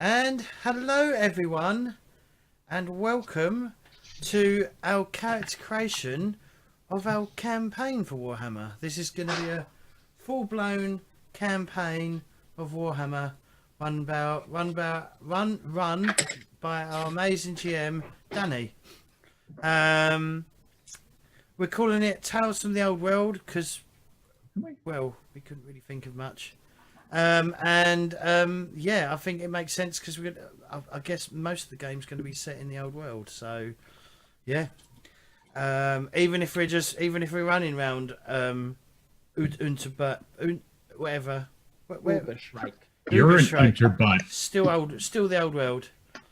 And hello everyone, and welcome to our character creation of our campaign for Warhammer. This is going to be a full-blown campaign of Warhammer run by our amazing GM Danny. We're calling it Tales from the Old World because, well, we couldn't really think of much. Yeah, I think it makes sense because I guess most of the game's going to be set in the old world. So, yeah. Even if we're running around whatever, Uberschreik. You're an Uberschreik. Unterbutt. Still the old world.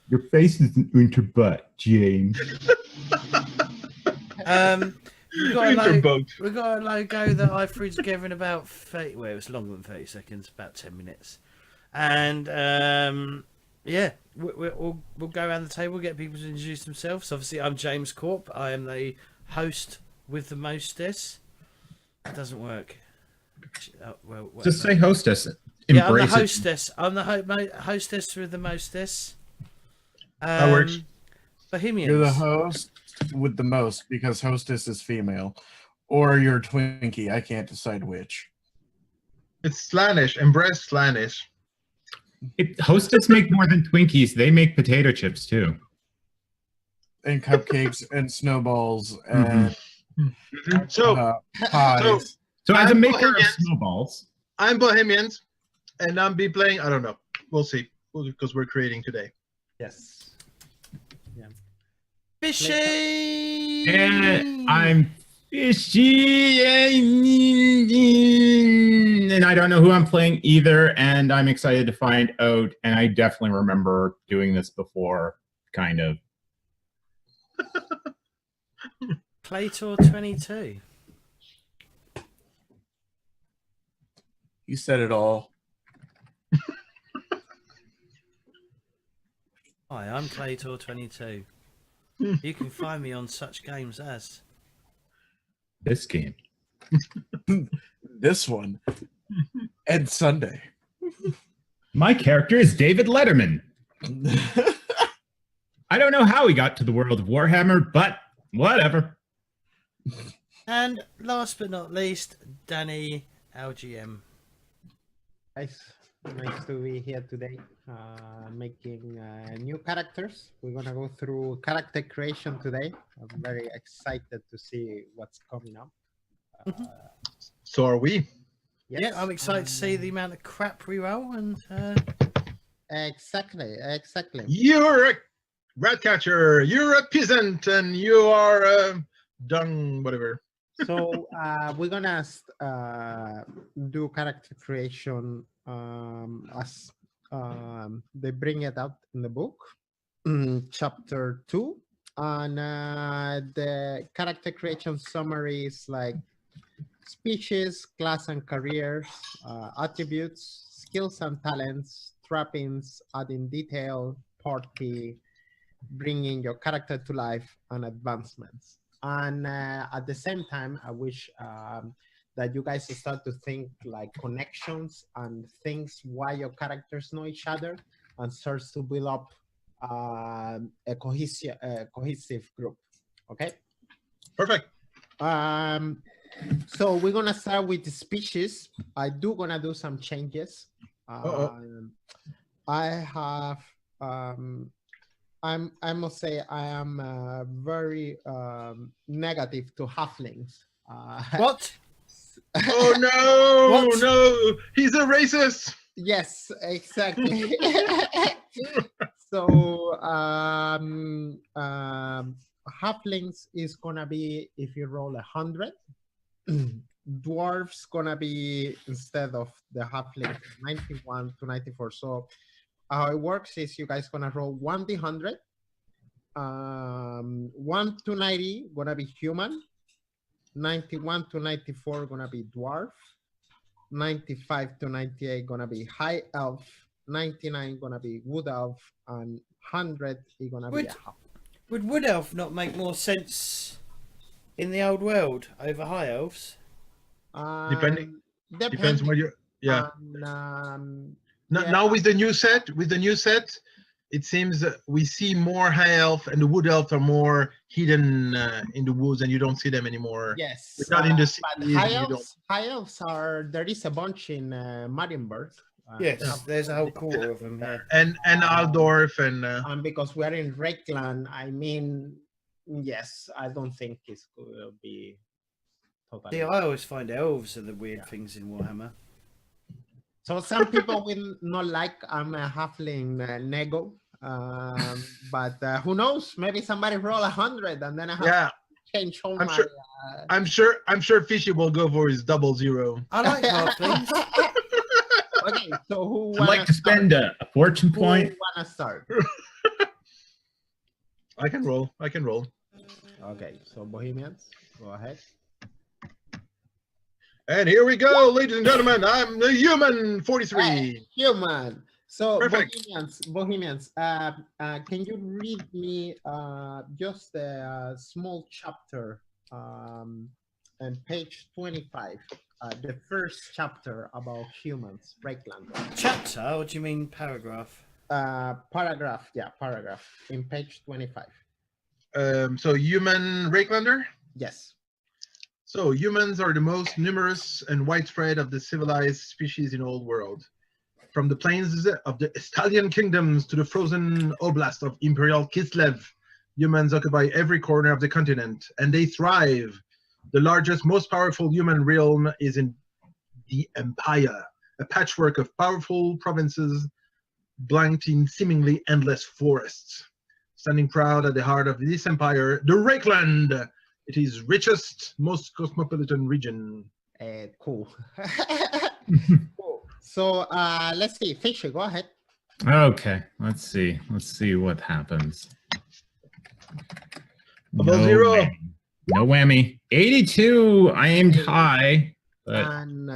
Your face is an Unterbutt, James. We've got a logo that I threw together in about 30, well, it was longer than 30 seconds, about 10 minutes. And yeah, we'll go around the table, get people to introduce themselves. Obviously, I'm James Corp. I am the host with the mostess. It doesn't work. Well, Just say hostess. Yeah, I'm the Embrace it. hostess. I'm the hostess with the mostess. That works. Bohemians. You're the host with the most because hostess is female, or you're a Twinkie. I can't decide which. It's Slanish. Embrace Slanish. Hostess make more than Twinkies. They make potato chips too. And cupcakes and snowballs and So pies. So as a I'm maker of Bohemians. snowballs, I'm Bohemians, and I'm be playing. I don't know. We'll see. Because we're creating today. Yes. Fishy. and I'm fishy, and I don't know who I'm playing either, and I'm excited to find out. And I definitely remember doing this before, kind of. Claytor 22. You said it all. Hi, I'm Claytor 22. You can find me on such games as This game. This one. Ed Sunday. My character is David Letterman. I don't know how he got to the world of Warhammer, but whatever. and last but not least, Danny LGM. Nice to be here today, making new characters. We're gonna go through character creation today. I'm very excited to see what's coming up. So are we. Yes, Yeah, I'm excited to see the amount of crap we roll and Exactly. You're a rat catcher. You're a peasant, and you are a dung whatever. So we're gonna do character creation as they bring it out in the book, chapter 2, and the character creation summary is like species, class and careers, attributes, skills and talents, trappings, adding detail, party, bringing your character to life, and advancements. And at the same time, I wish that you guys start to think like connections and things why your characters know each other, and starts to build up a cohesive group. Okay. Perfect. So we're gonna start with the species. Gonna do some changes. I have I must say I am very negative to halflings. what? Oh no! What? No, he's a racist. Yes, exactly. So halflings is gonna be if you roll 100. Dwarves gonna be instead of the halfling 91 to 94. So how it works is you guys gonna roll 1d100. 1 to 90 gonna be human. 91 to 94 gonna be dwarf. 95 to 98 gonna be high elf. 99 gonna be wood elf, and 100 is gonna be a half. Would Wood Elf not make more sense in the old world over High Elves? Depends on what you're. Yeah. Yeah. Now with the new set, it seems we see more high elf, and the wood elf are more hidden in the woods, and you don't see them anymore. Yes. We're not in the But cities, high and you don't. elves, there is a bunch in Marienburg. Yes, there's a whole quarter of them. Yeah. And Aldorf and And because we are in Reikland, I mean, yes, I don't think it's going to be totally. See, I always find elves are the weird things in Warhammer. So some people will not like I'm a halfling nego, but who knows? Maybe somebody roll 100 and then I have yeah. to change all I'm my. sure. I'm sure Fishy will go for his 00. I like halflings. Okay, so who I'd like to spend a fortune point. Who wanna start? I can roll. Okay, so Bohemians, go ahead. And here we go, ladies and gentlemen. I'm the human 43. Human. So Perfect. Bohemians. Can you read me just a small chapter on page 25? The first chapter about humans, Reikland. Chapter? Or do you mean paragraph? Paragraph in page 25. So human Reiklander. Yes. So humans are the most numerous and widespread of the civilized species in all world. From the plains of the Estalian kingdoms to the frozen oblast of Imperial Kislev, humans occupy every corner of the continent, and they thrive. The largest, most powerful human realm is in the Empire, a patchwork of powerful provinces blanked in seemingly endless forests. Standing proud at the heart of this empire, the Reikland. It is richest, most cosmopolitan region. Cool. Cool. So let's see. Fisher, go ahead. Okay, let's see. Let's see what happens. Double zero. Whammy. No whammy. 82. I aimed high, but And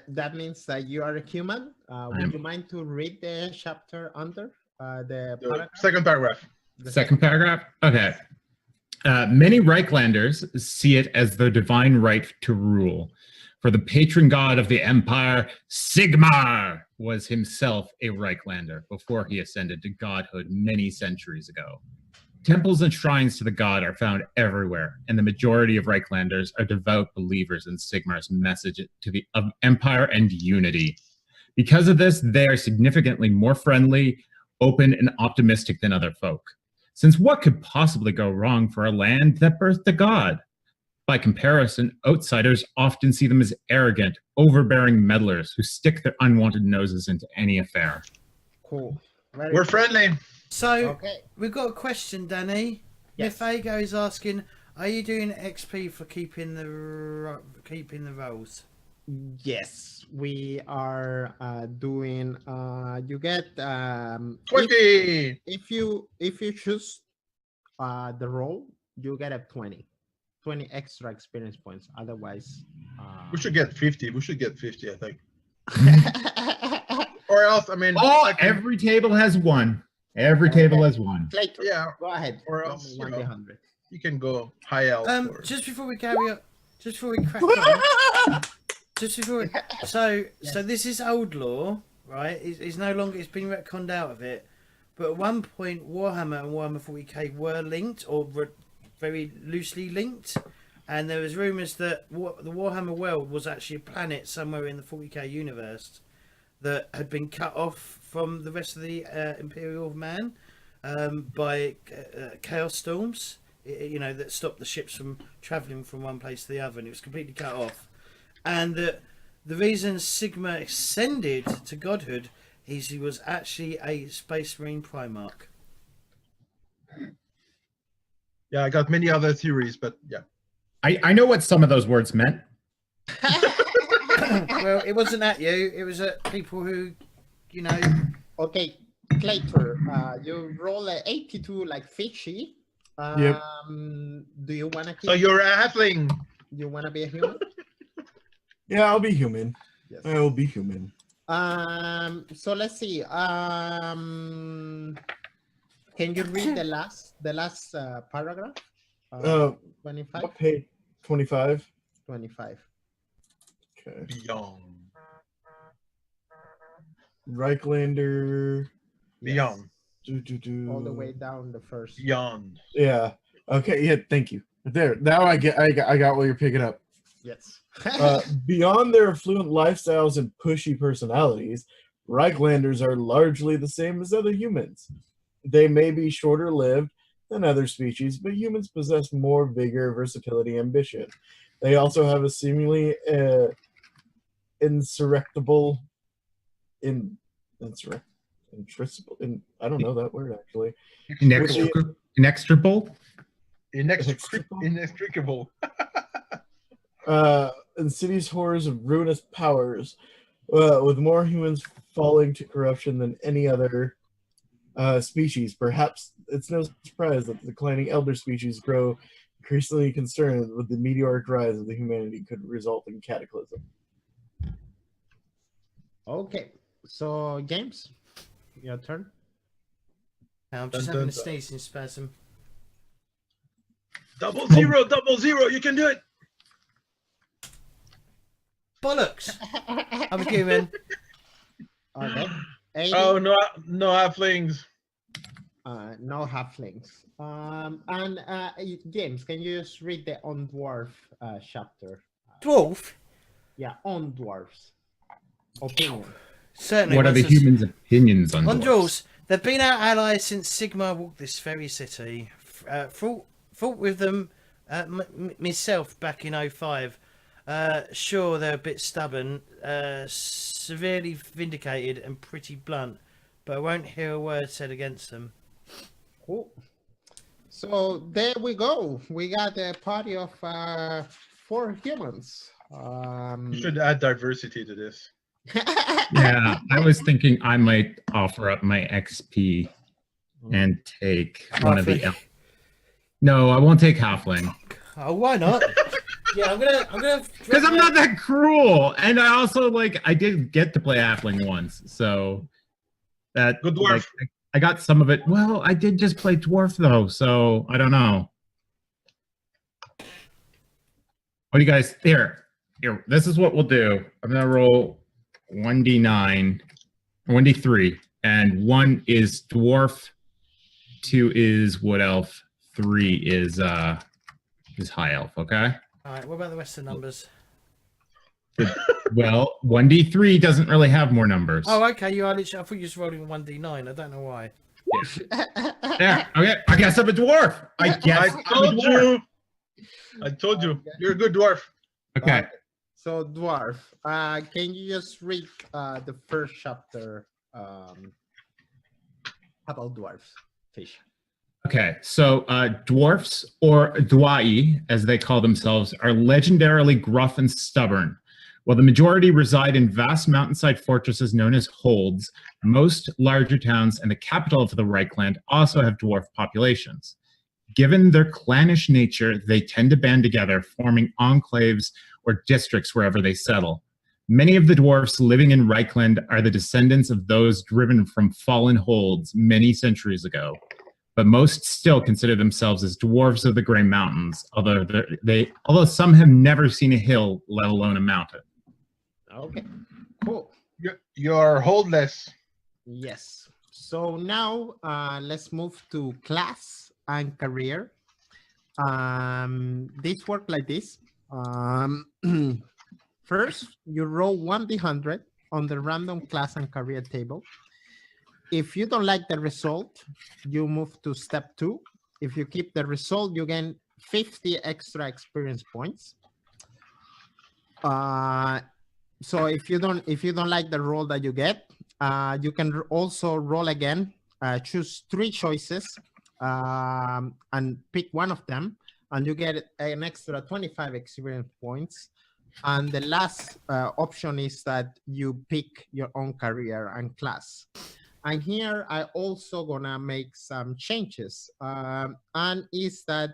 that means that you are a human. Would you mind to read the chapter under the The paragraph? second paragraph. The second paragraph. Okay. Many Reichlanders see it as their divine right to rule. For the patron god of the empire, Sigmar, was himself a Reichlander before he ascended to godhood many centuries ago. Temples and shrines to the god are found everywhere, and the majority of Reichlanders are devout believers in Sigmar's message of empire and unity. Because of this, they are significantly more friendly, open, and optimistic than other folk. Since what could possibly go wrong for a land that birthed a god? By comparison, outsiders often see them as arrogant, overbearing meddlers who stick their unwanted noses into any affair. Cool. We're friendly. So, Okay. we've got a question, Danny. Yes. Mifago is asking, are you doing XP for keeping the roles? Yes, we are doing. You get 20. if you choose the role, you get a 20 extra experience points. Otherwise, We should get 50. I think. Or else, I mean, Oh, I can- every table has one. Every table has one. Clayton, yeah, go ahead. or Roll else, me you 1d100. you can go high elf. or- Just before we carry on, just before we crack on, just before we, so this is old law, right? It's no longer, it's been retconned out of it. But at one point, Warhammer and Warhammer 40k were linked, or were very loosely linked, and there was rumours that the Warhammer world was actually a planet somewhere in the 40k universe that had been cut off from the rest of the Imperial of Man by chaos storms, that stopped the ships from travelling from one place to the other, and it was completely cut off. And the reason Sigmar ascended to godhood is he was actually a Space Marine Primarch. Yeah, I got many other theories, but yeah. I know what some of those words meant. Well, it wasn't at you, it was at people who, Okay, Clayton, you roll a 82 like Fishy. Yep. Do you want to keep? So you're a halfling. You want to be a human? Yeah, I'll be human. Yes. I will be human. So let's see. Can you read the last paragraph? 25. What page? 25. 25. Okay. Beyond. Reiklander. Beyond. All the way down the first. Beyond. Yeah. Okay. Yeah. Thank you. There. Now I got what you're picking up. Yes. Beyond their affluent lifestyles and pushy personalities, Reichlanders are largely the same as other humans. They may be shorter lived than other species, but humans possess more vigor, versatility, and ambition. They also have a seemingly insurrectable, I don't know that word actually. Inextricable? Inextricable. Insidious horrors of ruinous powers, with more humans falling to corruption than any other species. Perhaps it's no surprise that the declining elder species grow increasingly concerned with the meteoric rise of the humanity could result in cataclysm. Okay, so James, your turn. I'm just having a sneezing spasm. 000, 000. You can do it. Bollocks! I'm a human. Okay. 80, Oh no, no halflings. no halflings. And James, can you just read the on dwarf chapter? Dwarf? Yeah, on dwarfs. Opinion. Certainly. What are the humans' opinions on On dwarves? dwarves, they've been our allies since Sigmar walked this very city. Fought with them myself back in 05. Sure, they're a bit stubborn, severely vindicated and pretty blunt, but I won't hear a word said against them. Cool. So there we go. We got a party of 4 humans. You should add diversity to this. Yeah, I was thinking I might offer up my XP and take one of the. Halfling. No, I won't take halfling Oh, why not? Yeah, I'm gonna. because I'm not that cruel, and I also I did get to play halfling once, so that Good dwarf. I got some of it. Well, I did just play dwarf though, so I don't know. What do you guys here? This is what we'll do. I'm gonna roll 1d9, 1d3, and 1 is dwarf, 2 is wood elf, 3 is high elf. Okay. All right. What about the rest of the numbers? Well, 1d3 doesn't really have more numbers. Oh, okay. I thought you were just rolling 1d9. I don't know why. Yeah. Okay. I guess I'm a dwarf. I guess I I'm a told dwarf. you. I told you. You're a good dwarf. Okay. So dwarf, can you just read the first chapter about dwarfs, fish? Okay, so dwarfs, or dwai, as they call themselves, are legendarily gruff and stubborn. While the majority reside in vast mountainside fortresses known as holds, most larger towns and the capital of the Reichland also have dwarf populations. Given their clannish nature, they tend to band together, forming enclaves or districts wherever they settle. Many of the dwarfs living in Reichland are the descendants of those driven from fallen holds many centuries ago, but most still consider themselves as dwarves of the Grey Mountains, although some have never seen a hill, let alone a mountain. Okay, cool. You're holdless. Yes. So now let's move to class and career. This work like this. First, you roll 1d100 on the random class and career table. If you don't like the result, you move to step 2. If you keep the result, you gain 50 extra experience points. So if you don't like the roll that you get, you can also roll again. Choose 3 choices and pick one of them, and you get an extra 25 experience points. And the last option is that you pick your own career and class. And here I also gonna make some changes. And is that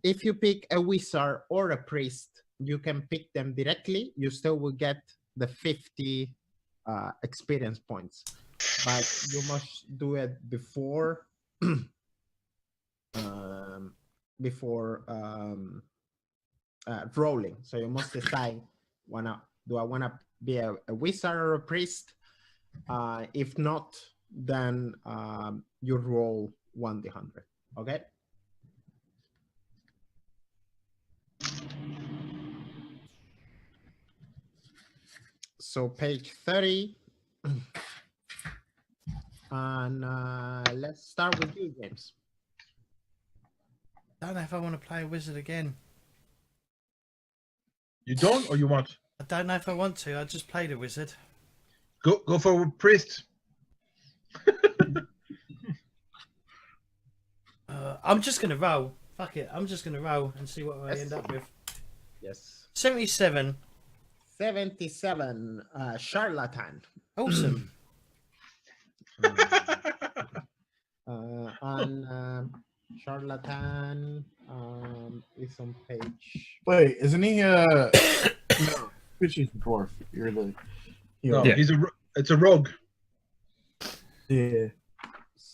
if you pick a wizard or a priest, you can pick them directly. You still will get the 50 experience points, but you must do it before rolling. So you must decide, do I want to be a wizard or a priest? If not, then you roll 1d100. Okay. So page 30. And let's start with you, James. I don't know if I want to play a wizard again. You don't, or you want? I don't know if I want to. I just played a wizard. Go for priest. I'm just going to roll. Fuck it. I'm just going to roll and see what I Yes. end up with. Yes. 77. 77. Charlatan. Awesome. And Charlatan is on page. Wait, isn't he? No, Fishy's the dwarf. You're the. No, Yeah. it's a rogue. Yeah.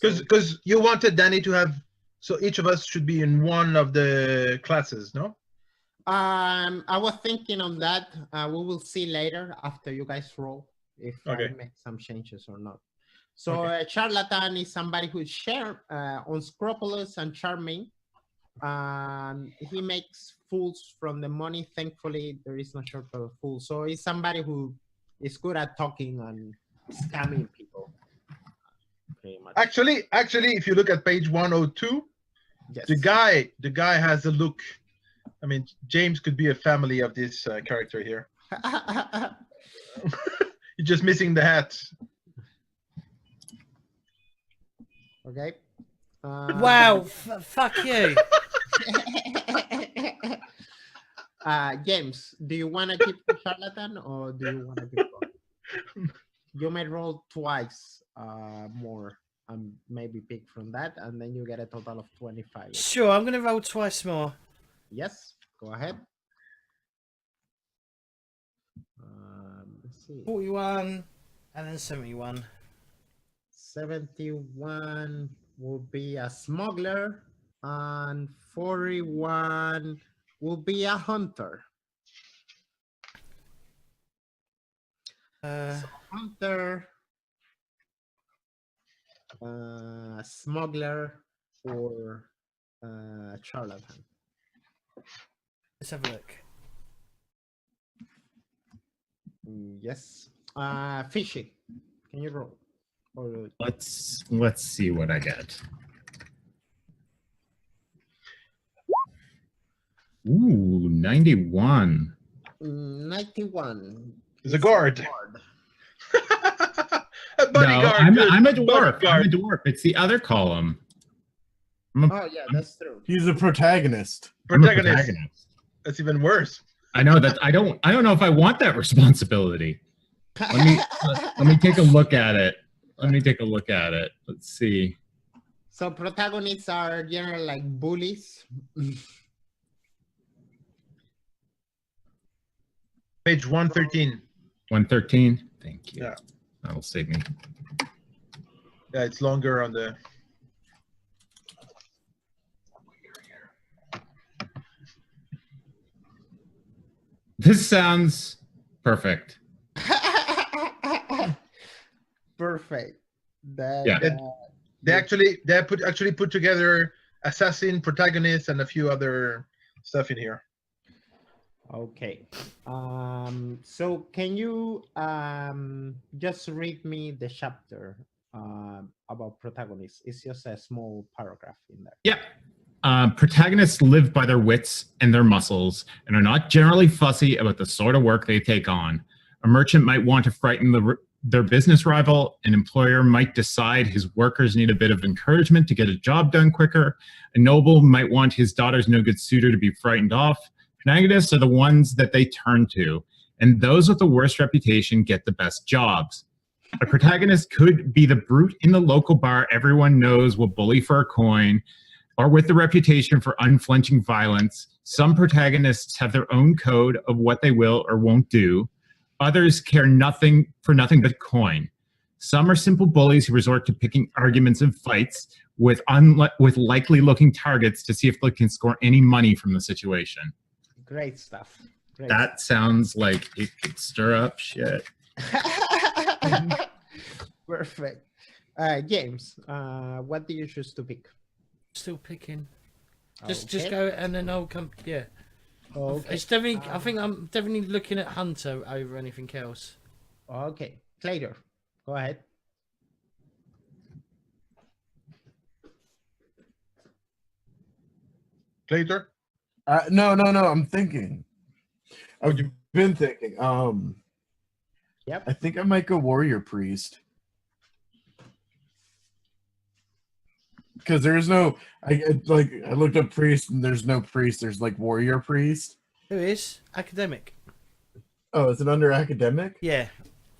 Because you wanted Danny to have, so each of us should be in one of the classes, no? I was thinking on that. We will see later after you guys roll if I Okay. make some changes or not. So charlatan is somebody who's unscrupulous and charming. He makes fools from the money. Thankfully, there is no shortage of fools. So he's somebody who is good at talking and scamming people. Pretty much. Actually, if you look at page 102, Yes. the guy has a look. I mean, James could be a family of this character here. You're just missing the hat. Okay. Wow. Fuck you. James, do you want to keep the charlatan or do you want to keep going? You may roll twice more and maybe pick from that, and then you get a total of 25. Sure, I'm going to roll twice more. Yes, go ahead. Let's see. 41 and then 71. 71 will be a smuggler, and 41 will be a hunter. Hunter, smuggler, or charlatan. Let's have a look. Yes. Fishy, can you roll? Or Let's see what I get. Ooh, 91. 91. He's a guard. A No, bodyguard. I'm a dwarf. I'm a Bodyguard. dwarf. It's the other column. Oh yeah, that's true. He's a protagonist. I'm a Protagonist. That's even worse. I know that I don't know if I want that responsibility. Let me take a look at it. Let's see. So protagonists are generally like bullies. Page 113. 113. Thank you. Yeah. That'll save me. Yeah, it's longer on the. This sounds perfect. Perfect. That, Yeah. They actually put together assassin, protagonist, and a few other stuff in here. okay. So can you just read me the chapter about protagonists? It's just a small paragraph in there. Yep. Protagonists live by their wits and their muscles and are not generally fussy about the sort of work they take on. A merchant might want to frighten their business rival. An employer might decide his workers need a bit of encouragement to get a job done quicker. A noble might want his daughter's no good suitor to be frightened off. Protagonists are the ones that they turn to, and those with the worst reputation get the best jobs. A protagonist could be the brute in the local bar everyone knows will bully for a coin, or with the reputation for unflinching violence. Some protagonists have their own code of what they will or won't do. Others care nothing but coin. Some are simple bullies who resort to picking arguments and fights with likely-looking targets to see if they can score any money from the situation. Great stuff. Great That sounds like it could stir up shit. Perfect. James, what do you choose to pick? Still picking. Just Okay. go and then I'll come. Yeah. Okay. It's definitely. I think I'm definitely looking at Hunter over anything else. Okay. Clader, go ahead. Later. No. I'm thinking. I've been thinking. Yep. I think I might go warrior priest. Because there's no, I looked up priest and there's no priest. There's like warrior priest. Who is academic? Oh, is it under academic? Yeah.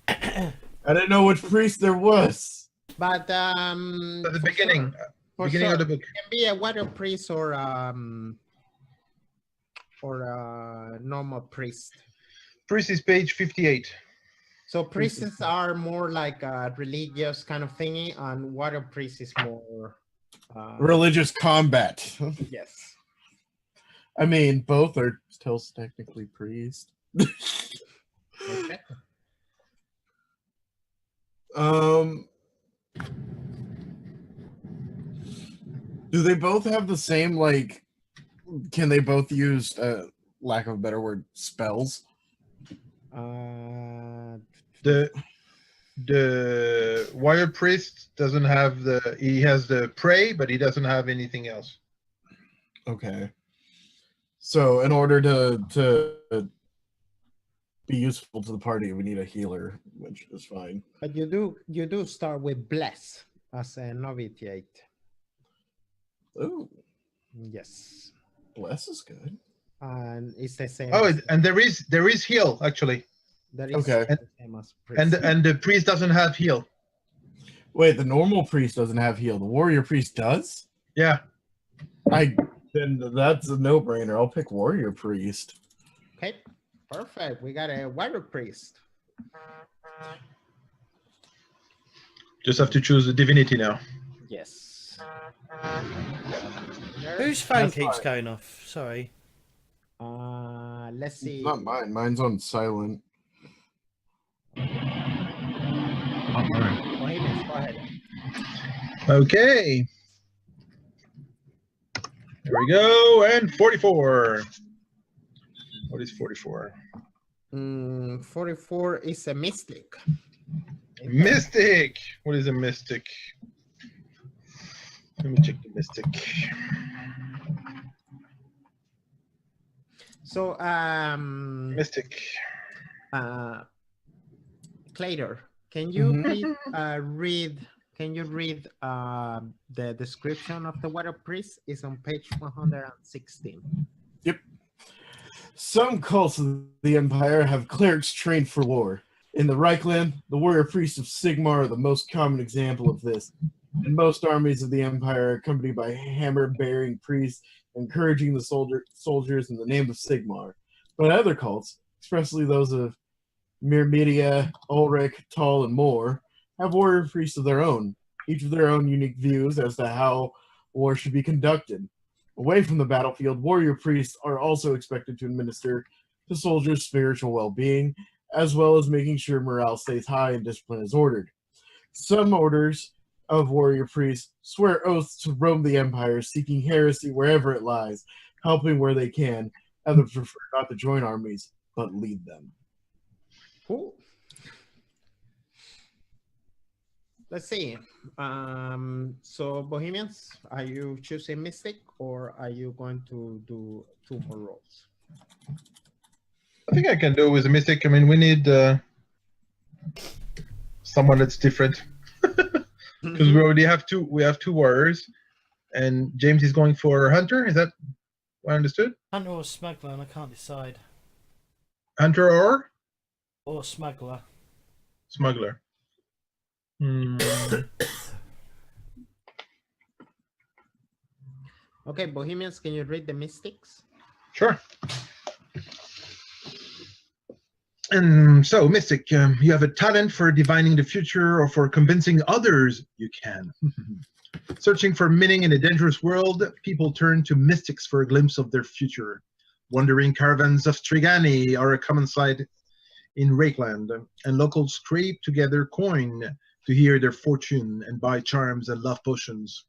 I didn't know which priest there was. But At the for beginning, sure. For beginning sure. of the book. It can be a water priest or a normal priest. Priest is page 58. So priests are more like a religious kind of thingy, and water priest is more Religious combat. yes. I mean, both are still technically priest. Okay. Do they both have the same, like, can they both use, lack of a better word, spells? The warrior priest doesn't have he has the pray, but he doesn't have anything else. Okay. So in order to be useful to the party, we need a healer, which is fine. But you do start with bless as a novitiate. Ooh, Yes. bless is good. And it's the same. Oh, and there is heal actually, that is okay. the same as and priest. the priest doesn't have heal. Wait, the normal priest doesn't have heal. The warrior priest does? Yeah. Then that's a no-brainer. I'll pick warrior priest. Okay, perfect. We got a water priest. Just have to choose a divinity now. Yes. Whose phone That's keeps fine. going off? Sorry. Let's see. Not mine. Mine's on silent. Bohemians, go ahead. Okay. There we go. And 44. What is 44? 44 is a mystic. Mystic. What is a mystic? Let me check the mystic. So, Mystic. Clader, can you Mhm. please can you read the description of the water priest? Is on page 116. Some cults of the Empire have clerics trained for war. In the Reichland, the warrior priests of Sigmar are the most common example of this. In most armies of the Empire are accompanied by hammer-bearing priests encouraging the soldiers in the name of Sigmar. But other cults, especially those of Myrmidia, Ulrich, Tal, and more, have warrior priests of their own, each with their own unique views as to how war should be conducted. Away from the battlefield, warrior priests are also expected to administer to soldiers' spiritual well-being, as well as making sure morale stays high and discipline is ordered. Some orders of warrior priests swear oaths to roam the empire, seeking heresy wherever it lies, helping where they can. Others prefer not to join armies, but lead them. Cool. Let's see. So Bohemians, are you choosing mystic or are you going to do 2 more rolls? I think I can do with a mystic. I mean, we need someone that's different because we already have two. We have 2 warriors, and James is going for hunter. Is that what I understood? Hunter or smuggler, and I can't decide. Hunter or Or smuggler. smuggler? Okay, Bohemians, can you read the mystics? Sure. And so, Mystic, you have a talent for divining the future or for convincing others you can. Searching for meaning in a dangerous world, people turn to mystics for a glimpse of their future. Wandering caravans of Strigani are a common sight in Rakeland, and locals scrape together coin to hear their fortune and buy charms and love potions.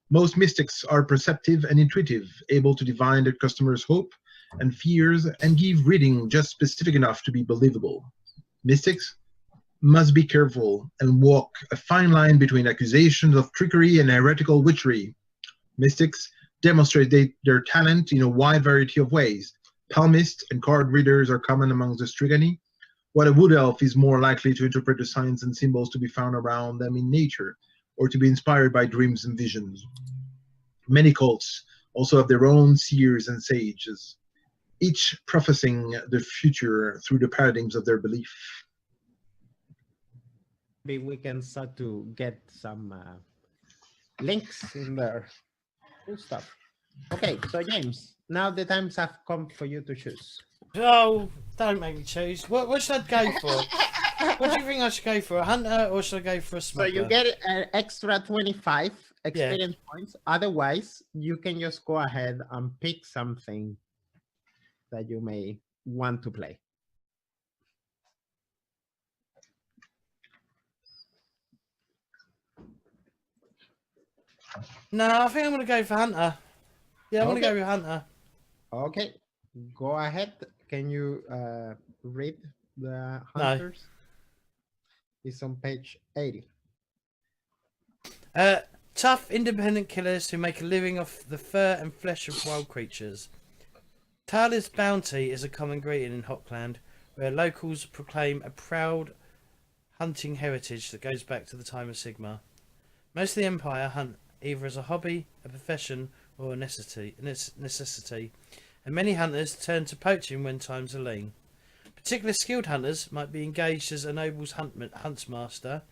Most mystics are perceptive and intuitive, able to divine their customers' hope and fears and give reading just specific enough to be believable. Mystics must be careful and walk a fine line between accusations of trickery and heretical witchery. Mystics demonstrate their talent in a wide variety of ways. Palmists and card readers are common amongst the Strigani, while a wood elf is more likely to interpret the signs and symbols to be found around them in nature, or to be inspired by dreams and visions. Many cults also have their own seers and sages, each prophesying the future through the paradigms of their belief. Maybe we can start to get some links in there. Cool stuff. Okay, so James, now the times have come for you to choose. Oh, don't make me choose. What should I go for? What do you think I should go for? A hunter or should I go for a So smuggler? you get an extra 25 experience points. Otherwise, you can just go ahead and pick something that you may want to play. No, I think I'm going to go for hunter. Yeah, I'm going to Okay. go with hunter. Okay, go ahead. Can you read the No. hunters? It's on page 80. Tough, independent killers who make a living off the fur and flesh of wild creatures. Tailor's bounty is a common greeting in Hopland, where locals proclaim a proud hunting heritage that goes back to the time of Sigmar. Most of the Empire hunt either as a hobby, a profession, or a necessity, and many hunters turn to poaching when times are lean. Particular skilled hunters might be engaged as a noble's huntsmaster,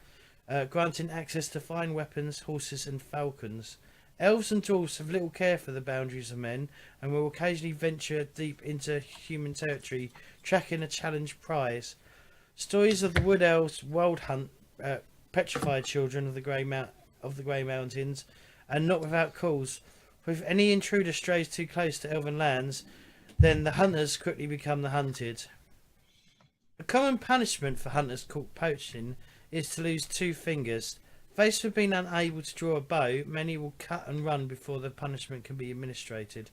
granting access to fine weapons, horses, and falcons. Elves and dwarves have little care for the boundaries of men and will occasionally venture deep into human territory, tracking a challenged prize. Stories of the wood elves' wild hunt petrified children of the Grey Mountains, and not without cause. For if any intruder strays too close to elven lands, then the hunters quickly become the hunted. A common punishment for hunters caught poaching is to lose 2 fingers. Faced with being unable to draw a bow, many will cut and run before the punishment can be administered,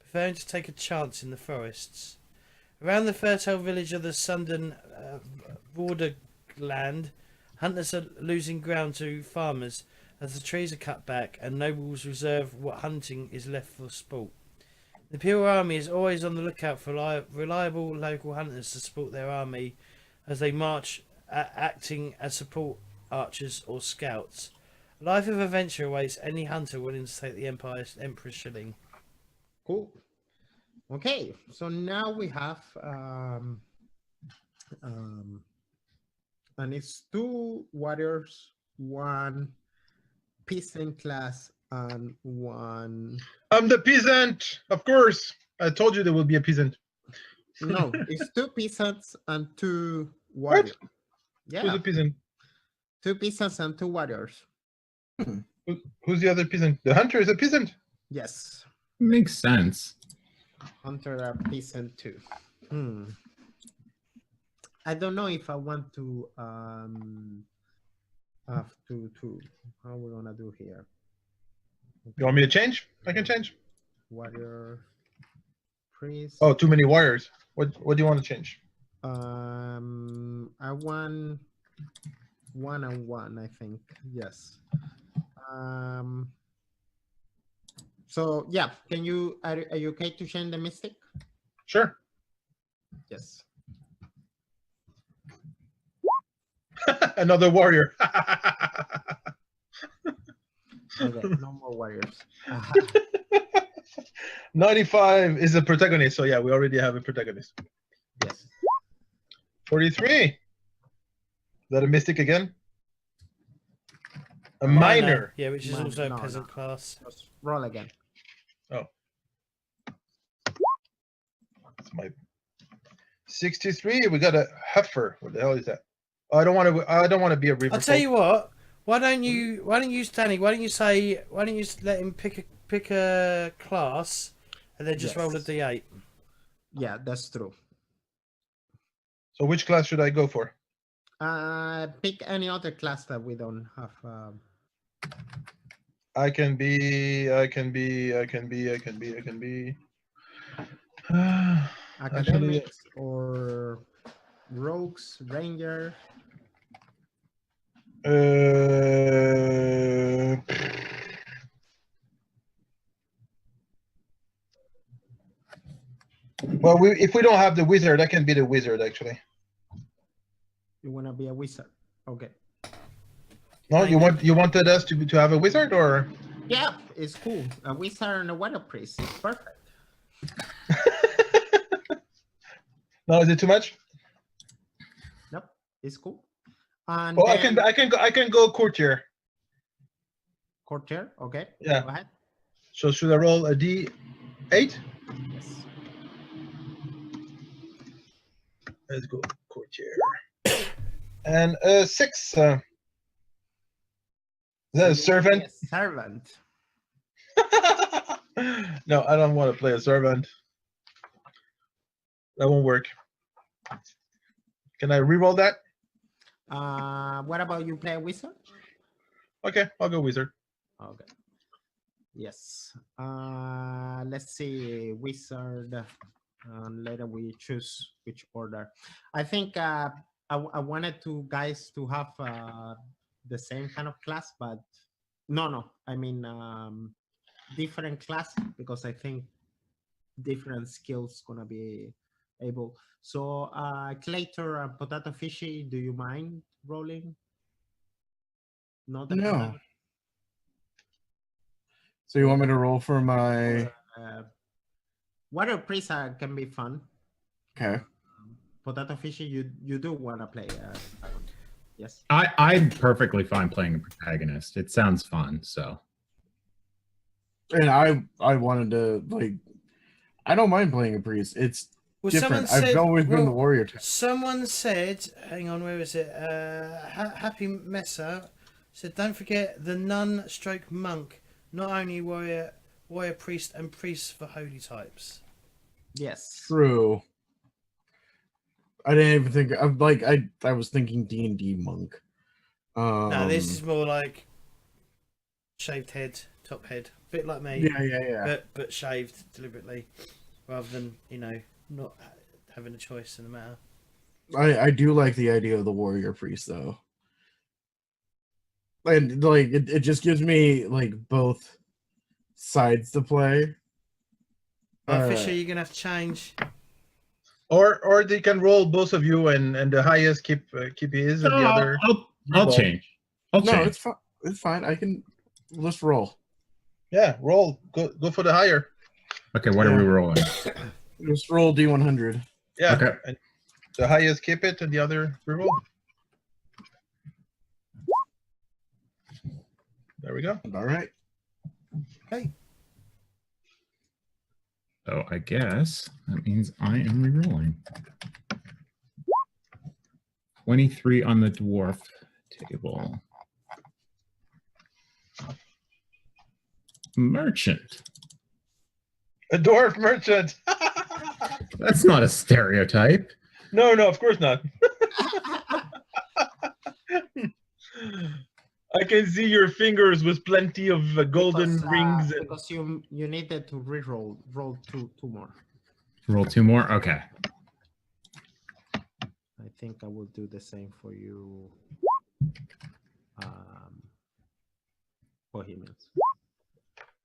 preferring to take a chance in the forests. Around the fertile village of the Sundern borderland, hunters are losing ground to farmers as the trees are cut back and nobles reserve what hunting is left for sport. The Imperial Army is always on the lookout for reliable local hunters to support their army as they march, acting as support archers or scouts. A life of adventure awaits any hunter willing to take the Emperor's shilling. Cool. Okay, so now we have and it's 2 warriors, 1 peasant class, and 1. I'm the peasant, of course. I told you there will be a peasant. No, it's 2 peasants and 2 warriors. Who's Yeah, the peasant? 2 peasants and 2 warriors. Who's the other peasant? The hunter is a peasant. Yes, Makes sense. hunter are peasant too. I don't know if I want to have to how we're gonna do here. You want me to change? I can change. Warrior, priest. Oh, too many warriors. What do you want to change? I want 1 and 1, I think. Yes. So yeah, can you are you okay to change the mystic? Sure. Yes. Another warrior. Okay, no more warriors. 95 is a protagonist, so yeah, we already have a protagonist. Yes. 43. Is that a mystic again? A minor. Yeah, which is Minor, also a no, peasant no. class. Let's roll again. That's my 63. We got a heifer. What the hell is that? Oh, I don't want to be a reaver. I'll tell you what. Why don't you, Stanley? Why don't you let him pick a class, and then just roll a Yes. d8. Yeah, that's true. So which class should I go for? Pick any other class that we don't have. I can be. Actually, Academics or rogues, ranger. well, if we don't have the wizard, I can be the wizard actually. You wanna be a wizard? Okay. No, you wanted us to have a wizard or? Yeah, it's cool. A wizard and a water priest. It's perfect. No, is it too much? Nope, it's cool. And Oh, then, I can go courtier. courtier. Okay. Yeah. Go ahead. So should I roll a D8? Yes. Let's go courtier. And 6. Is that a servant? Yes, servant. No, I don't want to play a servant. That won't work. Can I reroll that? What about you play a wizard? Okay, I'll go wizard. Okay. Yes. Let's see, wizard. Later we choose which order. I think I wanted to guys to have the same kind of class, but no. I mean different class because I think different skills gonna be able. So Claytor and Potato Fishy, do you mind rolling? No. No. So you want me to roll for my? Water priest can be fun. Okay. Potato Fishy, you do want to play? Yes. I'm perfectly fine playing a protagonist. It sounds fun. So. And I wanted to like. I don't mind playing a priest. It's different. I've always been the warrior type. Someone said, hang on, where is it? Happy Messer said, don't forget the nun stroke monk, not only warrior priest and priest for holy types. Yes. True. I didn't even think. I'm like I was thinking D&D monk. No, this is more like shaved head, top head, a bit like me. Yeah. But shaved deliberately, rather than not having a choice in the matter. I do like the idea of the warrior priest though, and like it just gives me like both sides to play. Fisher, you're gonna have to change. Or they can roll both of you, and the highest keep his, and the other. I'll change. No, it's fine. It's fine. I can. Let's roll. Yeah, roll. Go for the higher. Okay, what are we rolling? Just roll D100. Yeah. Okay. And the highest keep it, and the other reroll. There we go. All right. Okay. So I guess that means I am rerolling. 23 on the dwarf table. Merchant. A dwarf merchant. That's not a stereotype. No, of course not. I can see your fingers with plenty of golden rings. And... Because you needed to roll two more. Roll 2 more? Okay. I think I will do the same for you, Bohemians.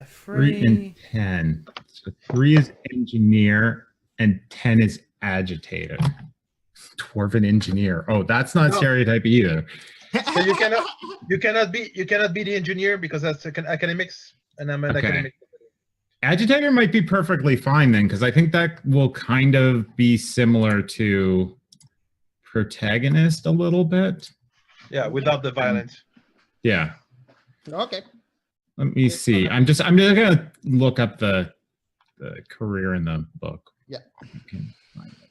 3 and 10. So 3 is engineer and 10 is agitator. Dwarven engineer. Oh, that's not stereotype either. So you cannot be the engineer because that's academics, and I'm an academic. Agitator might be perfectly fine then, because I think that will kind of be similar to protagonist a little bit. Yeah, without the violence. Yeah. Okay. Let me see. I'm just gonna look up the career in the book. Yeah. You can find it.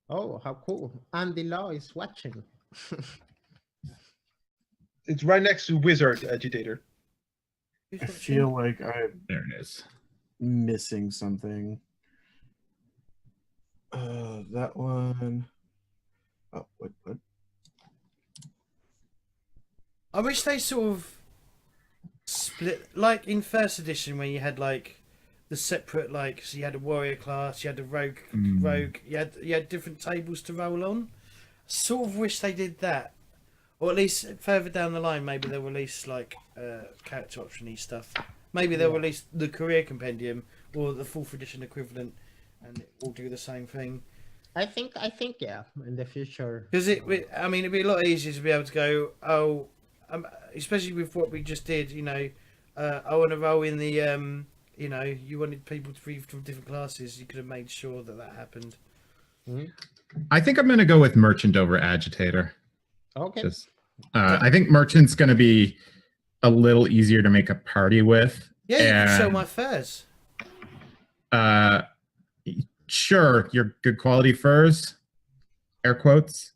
Oh, how cool. Andy Law is watching. It's right next to wizard agitator. I feel like I'm There it is. missing something. That one. Oh, what? I wish they sort of split, like in first edition, where you had like the separate, like, so you had a warrior class, you had a rogue, you had different tables to roll on. Sort of wish they did that, or at least further down the line, maybe they'll release like character option-y stuff. Maybe they'll release the career compendium or the 4th edition equivalent, and it will do the same thing. I think, yeah, in the future. Because I mean, it'd be a lot easier to be able to go, especially with what we just did. You know, I want to roll in the, you know, you wanted people to be from different classes. You could have made sure that happened. Mhm. I think I'm going to go with merchant over agitator. Okay. Just, I think merchant's going to be a little easier to make a party with. Yeah, you can sell and, my furs. Sure, your good quality furs, air quotes.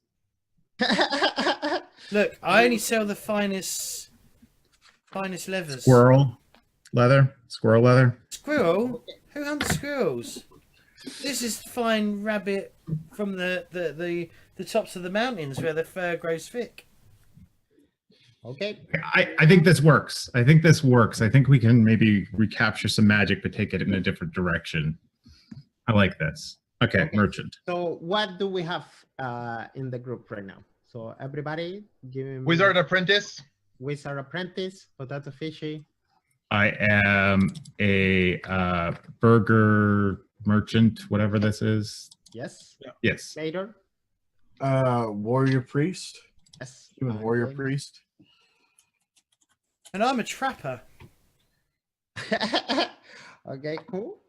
Look, I only sell the finest leathers. Squirrel leather. Squirrel? Who hunts squirrels? This is fine rabbit from the tops of the mountains where the fur grows thick. Okay. I think this works. I think we can maybe recapture some magic, but take it in a different direction. I like this. Okay, merchant. So what do we have in the group right now? So everybody give me Wizard Apprentice. Wizard Apprentice, Potato Fishy. I am a burger merchant, whatever this is. Yes. Yes. Later. Warrior Priest. Yes. Human Warrior Priest. And I'm a trapper. Okay, cool.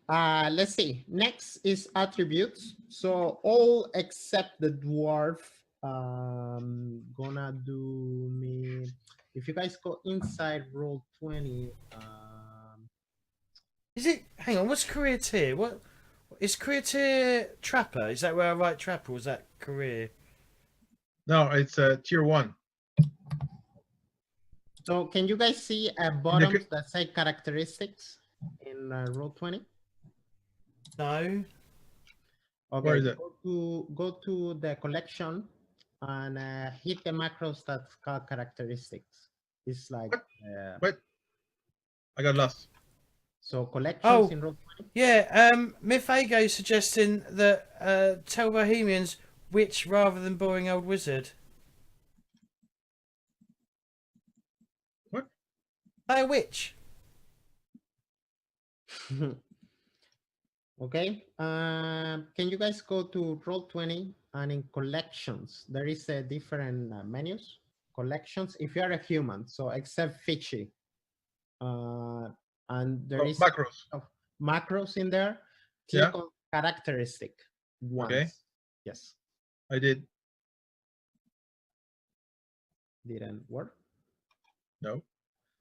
Let's see. Next is attributes. So all except the dwarf gonna do me. If you guys go inside roll 20. Is it? Hang on. What's career tier? What is career tier? Trapper? Is that where I write trapper? Or is that career? No, it's tier 1. So can you guys see at bottom that say characteristics in roll 20? No. Okay. Where is it? Go to the collection and hit the macros that's called characteristics. It's like What? I got lost. so collections Oh. in roll 20. Yeah. Mythago is suggesting that tell Bohemians witch rather than boring old wizard. What? Play a witch. Okay. Can you guys go to roll 20 and in collections there is a different menus. Collections if you are a human, so except Fishy. And there is Macros. macros in there. Click Yeah. on characteristic once. Okay. Yes. I did. Didn't work. No.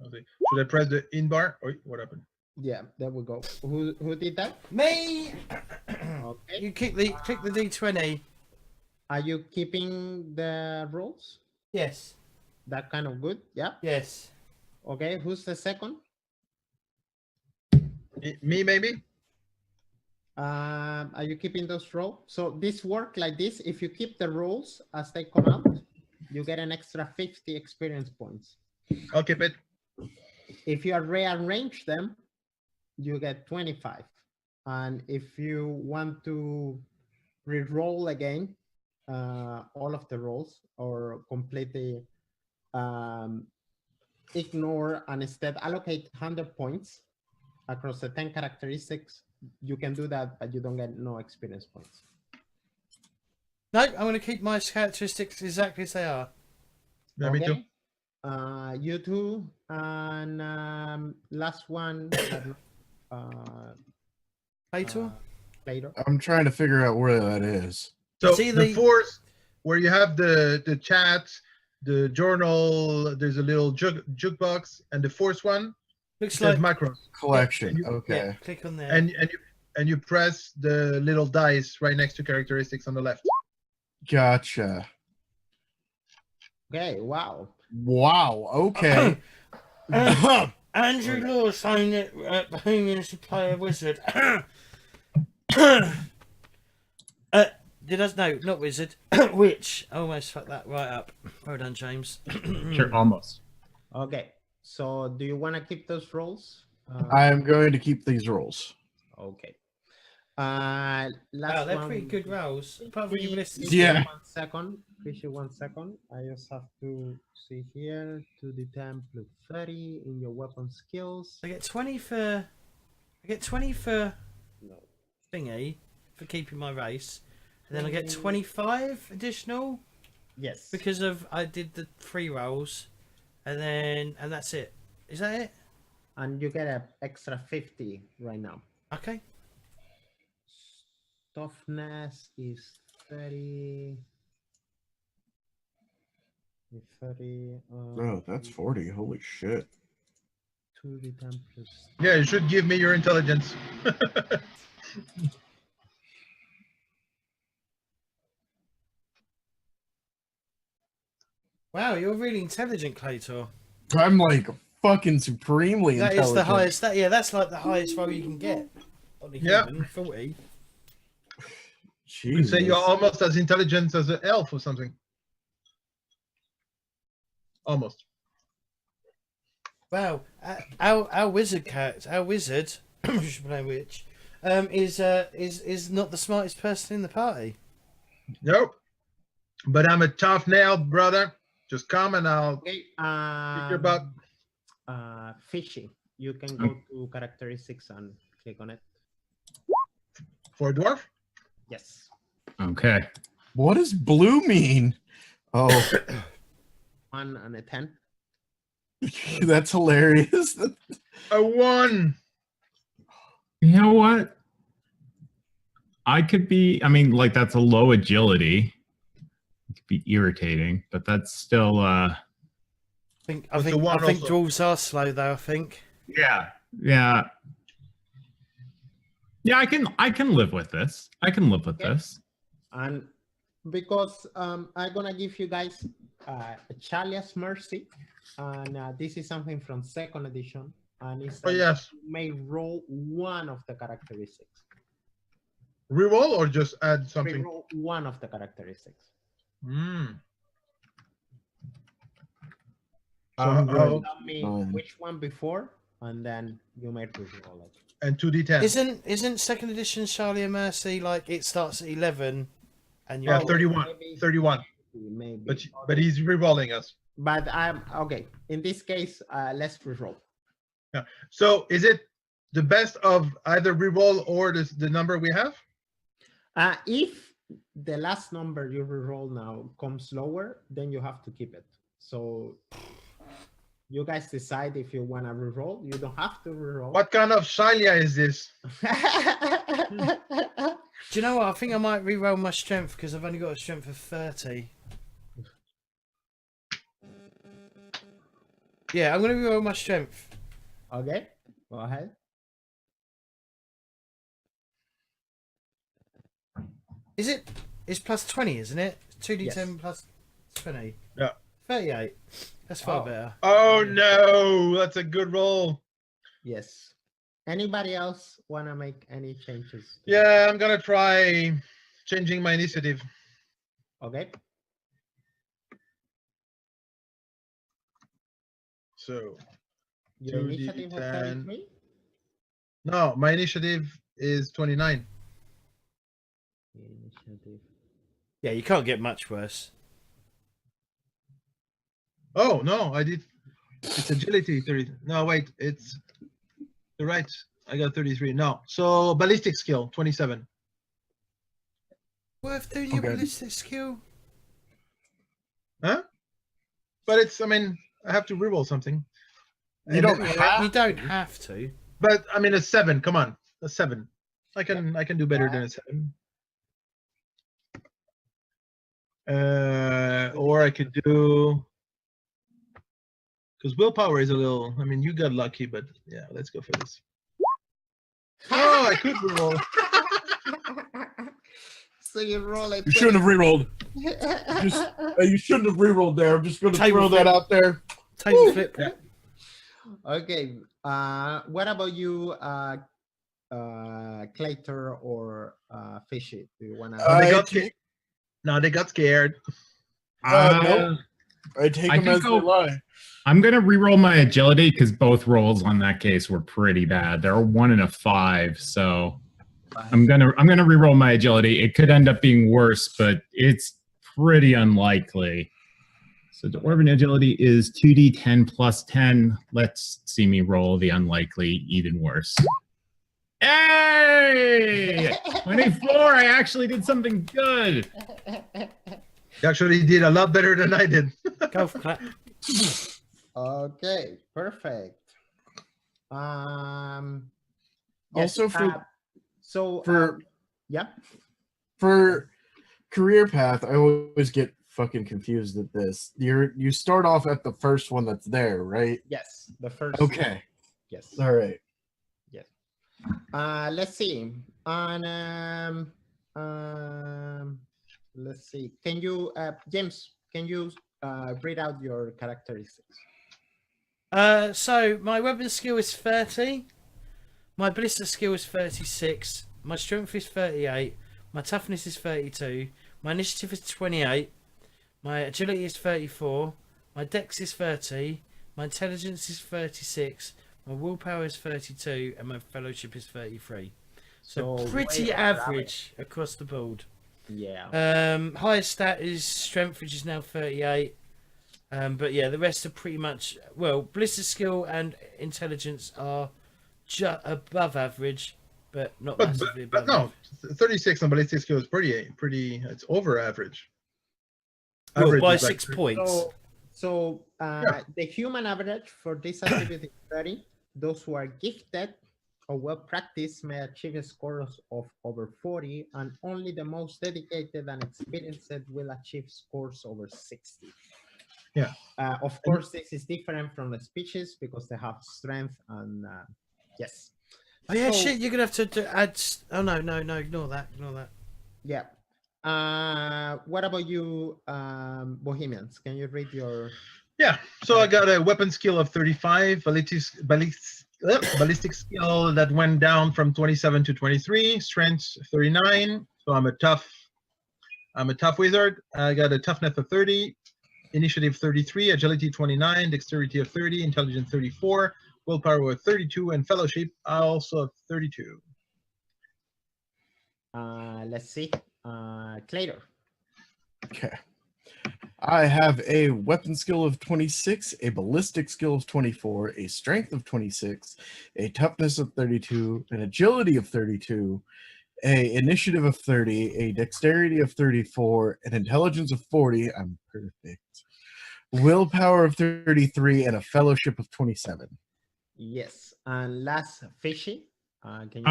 Okay. Should I press the in bar? Wait, what happened? Yeah, there we go. Who did that? Me. Okay. You click the D20. Are you keeping the rolls? Yes. That kind of good. Yeah. Yes. Okay. Who's the second? Me, maybe? Are you keeping those rolls? So this work like this. If you keep the rolls as they come out, you get an extra 50 experience points. I'll keep it. If you rearrange them, you get 25. And if you want to re-roll again, all of the rolls or completely ignore and instead allocate 100 points across the 10 characteristics, you can do that, but you don't get no experience points. No, I'm going to keep my characteristics exactly as they are. Yeah, me too. You two, and last one, Plato? later. I'm trying to figure out where that is. So See the the- fourth, where you have the chat, the journal, there's a little jukebox, and the fourth one Looks says like macros. Collection. yeah, Okay. click on there. And you press the little dice right next to characteristics on the left. Gotcha. Okay, wow. Wow. Okay. Andrew Law saying that Bohemians should play a wizard. Did I? No, not wizard. Witch. I almost fucked that right up. Well done, James. Sure, almost. Okay. So do you want to keep those rolls? I am going to keep these rolls. Okay. Wow, Last they're one. pretty good rolls. Apart from your list. Yeah. 1 second. Appreciate 1 second. I just have to see here. 2d10 plus 30 in your weapon skills. I get 20 for. I get 20 for No. thingy for keeping my race, and then I get 25 additional Yes. because of I did the 3 rolls, and that's it. Is that it? And you get an extra 50 right now. Okay. Toughness is 30. 30. Oh, that's 40. Holy shit. 2d10 plus. Yeah, you should give me your intelligence. Wow, you're really intelligent, Claytor. I'm like fucking supremely That intelligent. is the highest. That's like the highest roll you can get on the Yeah. human. 40. You say Jesus. you're almost as intelligent as an elf or something. Almost. Wow, our wizard character, our wizard, we should play which, is not the smartest person in the party. Nope. But I'm a tough nail, brother. Just come and I'll Okay. kick your butt. Fishy. You can go to characteristics and click on it. For a dwarf? Yes. Okay. What does blue mean? Oh, 1 and a 10. that's hilarious. A 1. You know what? I could be, I mean, like that's a low agility. It could be irritating, but that's still I think With the one also. dwarves are slow though. I think. yeah. Yeah, I can live with this. I can live with Okay. this. And because I'm gonna give you guys Chalia's Mercy, and this is something from 2nd edition, and it's Oh, that yes. you may roll one of the characteristics. Reroll or just add something? Reroll one of the characteristics. Mm. I'm So, good. Tell me Fine. which one before, and then you may reroll it. and 2d10. Isn't second edition Charlie and Mercy like it starts at 11, and you Yeah, roll- 31. Maybe. 31. Maybe. But he's rerolling us. But I'm okay. In this case, let's reroll. So is it the best of either reroll or the number we have? If the last number you reroll now comes lower, then you have to keep it. So you guys decide if you want to reroll. You don't have to reroll. What kind of Shalia is this? Do you know what? I think I might re-roll my strength because I've only got a strength of 30. Yeah, I'm gonna re-roll my strength. Okay, go ahead. It's plus 20, isn't it? 2d10 Yes. plus 20. Yeah. 38. That's far Oh. better. Oh no, that's a good roll. Yes. Anybody else want to make any changes? Yeah, I'm gonna try changing my initiative. Okay. So Your 2d10. initiative was 33? no, my initiative is 29. Initiative. Yeah, you can't get much worse. Oh no, I did. It's agility 30. No, wait, it's you're right. I got 33. No, so ballistic skill 27. Worth doing your Okay. ballistic skill? Huh? But it's. I mean, I have to reroll something. You And don't then- have You don't have to. But I mean, a 7. Come on, a 7. I can do better than a 7. Or I could do because willpower is a little. I mean, you got lucky, but yeah, let's go for this. Oh, I could reroll. So you roll it. You shouldn't have rerolled. You shouldn't have rerolled there. I'm just going to Table throw that flip. out there. Table flip. Yeah. Okay. What about you, Clater or Fishy? Do you wanna? Oh, they I got take, No, they got scared. no. I take I them as think they lie. I'm gonna re-roll my agility because both rolls on that case were pretty bad. They're a 1 and a 5, so I'm gonna re-roll my agility. It could end up being worse, but it's pretty unlikely. So Dwarven agility is 2d10 plus 10. Let's see me roll the unlikely, even worse. Hey! 24! I actually did something good. They actually did a lot better than I did. Golf clap. Okay, perfect. Yes, Also so yeah. for career path, I always get fucking confused at this. You start off at the first one that's there, right? Yes, the first. Okay. Yes. All right. Yes. Let's see. Let's see. Can you, James? Can you read out your characteristics? So my weapon skill is 30. My ballista skill is 36. My strength is 38. My toughness is 32. My initiative is 28. My agility is 34. My dex is 30. My intelligence is 36. My willpower is 32. And my fellowship is 33. So pretty way average across the board. Yeah. Highest stat is strength, which is now 38. But yeah, the rest are pretty much, well, ballista skill and intelligence are above average, but not massively above. But no, 36 on ballistic skill is pretty. It's over average. Well, Average by is like 6 points. So Yeah. the human average for this activity is 30. Those who are gifted or well practiced may achieve scores of over 40, and only the most dedicated and experienced will achieve scores over 60. Yeah. Of course, this is different from the species because they have strength and yes. Oh yeah, So- shit! You're gonna have to add. Oh no! Ignore that. Yeah. What about you, Bohemians? Can you read your? Yeah. So I got a weapon skill of 35, ballistic skill that went down from 27 to 23, strength 39. So I'm a tough wizard. I got a toughness of 30, initiative 33, agility 29, dexterity of 30, intelligence 34, willpower of 32, and fellowship also of 32. Let's see. Clater. Okay. I have a weapon skill of 26, a ballistic skill of 24, a strength of 26, a toughness of 32, an agility of 32, a initiative of 30, a dexterity of 34, an intelligence of 40. I'm perfect. Willpower of 33, and a fellowship of 27. Yes. And last, Fishy. Can you?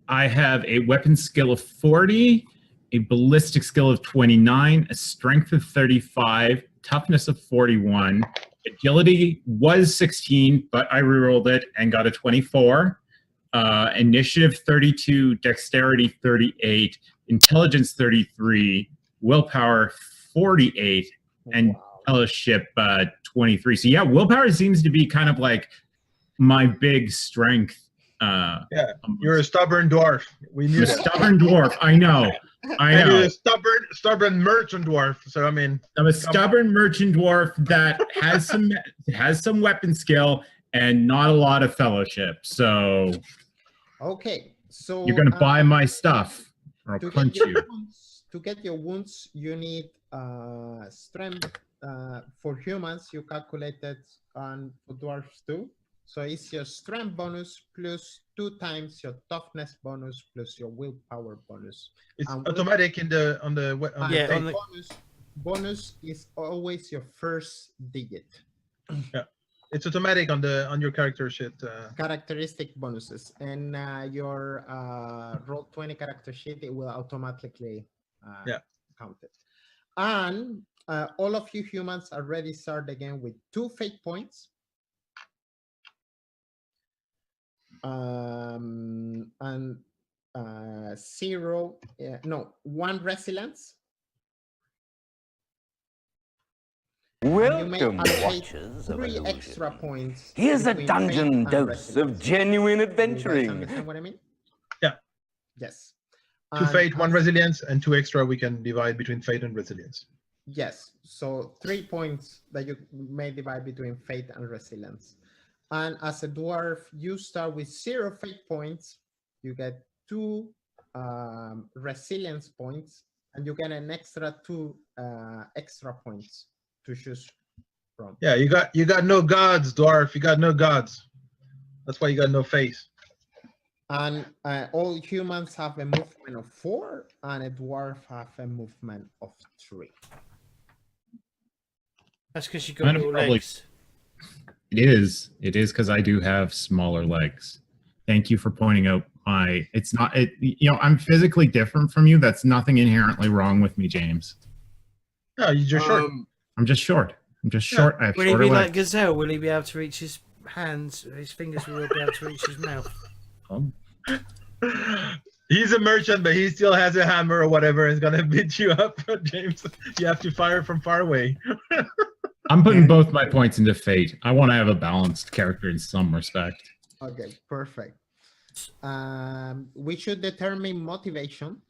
I have a weapon skill of 40, a ballistic skill of 29, a strength of 35, toughness of 41, agility was 16, but I rerolled it and got a 24. Initiative 32, dexterity 38, intelligence 33, willpower 48, and fellowship 23. So yeah, willpower seems to be kind of like my big strength. Yeah, you're a stubborn dwarf. We knew that. Stubborn dwarf. I know. And you're a stubborn merchant dwarf. So I mean, I'm a stubborn merchant dwarf that has some weapon skill and not a lot of fellowship. So Okay. So you're gonna buy my stuff or I'll to punch get your you. wounds, to get your wounds, you need strength. For humans, you calculated, and for dwarfs too. So it's your strength bonus plus 2 times your toughness bonus plus your willpower bonus. it's And automatic on the Yeah, page. on the- bonus is always your first digit. It's automatic on your character sheet. Characteristic bonuses, and your Roll20 character sheet, it will automatically count it. And all of you humans are ready to start again with 2 fate points. And 1 resilience. You may Welcome, allocate watchers of 3 illusion. extra points. Here's a between dungeon fate and dose resilience. of genuine You guys adventuring. understand what I mean? Yeah. Yes. 2 And fate, 1 as- resilience, and 2 extra we can divide between fate and resilience. Yes. So 3 points that you may divide between fate and resilience. And as a dwarf, you start with 0 fate points. You get 2 resilience points, and you get an extra 2 extra points to choose from. Yeah, you got no gods, dwarf. You got no gods. That's why you got no face. And all humans have a movement of 4, and a dwarf have a movement of 3. That's because you I'm got gonna little probably- legs. It is because I do have smaller legs. Thank you for pointing out it's not, I'm physically different from you. That's nothing inherently wrong with me, James. No, you're just short. I'm just short. I have Will he shorter be like legs. Gazelle? Will he be able to reach his hands? His fingers will be able to reach his mouth. Oh, He's a merchant, but he still has a hammer or whatever. And is gonna beat you up, James. You have to fire from far away. I'm putting both my points into fate. I want to have a balanced character in some respect. Okay, perfect. We should determine motivation.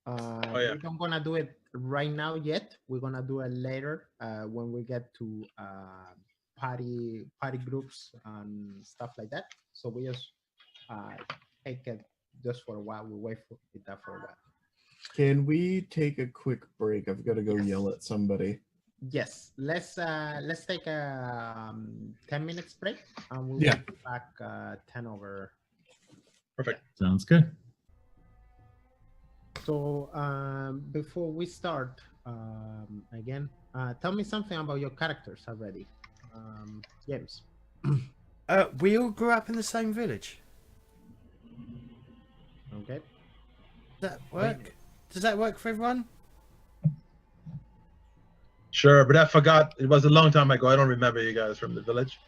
yeah. We don't gonna do it right now yet. We're gonna do it later when we get to party groups and stuff like that. So we just take it just for a while. We wait for that for a while. Can we take a quick break? I've got to go yell at somebody. Yes, let's take a 10 minutes break, and we'll Yeah. be back 10 over. Perfect. Sounds good. So before we start, again, tell me something about your characters already, James. We all grew up in the same village. Okay. Does that work? Does that work for everyone? Sure, but I forgot. It was a long time ago. I don't remember you guys from the village.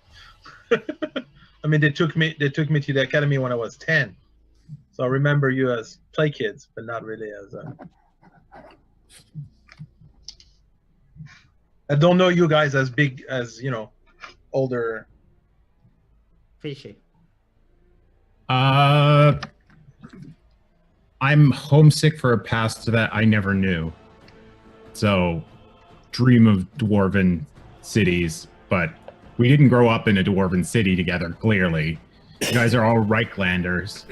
I mean, they took me to the academy when I was 10. So I remember you as play kids, but not really as I don't know you guys as big as, older. Fishy. I'm homesick for a past that I never knew. So, dream of dwarven cities, but we didn't grow up in a dwarven city together, clearly. You guys are all Reichlanders.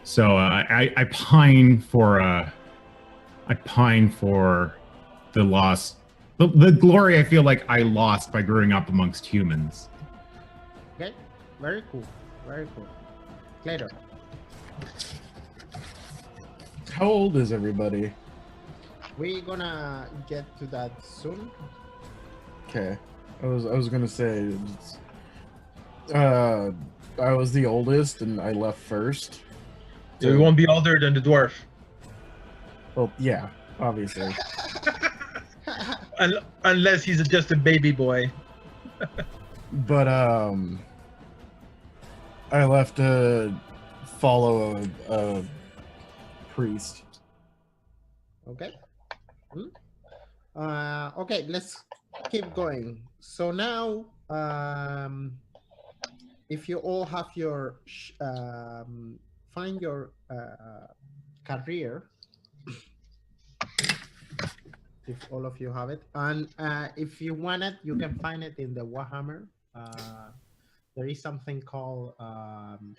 So, I pine for the loss, the glory I feel like I lost by growing up amongst humans. Okay. Very cool. Very cool. Later. How old is everybody? We're gonna get to that soon. Okay. I was gonna say I was the oldest and I left first. So we won't be older than the dwarf. Well, yeah, obviously. Unless he's just a baby boy. But I left to follow a priest. Okay. Okay, let's keep going. So now, if you all have your find your career, if all of you have it, and if you want it, you can find it in the Warhammer. There is something called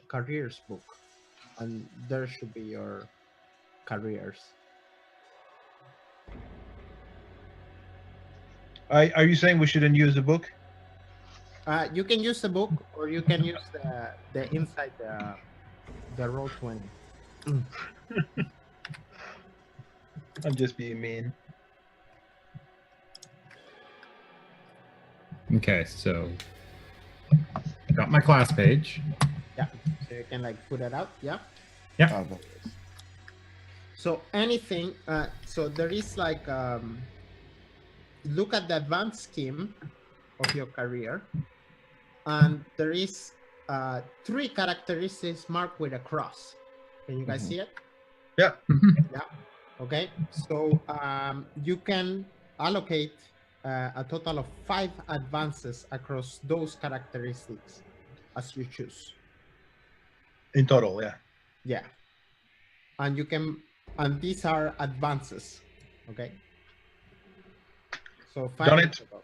careers book, and there should be your careers. Are you saying we shouldn't use the book? You can use the book, or you can use the inside the Roll20. I'm just being mean. Okay, so got my class page. Yeah, so you can like put it out. Yeah. Yeah. So anything. So there is like look at the advanced scheme of your career, and there is 3 characteristics marked with a cross. Can you guys see it? Yeah. Yeah. Okay. So you can allocate a total of 5 advances across those characteristics as you choose. In total, yeah. Yeah. And you can, and these are advances. Okay. So 5 Done in it. total.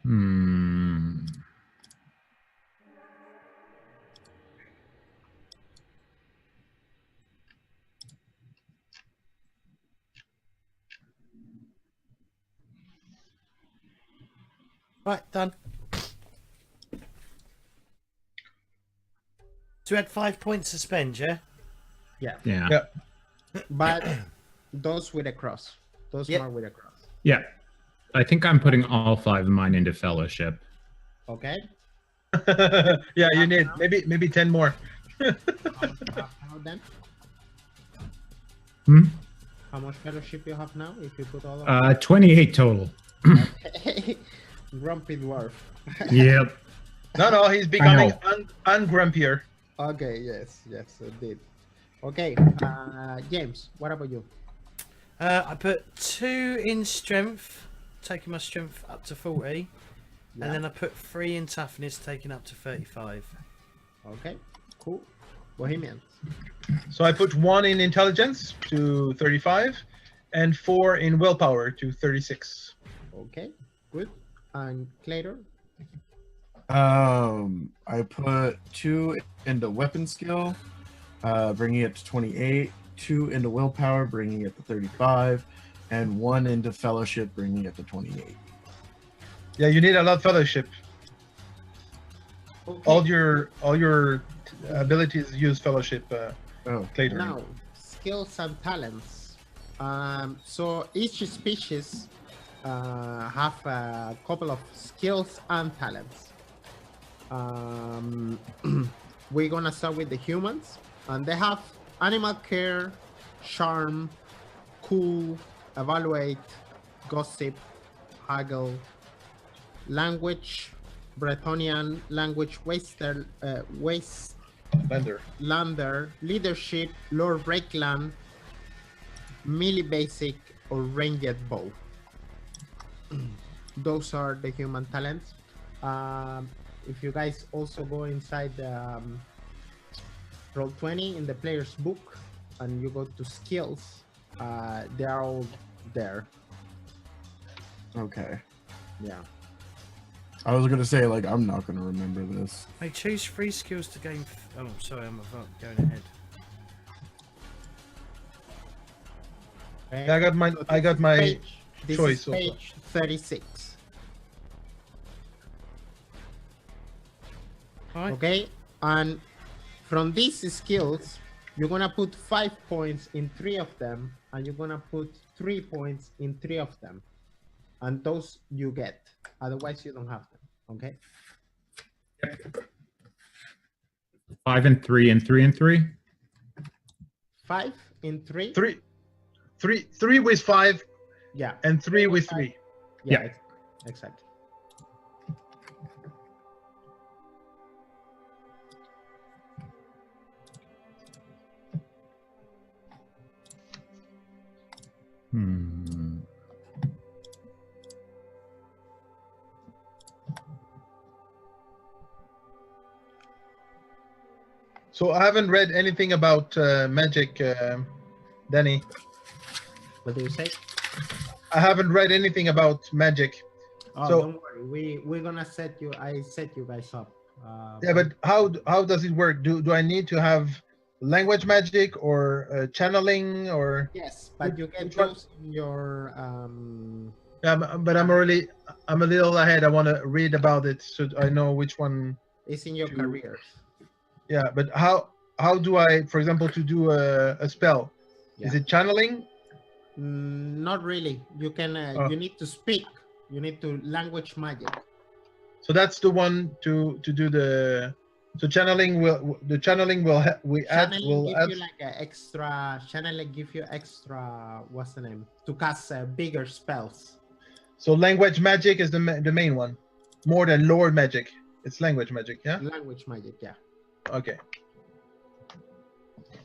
Hmm. Right, done. So we had 5 points to spend, yeah? Yeah. Yeah. Yeah. But those with a cross. Those Yep. marked with a cross. Yeah. I think I'm putting all 5 of mine into fellowship. Okay. Yeah, you need maybe 10 more. How much you have now then? Hmm? How much fellowship you have now if you put all of them? 28 total. Grumpy dwarf. Yep. No, he's becoming know. ungrumpier. Okay, yes, indeed. Okay, James, what about you? I put 2 in strength, taking my strength up to 40. Yeah. And then I put 3 in toughness, taking up to 35. Okay, cool. Bohemian. So I put 1 in intelligence to 35 and 4 in willpower to 36. Okay, good. And Claytor? I put 2 into weapon skill, bringing it to 28. 2 into willpower, bringing it to 35, and 1 into fellowship, bringing it to 28. Yeah, you need a lot of fellowship. Okay. All your abilities use fellowship, Oh, Clayton. Now, skills and talents. So each species have a couple of skills and talents. We're gonna start with the humans, and they have animal care, charm, cool, evaluate, gossip, haggle, language, Bretonian language, Wastelander, leadership, Lord Breakland, melee basic, or ranged bow. Those are the human talents. If you guys also go inside the Roll20 in the player's book and you go to skills, they are all there. okay. Yeah. I was gonna say, like, I'm not gonna remember this. I choose 3 skills to gain. Oh, sorry, I'm going ahead. Yeah, I got my This choice is so far. page 36. Alright. Okay, and from these skills, you're gonna put 5 points in 3 of them, and you're gonna put 3 points in 3 of them, and those you get. Otherwise, you don't have them. Okay. 5 and 3 and 3 and 3. 5 in 3. 3 with 5 Yeah. and 3 with 3. Yeah. Exactly. Hmm. So I haven't read anything about magic, Danny. What do you say? I haven't read anything about magic. Oh, So- don't worry. We're gonna set you. I set you guys up. Yeah, but how does it work? Do I need to have language magic or channeling or? yes, but you get Which one? those in your Yeah, but I'm a little ahead. I want to read about it so I know which one. it's in your To- careers. Yeah, but how do I, for example, to do a spell? Is Yeah. it channeling? Not really. You can. Oh. You need to speak. You need to language magic. So that's the one to do the. So channeling will Channeling give add. you like an extra. Channeling give you extra. What's the name? To cast bigger spells. So language magic is the main one, more than lore magic. It's language magic, yeah. Language magic. Yeah. Okay.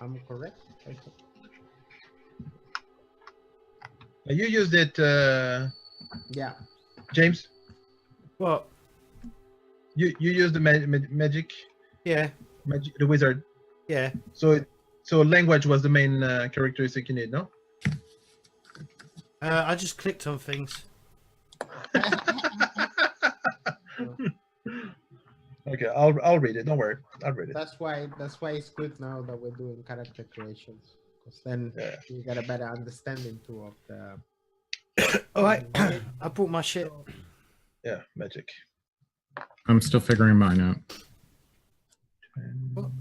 I'm correct. I hope. You used it, Yeah. James. What? You used the magic, the wizard. Yeah. So language was the main characteristic you need, no? I just clicked on things. Okay, I'll read it. Don't worry, I'll read it. That's why it's good now that we're doing character creations, because then you get a better understanding too of the. All right, I brought my shit. Yeah, magic. I'm still figuring mine out. What?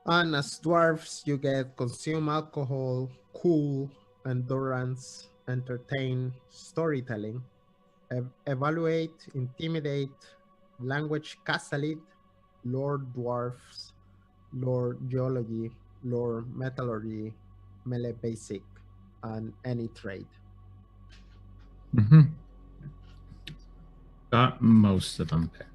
And as dwarves, you get consume alcohol, cool, endurance, entertain, storytelling, evaluate, intimidate, language castellid, lore dwarfs, lore geology, lore metallurgy, melee basic, and any trade. Mm-hmm. Got most of them picked.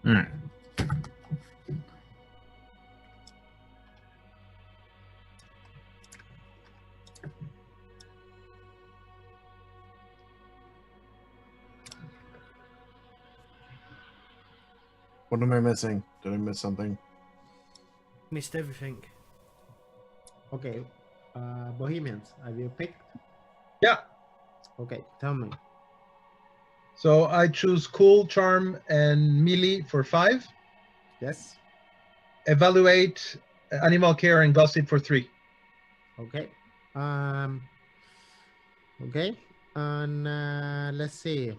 All right. What am I missing? Did I miss something? Missed everything. Okay, Bohemians, have you picked? Yeah. Okay, tell me. So I choose cool, charm, and melee for 5. Yes. Evaluate, animal care, and gossip for 3. Okay. Okay. And let's see.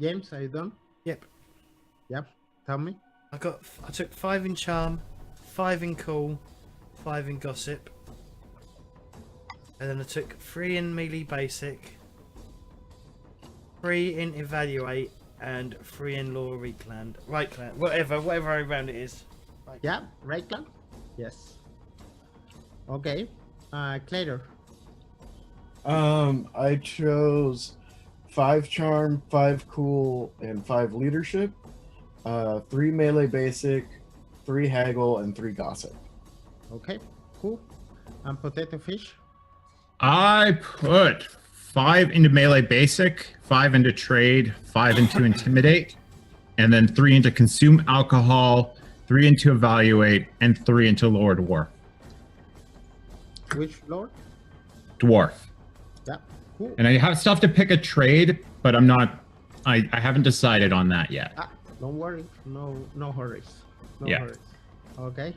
James, are you done? Yep. Yep. Tell me. I took 5 in charm, 5 in cool, 5 in gossip, and then I took 3 in melee basic, 3 in evaluate, and 3 in law right clan, whatever round it is. Yeah, right clan? Yes. Okay. Clater. I chose 5 charm, 5 cool, and 5 leadership. 3 melee basic, 3 haggle, and 3 gossip. Okay, cool. And potato fish. I put 5 into melee basic, 5 into trade, 5 into intimidate, and then 3 into consume alcohol, 3 into evaluate, and 3 into lore dwarf. Which lord? Dwarf. Yeah, cool. And I still have to pick a trade, but I'm not. I haven't decided on that yet. Don't worry. No hurries. No Yeah. hurries. Okay.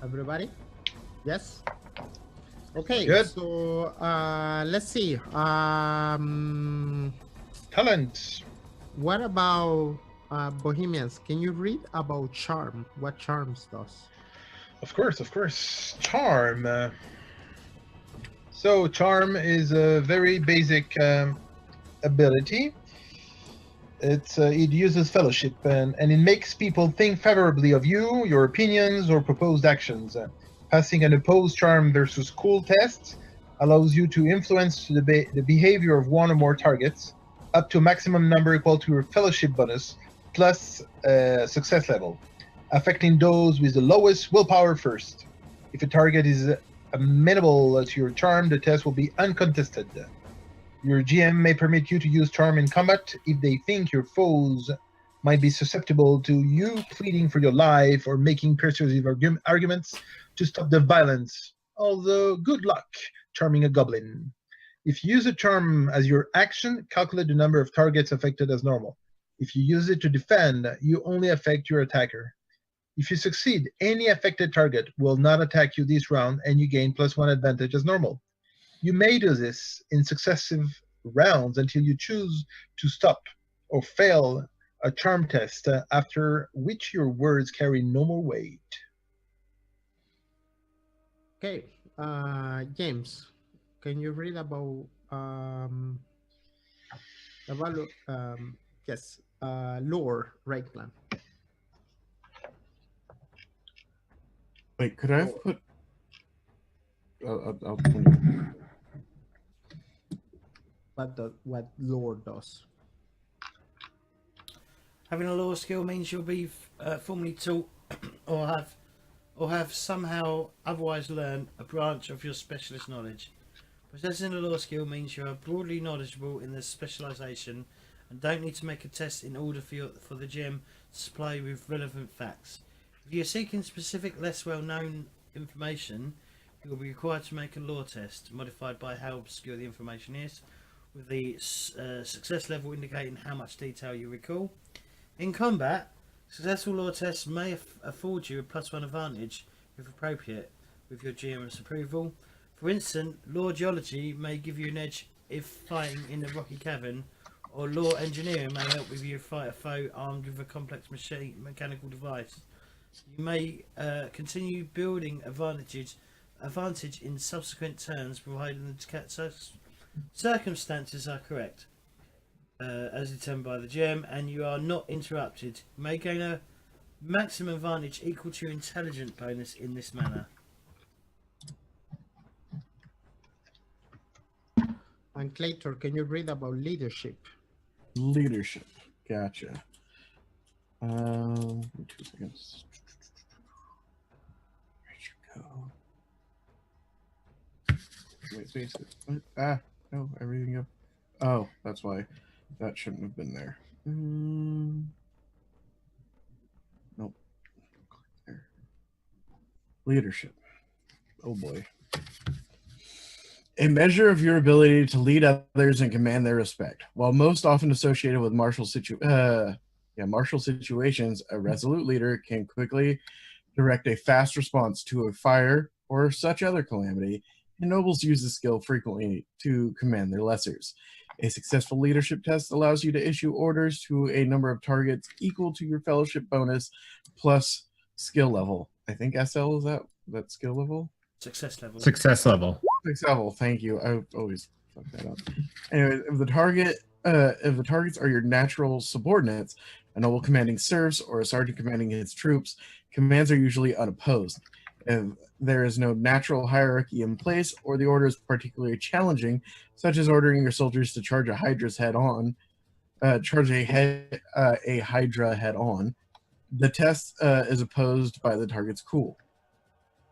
Everybody? Yes? Okay, Good. so let's see. Talent. What about Bohemians? Can you read about charm? What charms does? Of course. Charm. So charm is a very basic ability. It uses fellowship and it makes people think favorably of you, your opinions, or proposed actions. Passing an opposed charm versus cool test allows you to influence the behavior of one or more targets up to a maximum number equal to your fellowship bonus plus success level, affecting those with the lowest willpower first. If a target is amenable to your charm, the test will be uncontested. Your GM may permit you to use charm in combat if they think your foes might be susceptible to you pleading for your life or making persuasive arguments to stop the violence. Although, good luck charming a goblin. If you use a charm as your action, calculate the number of targets affected as normal. If you use it to defend, you only affect your attacker. If you succeed, any affected target will not attack you this round, and you gain +1 advantage as normal. You may do this in successive rounds until you choose to stop or fail a charm test, after which your words carry no more weight. Okay, James, can you read about yes, lore right plan? Wait, could I have put? What lore does? Having a lore skill means you'll be formally taught or have somehow otherwise learned a branch of your specialist knowledge. Possessing a lore skill means you are broadly knowledgeable in the specialization and don't need to make a test in order for the GM to supply you with relevant facts. If you are seeking specific, less well-known information, you will be required to make a lore test, modified by how obscure the information is, with the success level indicating how much detail you recall. In combat, successful lore tests may afford you a +1 advantage, if appropriate, with your GM's approval. For instance, lore geology may give you an edge if fighting in the rocky cavern, or lore engineering may help with you fight a foe armed with a complex mechanical device. You may continue building advantage in subsequent turns, provided the circumstances are correct, as determined by the GM, and you are not interrupted. You may gain a maximum advantage equal to your intelligence bonus in this manner. And Claytor, can you read about leadership? Leadership. Gotcha. 2 seconds. Where'd you go? Wait. What? No, everything up. Oh, that's why. That shouldn't have been there. Nope. Click there. Leadership. Oh boy. A measure of your ability to lead others and command their respect. While most often associated with martial situations, a resolute leader can quickly direct a fast response to a fire or such other calamity, and nobles use this skill frequently to command their lessers. A successful leadership test allows you to issue orders to a number of targets equal to your fellowship bonus plus skill level. I think SL is that skill level? Success level. Success level. Success level. Thank you. I always fuck that up. Anyway, if the targets are your natural subordinates, a noble commanding serfs or a sergeant commanding his troops, commands are usually unopposed. If there is no natural hierarchy in place, or the order is particularly challenging, such as ordering your soldiers to charge a Hydra's head on, a Hydra head on, the test is opposed by the target's cool.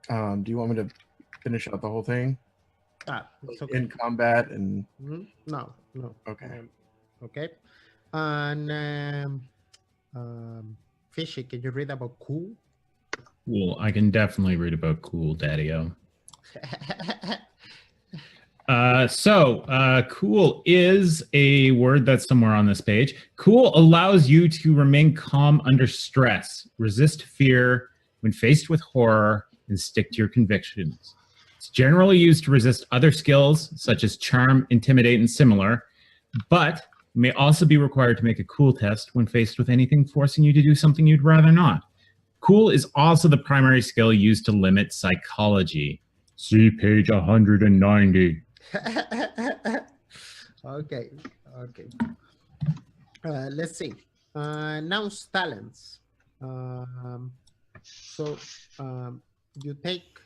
Do you want me to finish out the whole thing? It's okay. In combat and No. okay. Okay. And Fishy, can you read about cool? Cool. I can definitely read about cool, Daddy-O. Cool is a word that's somewhere on this page. Cool allows you to remain calm under stress, resist fear when faced with horror, and stick to your convictions. It's generally used to resist other skills, such as charm, intimidate, and similar, but you may also be required to make a cool test when faced with anything forcing you to do something you'd rather not. Cool is also the primary skill used to limit psychology. See page 190. Okay. Let's see. Now talents. You take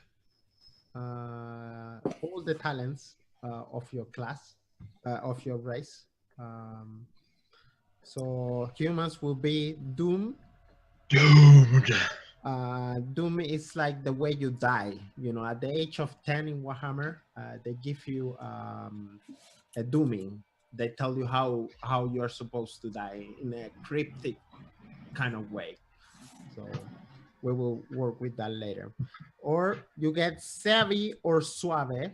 all the talents of your class, of your race. So humans will be Doom. Doomed. Doom is like the way you die. You know, at the age of 10 in Warhammer, they give you a dooming. They tell you how you're supposed to die in a cryptic kind of way. So we will work with that later. Or you get Savvy or Suave.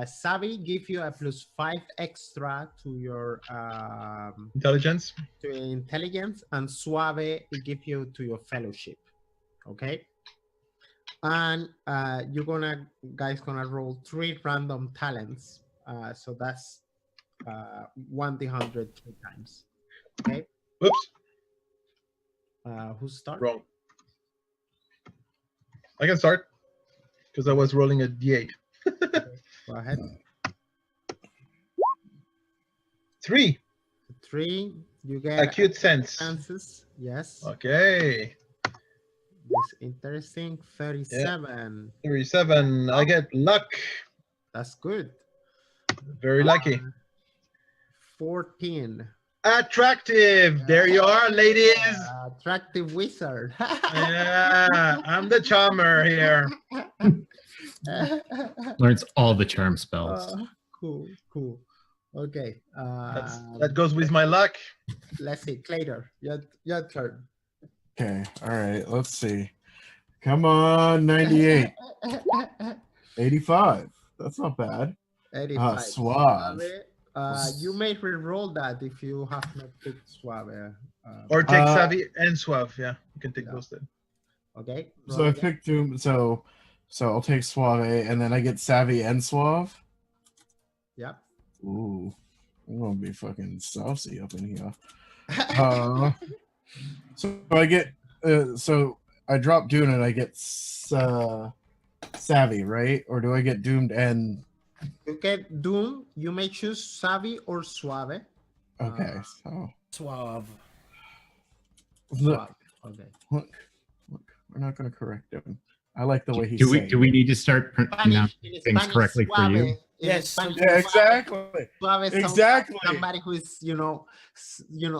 Savvy give you a +5 extra to your Intelligence. to your intelligence, and Suave it give you to your fellowship. Okay. And you're guys gonna roll 3 random talents. So that's 1d100 3 times. Okay. Whoops. Who starts? Wrong. I can start because I was rolling a d8. Go ahead. 3. 3. You get Acute sense. senses. Yes. Okay. This interesting. 37. 37. I get luck. That's good. Very lucky. 14. Attractive. There you are, ladies. Attractive wizard. Yeah, I'm the charmer here. Learns all the charm spells. Cool. Okay. That goes with my luck. Let's see. Clater, your turn. Okay, all right, let's see. Come on, 98. 85. That's not bad. 85. Suave. You may re-roll that if you have not picked Suave. Or take Savvy and Suave. Yeah, you can take those then. Okay. So I picked Doom. So I'll take Suave, and then I get Savvy and Suave. Yeah. Ooh, I'm gonna be fucking saucy up in here. So I get. So I drop Dune and I get Savvy, right? Or do I get Doomed and? You get Doom. You may choose Savvy or Suave. Okay, so Suave. look, Okay. we're not gonna correct him. I like the way he's Do saying. we need to start pronouncing In things Spanish, correctly for you? Suave. In Yes. Spanish, Yeah, exactly. Suave sounds like Exactly. somebody who is,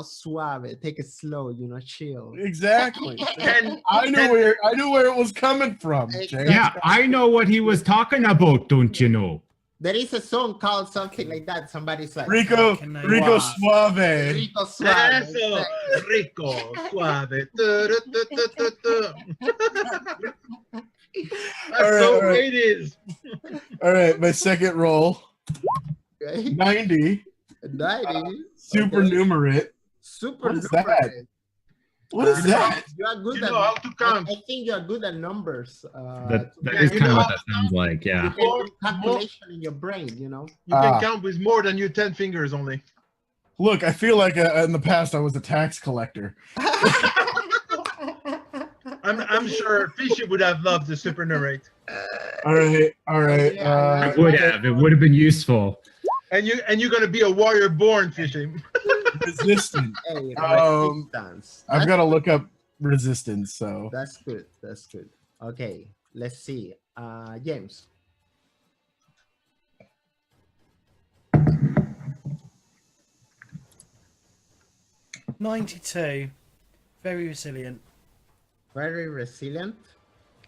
suave. Take it slow. Chill. Exactly. Can I knew where it was coming from, Jay. Exactly. Yeah, I know what he was talking about, don't you know? There is a song called something like that. Somebody's like Rico Can I- Suave. Rico Suave. Eso, rico, suave. Tu, tu, tu, tu, tu. That's All right, so all right. 80s. All right, my second roll, Okay. 90, 90. supernumerate. Super. What is that? numerate. What is that? You are good You at know how to count. I think you are good at numbers. That Yeah, is you kind of know what that sounds like, You yeah. can do calculation in your brain. You can Ah. count with more than your 10 fingers only. Look, I feel like in the past I was a tax collector. I'm sure Fishy would have loved the supernumerate. All right. Yeah, It would have. It would have been useful. And you're gonna be a warrior born, Fishy. Resistant. Hey, Um, resistance. I've got to look up resistance. So That's good. That's good. Okay, let's see. James. '92. Very resilient. Very resilient.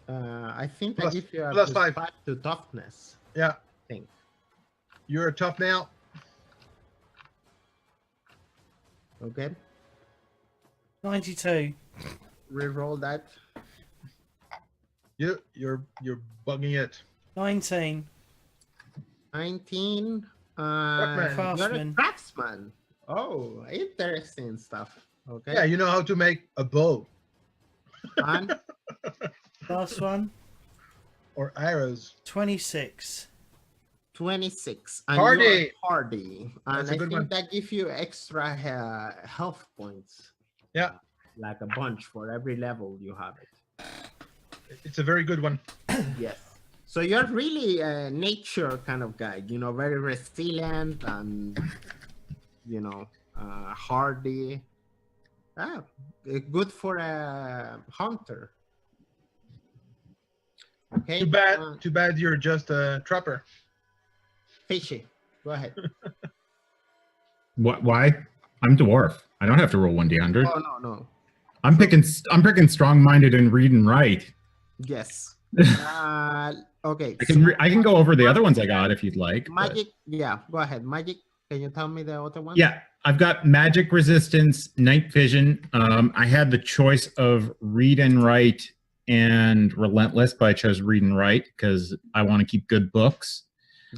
I think I Plus- give you a plus +5 5. to toughness. Yeah. Think. You're a tough nail. Okay. 92. Reroll that. You're bugging it. 19. 19. Craftsman. You're a Craftsman. craftsman. Oh, interesting stuff. Okay. Yeah, you know how to make a bow And Last one. or arrows. 26. 26. And Hardy. you're hardy. And That's a I good think one. that gives you extra health points. Yeah. Like a bunch for every level you have it. It's a very good one. Yes. So you're really a nature kind of guy, very resilient and, hardy. Good for a hunter. Okay. Too bad you're just a trapper. Fishy. Go ahead. What? Why? I'm dwarf. I don't have to roll 1d100. Oh, no. I'm picking strong-minded and read and write. Yes. Okay. I can go over the other ones I got if you'd like. but- Magic. Yeah, go ahead. Magic. Can you tell me the other one? Yeah, I've got magic resistance, night vision. I had the choice of read and write and relentless, but I chose read and write because I want to keep good books.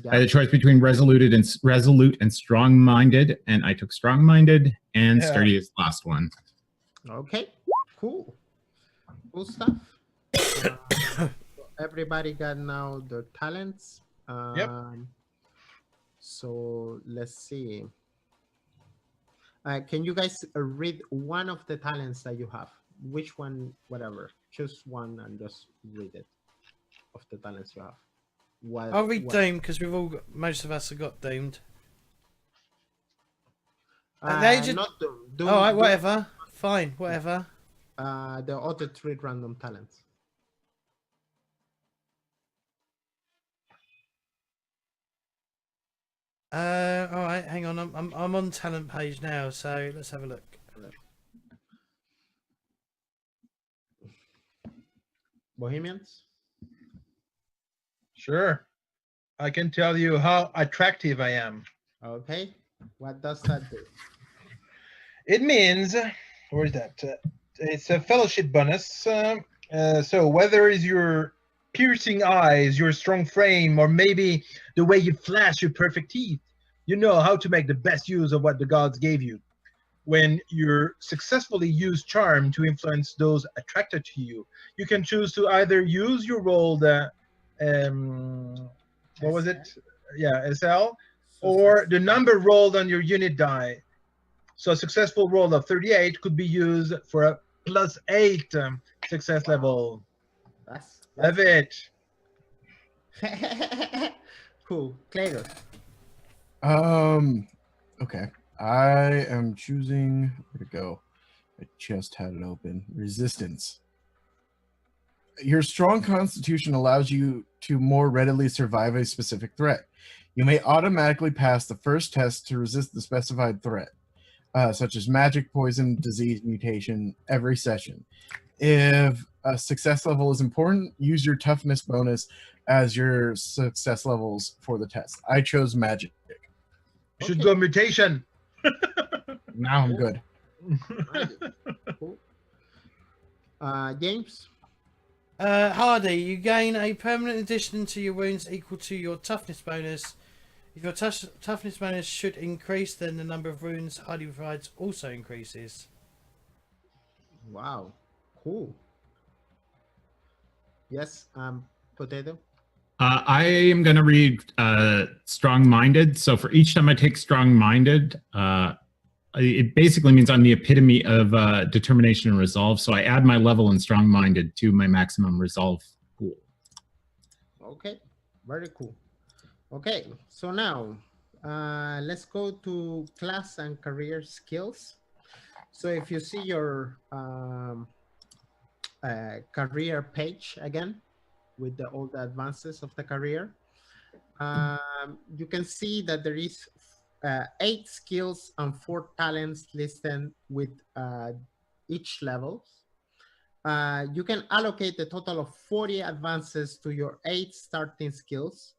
I had a choice between resolute and strong-minded, and I took strong-minded, and sturdy is the last one. Okay, cool. Cool stuff. Everybody got now their talents. So let's see. Can you guys read one of the talents that you have? Which one, whatever. Choose one and just read it of the talents you have. I'll read Doom because most of us have got Doomed. Not Doom. All right, whatever. Fine, whatever. The auto treat random talents. All right, hang on. I'm on talent page now, so let's have a look. Bohemians. Sure. I can tell you how attractive I am. Okay. What does that do? It means, where is that? It's a fellowship bonus. So whether it's your piercing eyes, your strong frame, or maybe the way you flash your perfect teeth, you know how to make the best use of what the gods gave you. When you successfully use charm to influence those attracted to you, you can choose to either use your rolled, what was it? Yeah, SL, or the number rolled on your unit die. So a successful roll of 38 could be used for a +8 success level. Love it. Cool. Clayton. Okay. I am choosing where to go. I just had it open. Resistance. Your strong constitution allows you to more readily survive a specific threat. You may automatically pass the first test to resist the specified threat, such as magic, poison, disease, mutation, every session. If a success level is important, use your toughness bonus as your success levels for the test. I chose magic. You should go mutation. Now I'm good. Cool. James. Hardy, you gain a permanent addition to your wounds equal to your toughness bonus. If your toughness bonus should increase, then the number of wounds Hardy provides also increases. Wow. Cool. Yes, Potato. I am going to read strong-minded. So for each time I take strong-minded, it basically means I'm the epitome of determination and resolve. So I add my level in strong-minded to my maximum resolve pool. Okay, very cool. Okay, so now let's go to class and career skills. So if you see your career page again, with all the advances of the career, you can see that there is 8 skills and 4 talents listed with each level. You can allocate a total of 40 advances to your 8 starting skills,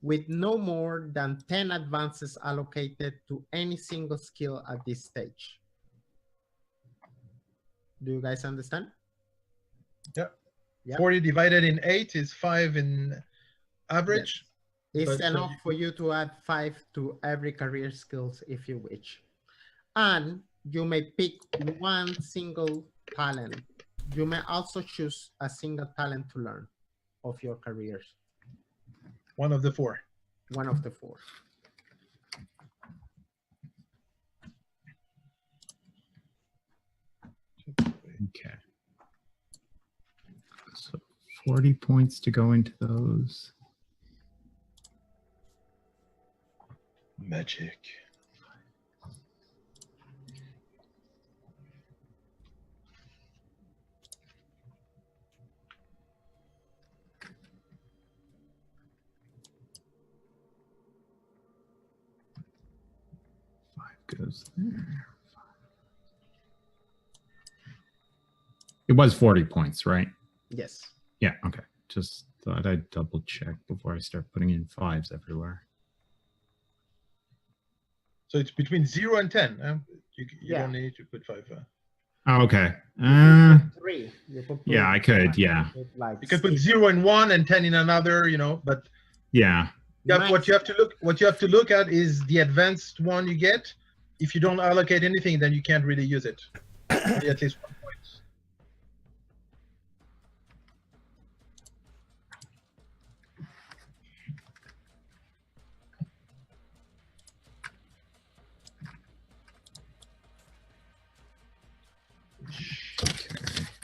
with no more than 10 advances allocated to any single skill at this stage. Do you guys understand? Yeah. Yeah. 40 divided in 8 is 5 in average. Yes. It's enough for you to add 5 to every career skills if you wish. And you may pick one single talent. You may also choose a single talent to learn of your careers. One of the 4. One of the 4. Okay. So 40 points to go into those. Magic. Goes there. It was 40 points, right? Yes. Yeah, okay. Just thought I'd double check before I start putting in 5s everywhere. So it's between 0 and 10. You don't need to put 5. Oh, okay. 3. Yeah, I could. Yeah. You could put 0 in one and 10 in another, but yeah. Yeah, what you have to look at is the advanced one you get. If you don't allocate anything, then you can't really use it. Only at least 1 point.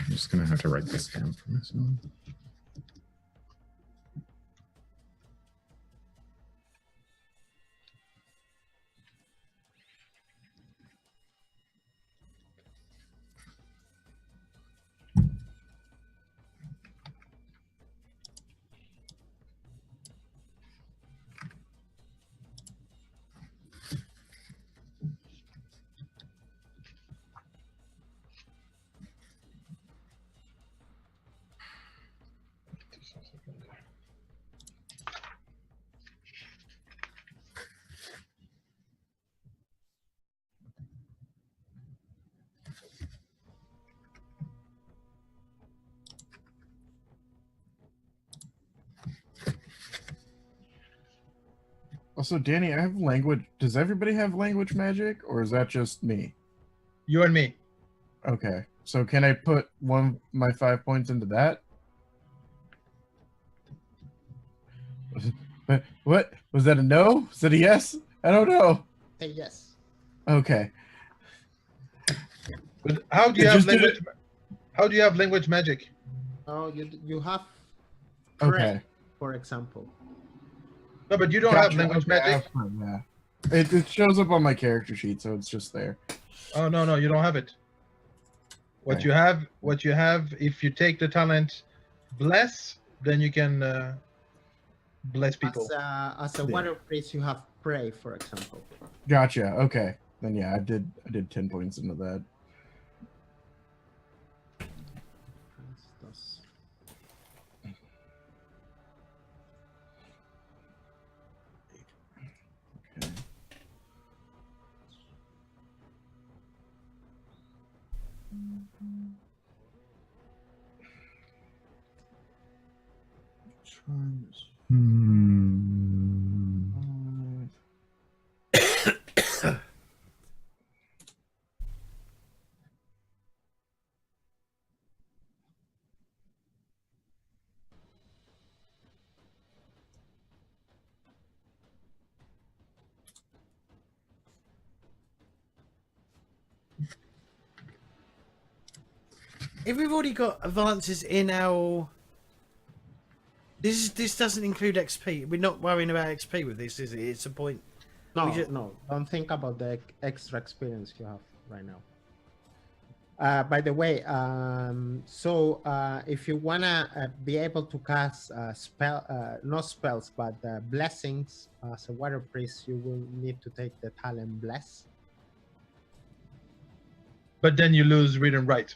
I'm just gonna have to write this down for myself. Also, Danny, I have language. Does everybody have language magic, or is that just me? You and me. Okay, so can I put my 5 points into that? What was that? A no? Was that a yes? I don't know. Say yes. Okay. But how do you It have just did language? How do you have language magic? Oh, you have Okay. pray, for example. No, but you don't have Gotcha, language okay, magic. Yeah. It shows up on my character sheet, so it's just there. Oh no, you don't have it. What Okay. you have, if you take the talent bless, then you can bless people. As a water priest, you have pray, for example. Gotcha. Okay. Then yeah, I did 10 points into that. Okay. Charms. If we've already got advances in our, this doesn't include XP. We're not worrying about XP with this, is it? It's a point. No, We just- no, don't think about the extra experience you have right now. By the way, if you wanna be able to cast not spells, but blessings as a water priest, you will need to take the talent bless. But then you lose read and write.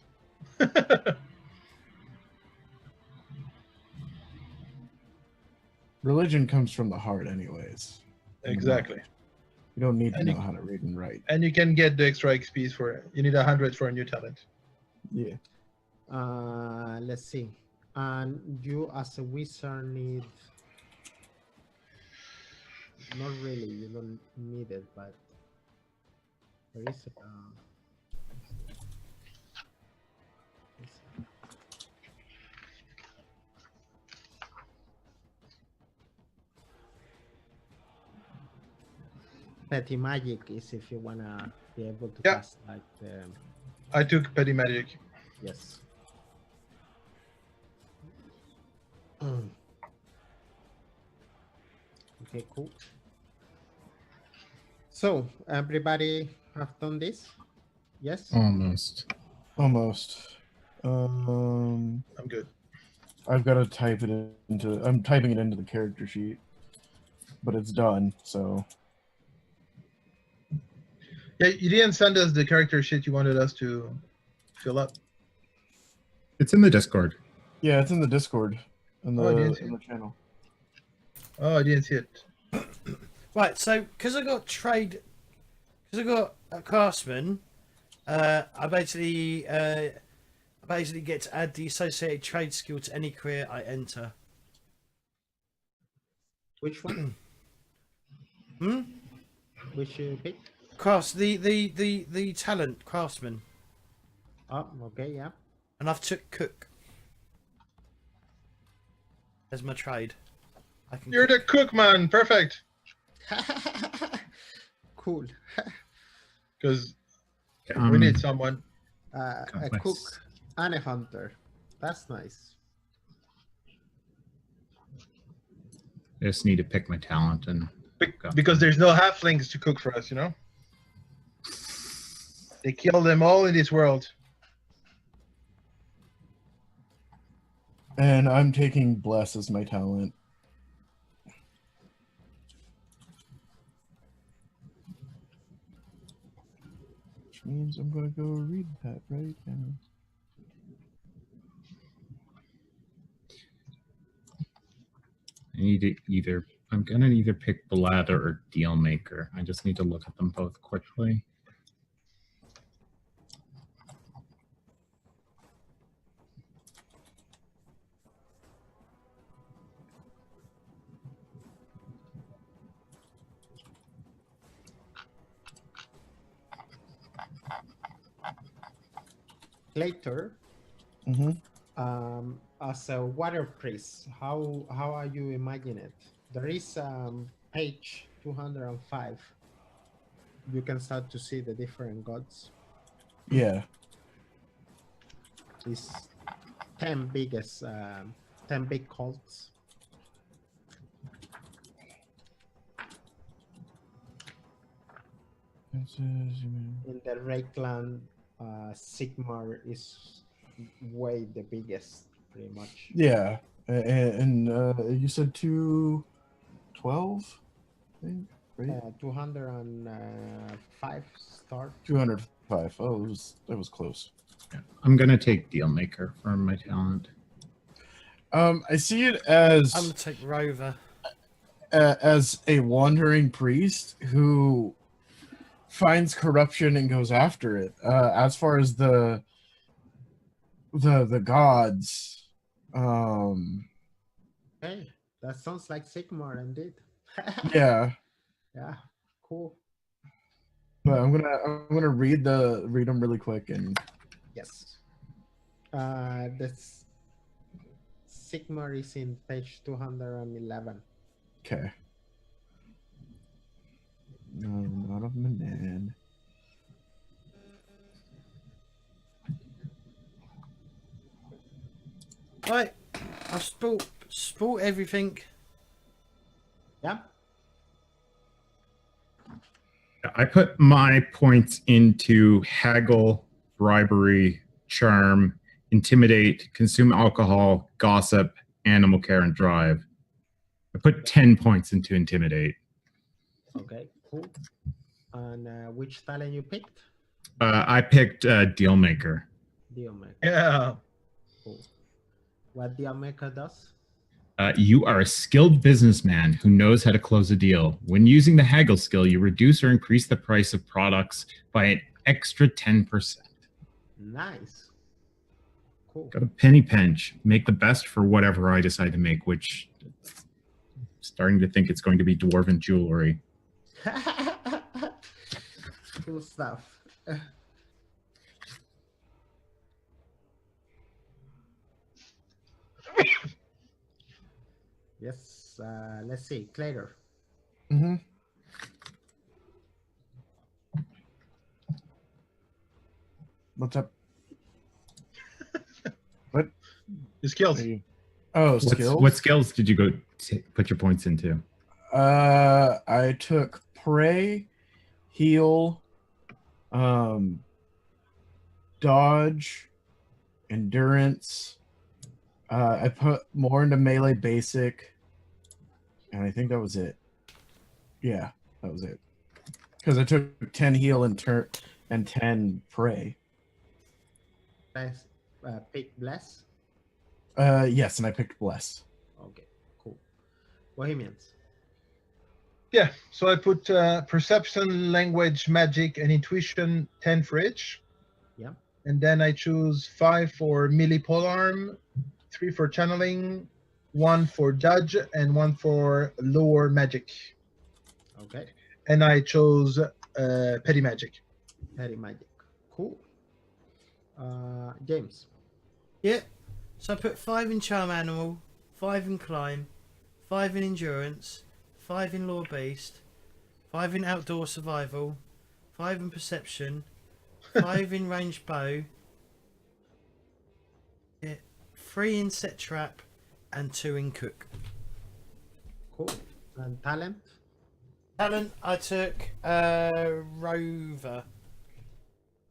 Religion comes from the heart, anyways. Exactly. You don't need to And know you- how to read and write. And you can get the extra XPs for it. You need 100 for a new talent. Yeah. Let's see. And you as a wizard need, not really, you don't need it, but there is petty magic is if you wanna be able to Yeah. cast like I took petty magic. yes. Okay, cool. So everybody have done this? Yes. Almost. Almost. I'm good. I've got to type it into. I'm typing it into the character sheet, but it's done. So Yeah, you didn't send us the character sheet you wanted us to fill up. It's in the Discord. yeah, it's in the Discord in Oh, I didn't see the channel. Oh, I didn't see it. Right, so because I got a craftsman, I basically get to add the associated trade skill to any career I enter. Which one? Hmm? Which you pick? The talent craftsman, Oh, okay, yeah. and I've took cook as my trade. I can. You're the cook, man. Perfect. Cool. Because we need someone. A Complex. cook and a hunter. That's nice. I just need to pick my talent and Because there's no halflings to cook for us, you know? They kill them all in this world. And I'm taking bless as my talent. Which means I'm gonna go read that right now. I need to either. I'm gonna either pick Blather or Dealmaker. I just need to look at them both quickly. Later, Mm-hmm. as a water priest, how are you imagine it? There is page 205. You can start to see the different gods. Yeah. These 10 biggest 10 big cults. In the Reikland, Sigmar is way the biggest, pretty much. Yeah. And you said 212, I think, right? 205 start. 205. Oh, that was close. Yeah. I'm gonna take Dealmaker for my talent. I see it as I'm gonna take Rover. as a wandering priest who finds corruption and goes after it. As far as the gods, Hey, that sounds like Sigmar indeed. yeah. Yeah, cool. But I'm gonna read them really quick and Yes. This Sigmar is in page 211. okay. No, not of Manan. Right, I've sport everything. Yeah. I put my points into haggle, bribery, charm, intimidate, consume alcohol, gossip, animal care, and drive. I put 10 points into intimidate. Okay, cool. And which talent you picked? I picked Dealmaker. Dealmaker. Yeah. Cool. What Dealmaker does? You are a skilled businessman who knows how to close a deal. When using the haggle skill, you reduce or increase the price of products by an extra 10%. Nice. Cool. Got a penny pinch. Make the best for whatever I decide to make, which starting to think it's going to be dwarven jewelry. Cool stuff. Yes, let's see. Clater. Mm-hmm. What's up? What? The skills. Oh, skills. What skills did you go put your points into? I took pray, heal, dodge, endurance. I put more into melee basic, and I think that was it. Yeah, that was it. Because I took 10 heal and 10 pray. Nice. Pick bless. Yes, and I picked bless. Okay, cool. Bohemians. Yeah, so I put perception, language, magic, and intuition 10 for each. Yeah. And then I choose 5 for melee polearm, 3 for channeling, 1 for dodge, and 1 for lower magic. Okay. And I chose Petty Magic. Petty magic. Cool. James. Yeah. So I put 5 in Charm Animal, 5 in Climb, 5 in Endurance, 5 in Lore Beast, 5 in Outdoor Survival, 5 in Perception, 5 in Ranged Bow, 3 in Set Trap, and 2 in Cook. Cool. And talent. Talent, I took Rover.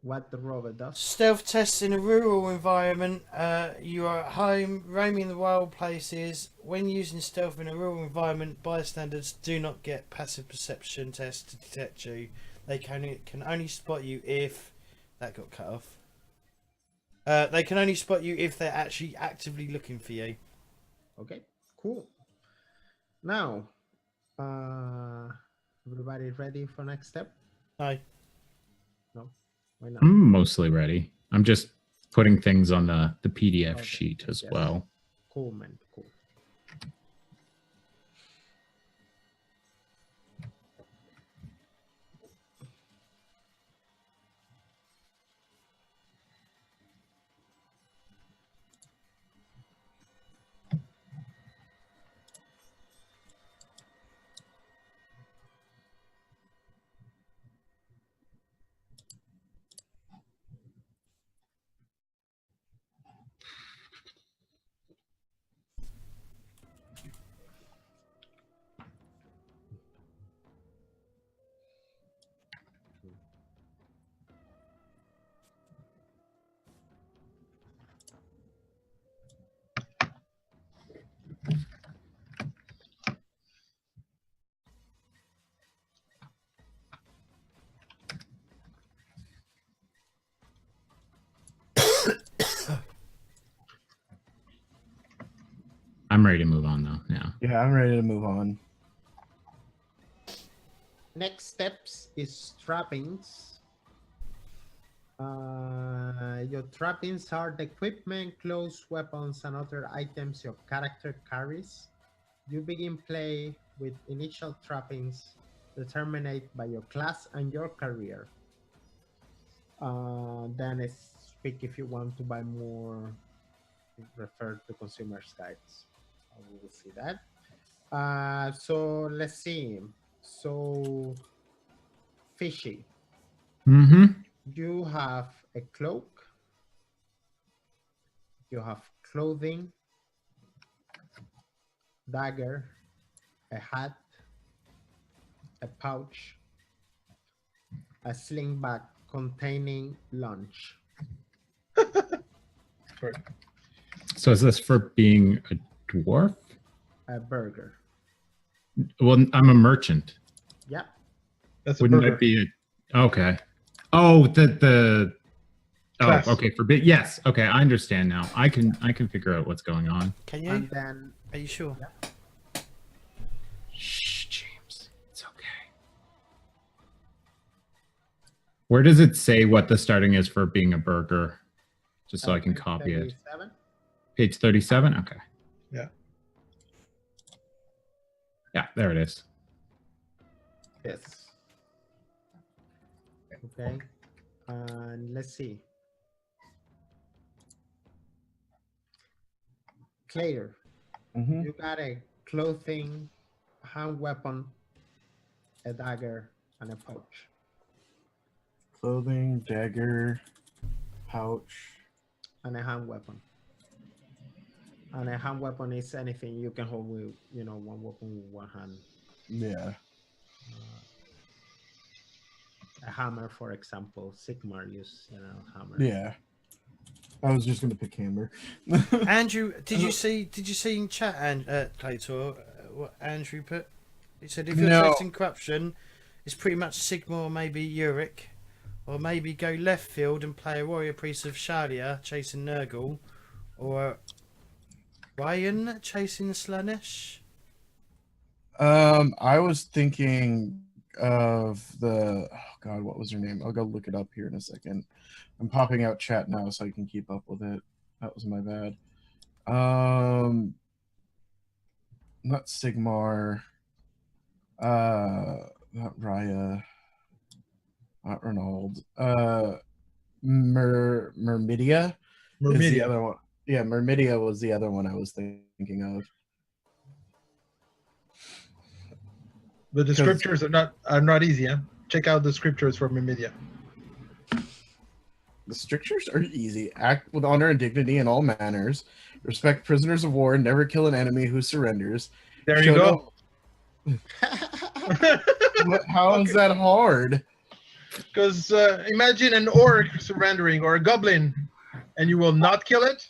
What the rover does. Stealth tests in a rural environment. You are at home, roaming the wild places. When using stealth in a rural environment, bystanders do not get passive perception tests to detect you. They can only spot you if... That got cut off. They can only spot you if they're actually actively looking for you. Okay. Cool. Now, everybody ready for next step? No. No. Why not? I'm mostly ready. I'm just putting things on the PDF Okay. sheet as Yes. well. Cool, man. Cool. I'm ready to move on though now. Yeah, I'm ready to move on. Next steps is trappings. Your trappings are the equipment, clothes, weapons, and other items your character carries. You begin play with initial trappings determined by your class and your career. Then speak if you want to buy more. Refer to consumer's guides. We will see that. So let's see. So, Fishy, Mm-hmm. you have a cloak, you have clothing, dagger, a hat, a pouch, a sling bag containing lunch. So is this for being a dwarf? A burger. Well, I'm a merchant. Yep. That's a Wouldn't burger. that be a... Okay. Oh, the... Oh, Class. okay. Yes. Okay, I understand now. I can figure out what's going on. Can you? And then Are you sure? Shh, James. It's okay. Where does it say what the starting is for being a burger? Just so I can copy it. 37. Page 37? Okay. Yeah. Yeah, there it is. Yes. Okay. And let's see. Claire, Mhm. you got a clothing, hand weapon, a dagger, and a pouch. Clothing, dagger, pouch. And a hand weapon. And a hand weapon is anything you can hold with, one weapon with one hand. Yeah. A hammer, for example. Sigmar use, hammer. Yeah. I was just gonna pick hammer. Andrew, did you see in chat, Claytor, what Andrew put? He said if you're No. testing corruption, it's pretty much Sigma or maybe Uric, or maybe go left field and play a warrior priest of Shalia chasing Nurgle, or Ryan chasing Slanesh. I was thinking of the God, what was her name? I'll go look it up here in a second. I'm popping out chat now so I can keep up with it. That was my bad. Not Sigmar. not Raya, not Renault. Myrmidia is the Myrmidia. other one. Yeah, Myrmidia was the other one I was thinking of. But the 'Cause- scriptures are not easy, huh? Check out the scriptures for Myrmidia. The strictures are easy. Act with honor and dignity in all manners. Respect prisoners of war. Never kill an enemy who surrenders. There you go. How is that hard? Because imagine an orc surrendering or a goblin, and you will not kill it.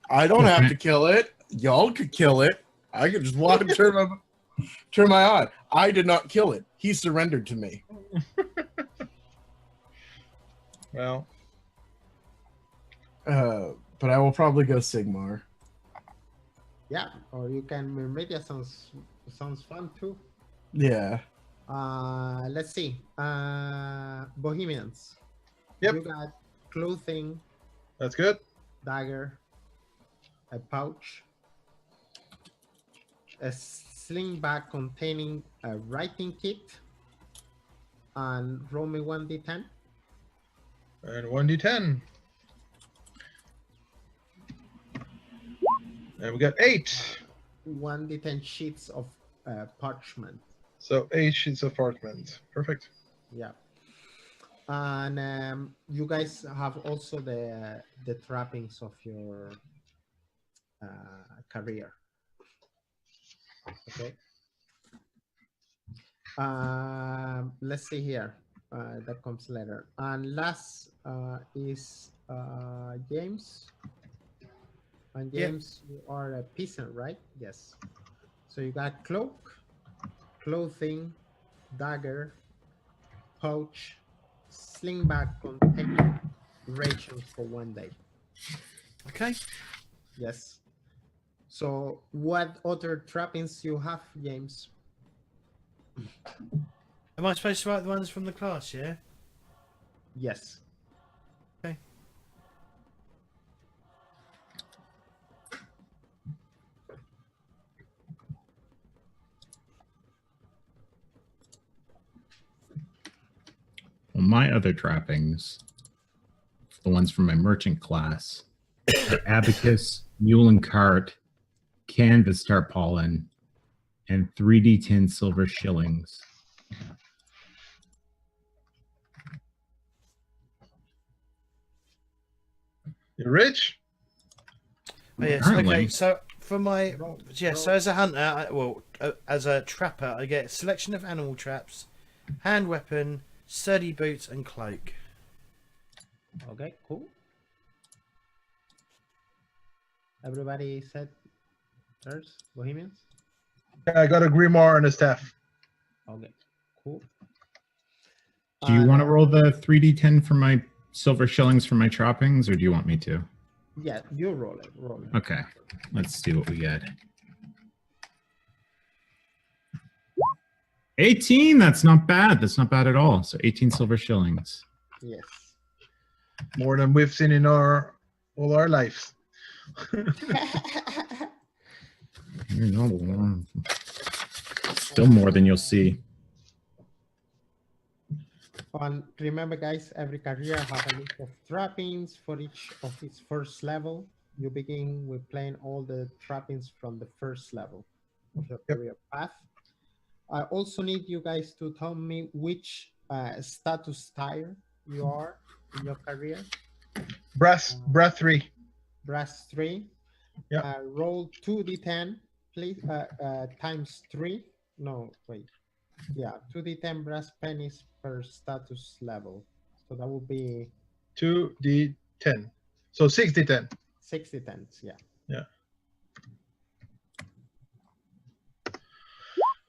I don't have to kill it. Y'all could kill it. I could just walk and turn my eye. I did not kill it. He surrendered to me. Well, But I will probably go Sigmar. Yeah, or you can Myrmidia sounds fun too. Yeah. Let's see. Bohemians. Yep. You got clothing, that's good. dagger, a pouch, a sling bag containing a writing kit, and roll me 1d10. And 1d10. And we got 8. 1d10 sheets of parchment. So 8 sheets of parchment. Perfect. Yeah. And you guys have also the trappings of your career. Okay. Let's see here. That comes later. And last is James. And Yeah. James, you are a peasant, right? Yes. So you got cloak, clothing, dagger, pouch, sling bag containing rations for 1 day. Okay. Yes. So what other trappings you have, James? Am I supposed to write the ones from the class? Yeah. Yes. Okay. Well, my other trappings, the ones from my merchant class, are abacus, mule and cart, canvas tarpaulin, and 3d10 silver shillings. You're rich? Oh, yes. Apparently. Okay. So for my so as a hunter, as a trapper, I get a selection of animal traps, hand weapon, sturdy boots, and cloak. Okay, cool. Everybody said theirs, Bohemians? I got a grimoire and a staff. Okay, cool. Do you want to roll the 3d10 for my silver shillings for my trappings, or do you want me to? Yeah, you roll it. Roll it. Okay, let's see what we get. 18, that's not bad. That's not bad at all. So 18 silver shillings. Yes. More than we've seen in all our lives. Still more than you'll see. And remember, guys, every career has a list of trappings for each of its first level. You begin with playing all the trappings from the first level of your career path. I also need you guys to tell me which status tier you are in your career. Brass 3. Brass 3. Yeah. Roll 2d10, please, times 3. No, wait. Yeah, 2d10 brass pennies per status level. So that would be 2d10. So 6d10. 60 yeah. Yeah.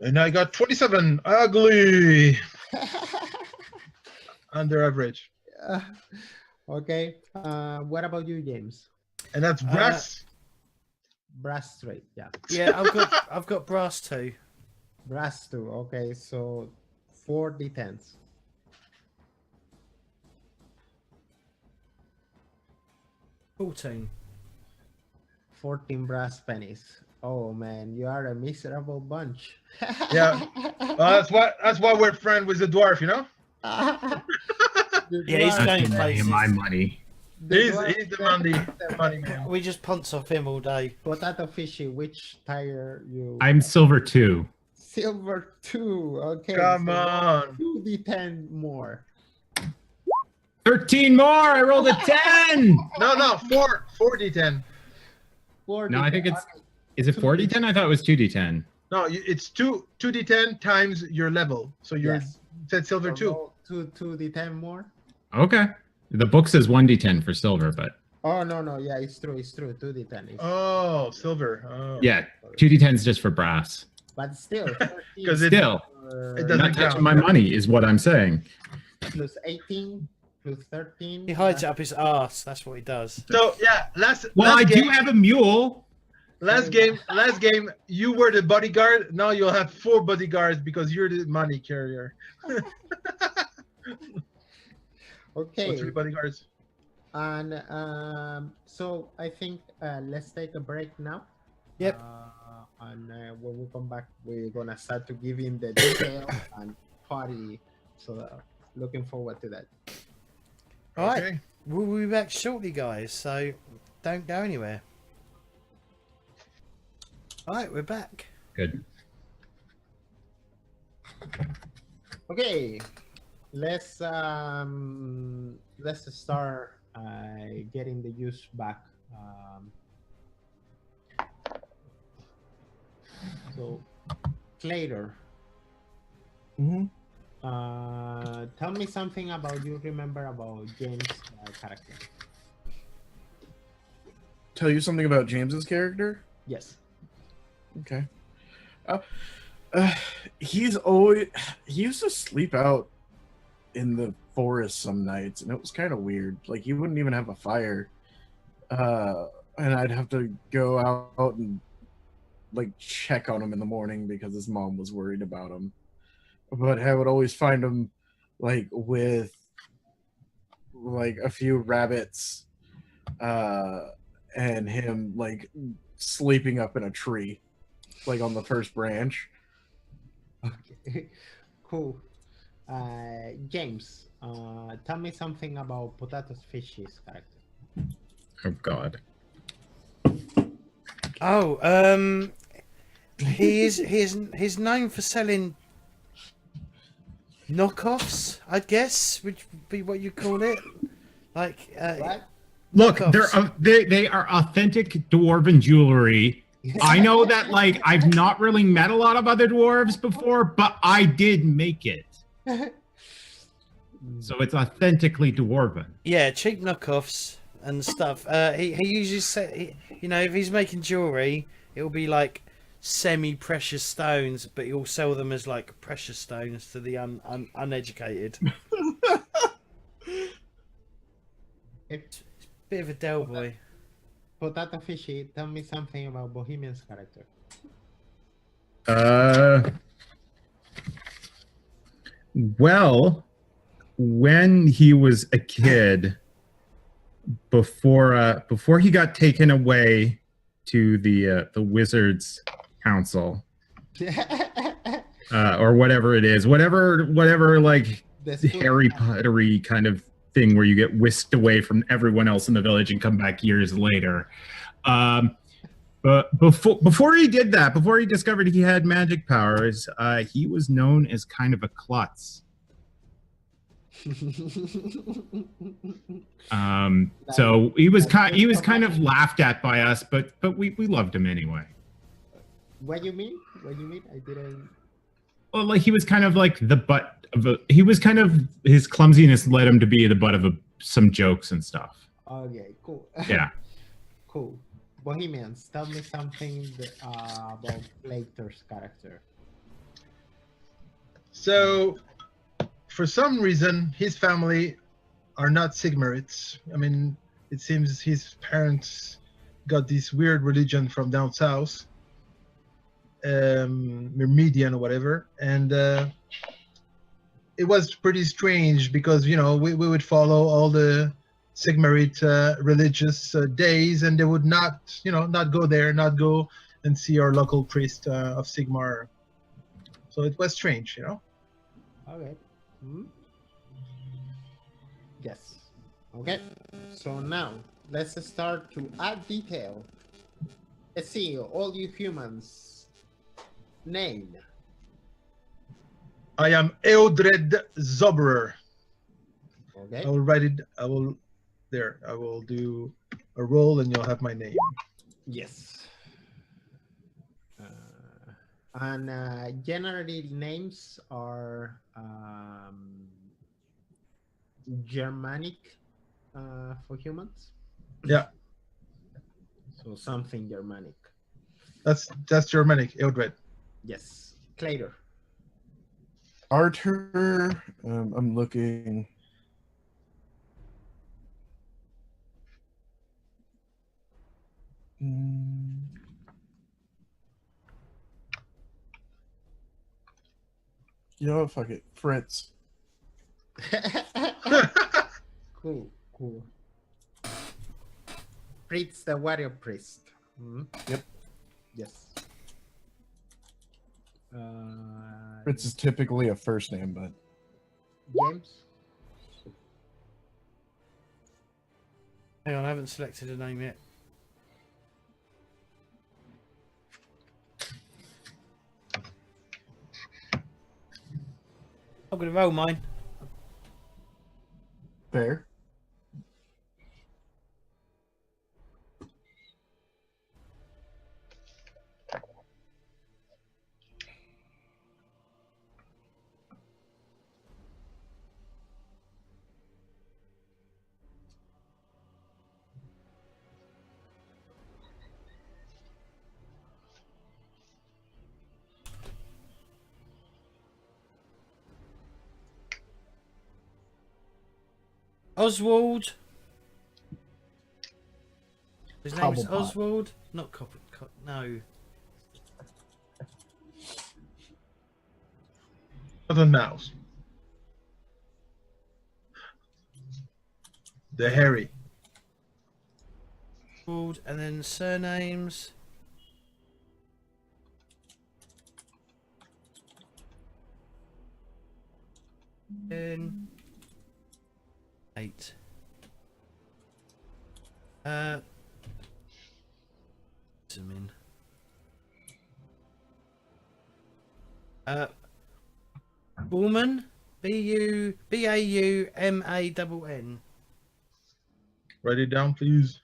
And I got 27. Ugly. Under average. Okay. What about you, James? And that's brass. Brass 3, yeah. Yeah, I've got brass too. Brass 2, okay. So 4 d10s. 14. 14 brass pennies. Oh man, you are a miserable bunch. Yeah. That's why we're friends with the dwarf, you know. Yeah, he's Not going any of places. my money. He's the money man. We just punts off him all day. Potato Fishy, which tire you? I'm silver 2. Silver 2. Okay. Come so on. 2d10 more. 13 more. I rolled a 10. No, 4d10. 4d10. No, I think it's. Is it 4d10? I thought it was 2d10. No, it's 2d10 times your level. So you're Yes. said silver So 2. roll 2d10 more. Okay. The book says 1d10 for silver, but Oh no, yeah, it's true. 2d10. Oh, silver. Oh. yeah, 2d10 is just for brass. But still, 'Cause 13 Still, it doesn't not touching count. my money is what I'm saying. plus 18 plus 13. He hides it up his arse. That's what he does. So yeah, last Well, I game, do have a mule. last game, you were the bodyguard. Now you'll have 4 bodyguards because you're the money carrier. Okay. So 3 bodyguards. And so I think let's take a break now. Yep. And when we come back, we're gonna start to give him the detail and party. So looking forward to that. All right. Okay. We'll be back shortly, guys. So don't go anywhere. All right, we're back. Good. Okay, let's start getting the use back. So, Clater, Mhm. tell me something about you remember about James' character. Tell you something about James's character? Yes. Okay. He used to sleep out in the forest some nights, and it was kind of weird. Like, he wouldn't even have a fire, and I'd have to go out and like check on him in the morning because his mom was worried about him. But I would always find him like with like a few rabbits, and him like sleeping up in a tree, like on the first branch. Okay. Cool. James, tell me something about Potato Fishy's character. Oh God. Oh, he's known for selling knockoffs, I guess, which would be what you call it. Like, What? Look, knockoffs. they are authentic dwarven jewelry. I know that, like, I've not really met a lot of other dwarves before, but I did make it, so it's authentically dwarven. Yeah, cheap knockoffs and stuff. He usually if he's making jewelry, it'll be like semi-precious stones, but he'll sell them as like precious stones to the uneducated. If Bit of a Del boy. Potato Fishy, tell me something about Bohemian's character. Well, when he was a kid, before he got taken away to the Wizards Council, or whatever it is, whatever like The school- Harry Pottery kind of thing where you get whisked away from everyone else in the village and come back years later. But before he did that, before he discovered he had magic powers, he was known as kind of a klutz. So he was kind of laughed at by us, but we loved him anyway. What you mean? What you mean? I didn't. Well, like he was kind of like the butt of his clumsiness led him to be the butt of some jokes and stuff. Okay, cool. Yeah. Cool. Bohemians, tell me something about Clater's character. So, for some reason, his family are not Sigmarites. I mean, it seems his parents got this weird religion from down south, Myrmidon or whatever, and it was pretty strange because we would follow all the Sigmarite religious days, and they would not go there, not go and see our local priest of Sigmar. So it was strange, you know. Okay. Hmm? Yes. Okay. So now let's start to add detail. Let's see, all you humans. Name. I am Eodred Zobrer. Okay. I will write it. I will do a roll, and you'll have my name. Yes. And generally names are Germanic for humans. Yeah, So something Germanic. that's Germanic. Eodred. Yes. Clader. Arthur. I'm looking. Mm. You know what? Fuck it. Fritz. Cool. Fritz the warrior priest. Mhm. Yep. Yes. Fritz is typically a first name, but James. Hang on, I haven't selected a name yet. I'm gonna roll mine. fair. Oswald. His name is Cobblepot. Oswald, not no. Other mouse. The Harry. Oswald, and then surnames. Then 8. Zoom in. Bauman, Bauman. Write it down, please.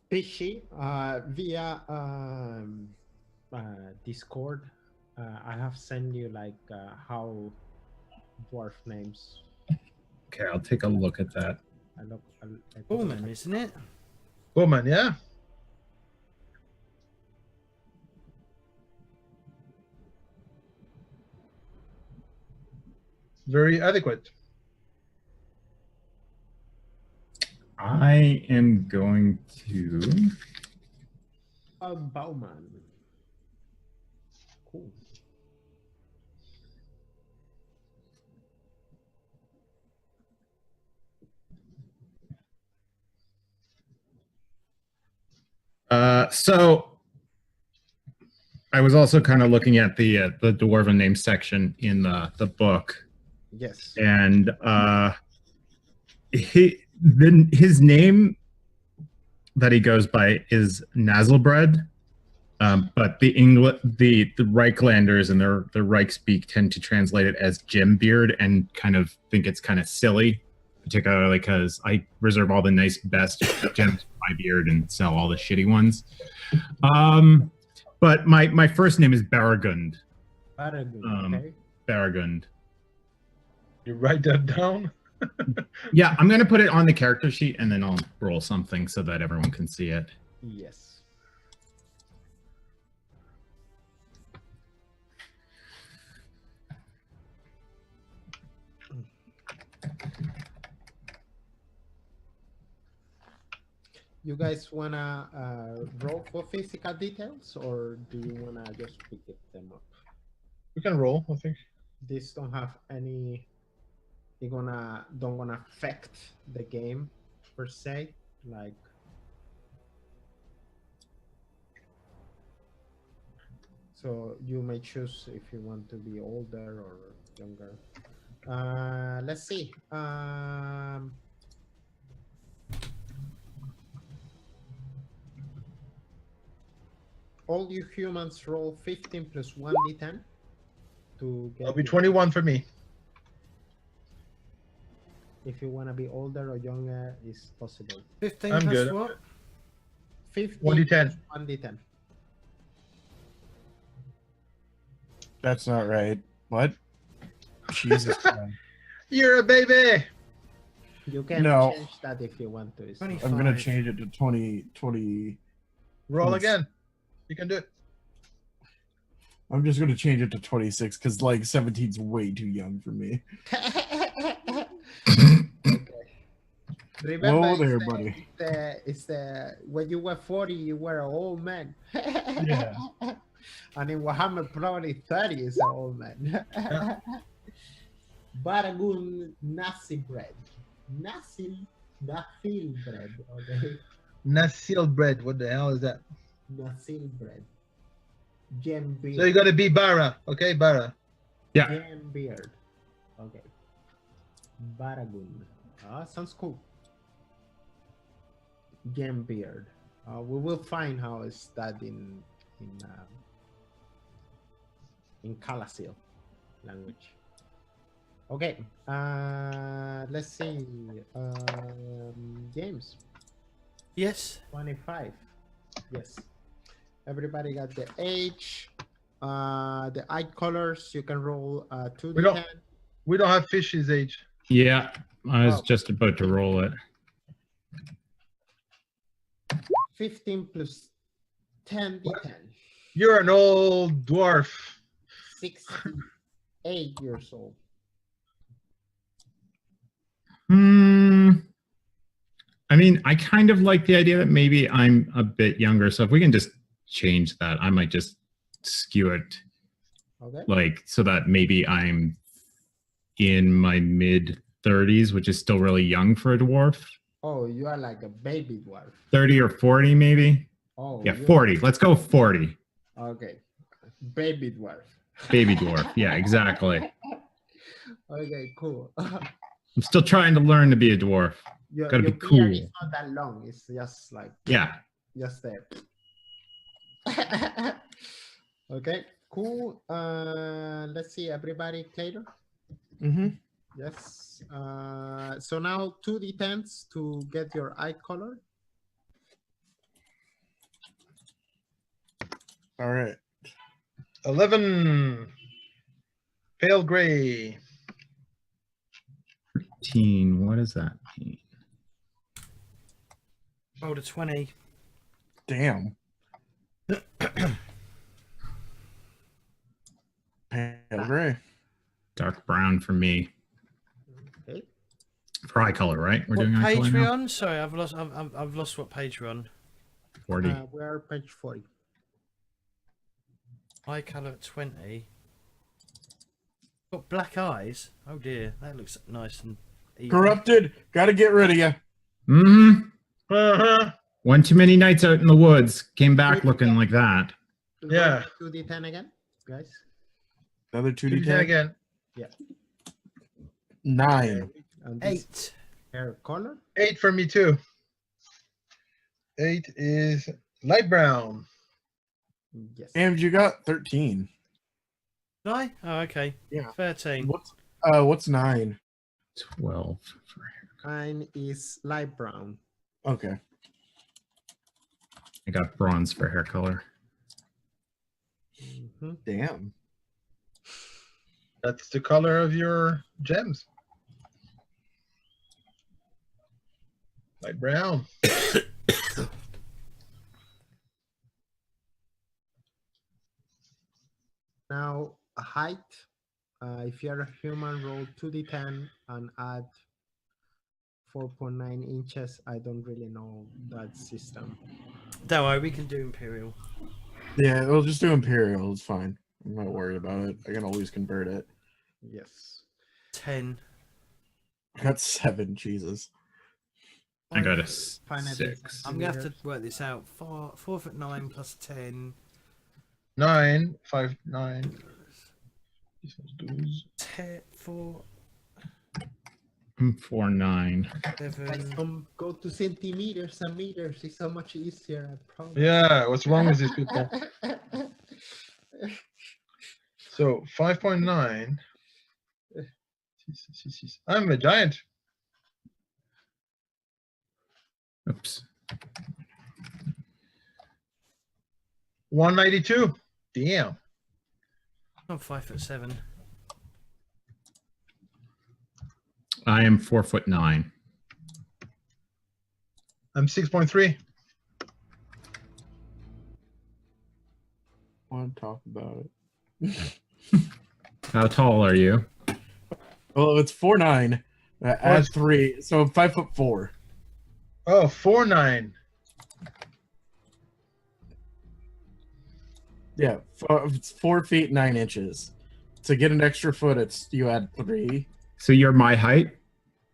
Fishy via Discord. I have sent you like how dwarf names. Okay, I'll take a look at that. I look. Bauman, isn't it? Woman, yeah. Very adequate. I am going to. Bauman. Cool. So I was also kind of looking at the dwarven name section in the book, Yes. and his name that he goes by is Nazelbred, but the Reichlanders and their Reichspeak tend to translate it as Jim Beard and kind of think it's kind of silly, particularly because I reserve all the nice best gems for my beard and sell all the shitty ones. But my first name is Baragund. Okay. Baragund. You write that down. Yeah, I'm gonna put it on the character sheet and then I'll roll something so that everyone can see it. Yes. You guys wanna roll for physical details, or do you wanna just pick them up? We can roll, I think. These don't have any. They don't gonna affect the game per se. Like So you may choose if you want to be older or younger. Let's see. All you humans roll 15 plus 1d10 to get. It'll be your- 21 for me. If you want to be older or younger, is possible. 15 I'm plus good. what? 15 1d10. plus 1d10. That's not right. What? Jesus Christ. You're a baby. You can No. change that if you want to. It's not- 25. I'm gonna change it to 20. Roll Yes. again. You can do it. I'm just gonna change it to 26 because like 17's way too young for me. Okay. Remember, Whoa it's there, the- buddy. It's the when you were 40, you were an old man. Yeah. And in Warhammer, probably 30 is an old man. Baragun nasi bread. Nasil bread. Okay. Nasil bread. What the hell is that? Nasil bread. Gem beard. So you gotta be Bara. Okay, Bara. Yeah. Gem beard. Okay. Baragun. Sounds cool. Gem beard. We will find how it's that in Kalasil language. Okay. Let's see. James. Yes. 25. Yes. Everybody got the age. The eye colors. You can roll 2d10. We don't have Fish's age. Yeah, I was Oh. just about to roll it. 15 plus 10d10. You're an old dwarf. 68 years old. I mean, I kind of like the idea that maybe I'm a bit younger. So if we can just change that, I might just skew it Okay. like so that maybe I'm in my mid 30s, which is still really young for a dwarf. Oh, you are like a baby dwarf. 30 or 40 maybe. Oh, Yeah, you- 40. Let's go 40. Okay. Baby dwarf. Baby dwarf. Yeah, exactly. Okay, cool. I'm still trying to learn to be a dwarf. Your, Gotta be your beard cool. is not that long. It's just like Yeah. just there. Okay, cool. Let's see, everybody clear? Mm-hmm. Yes. So now 2d10s to get your eye color. All right. 11. Pale gray. 13. What does that mean? Rolled a 20. Damn. Pale gray. Dark brown for me. Okay. For eye color, right? We're What doing eye page color we now? on? Sorry, I've lost what page we're on. 40. We are page 40. Eye colour at 20. Got black eyes. Oh dear, that looks nice and evil. Corrupted. Got to get rid of you. Mm-hmm. Uh-huh. One too many nights out in the woods. Came back looking like that. Yeah. 2d10 again, guys. Another Do that 2d10. again. 9. And this 8. hair color. 8 for me too. 8 is light brown. Yes. And you got 13. Did I? Oh, okay. Yeah. 13. What's 9? 12 for hair. Mine is light brown. Okay. I got bronze for hair color. Mhm. Damn. That's the color of your gems. Light brown. Now, a height. If you're a human, roll 2d10 and add 4.9 inches. I don't really know that system. Don't worry, we can do Imperial. Yeah, we'll just do Imperial. It's fine. I'm not worried about it. I can always convert it. Yes. 10. I got 7. Jesus. I got a Fine, I think 6. I'm going to have to work this out. 4'9" plus 10. 9, 5, 9. 4, 4-9. 7. Go to centimeters and meters. It's so much easier. I promise. Yeah, what's wrong with these people? So 5.9. I'm a giant. Oops. 192. Damn. I'm 5'7". I am 4'9". I'm 6.3. I want to talk about it. How tall are you? Well, it's 4'9". Add it's- 3, so I'm 5'4". Oh, 4'9". Yeah, it's 4 feet 9 inches. To get an extra foot, it's you add 3. So you're my height?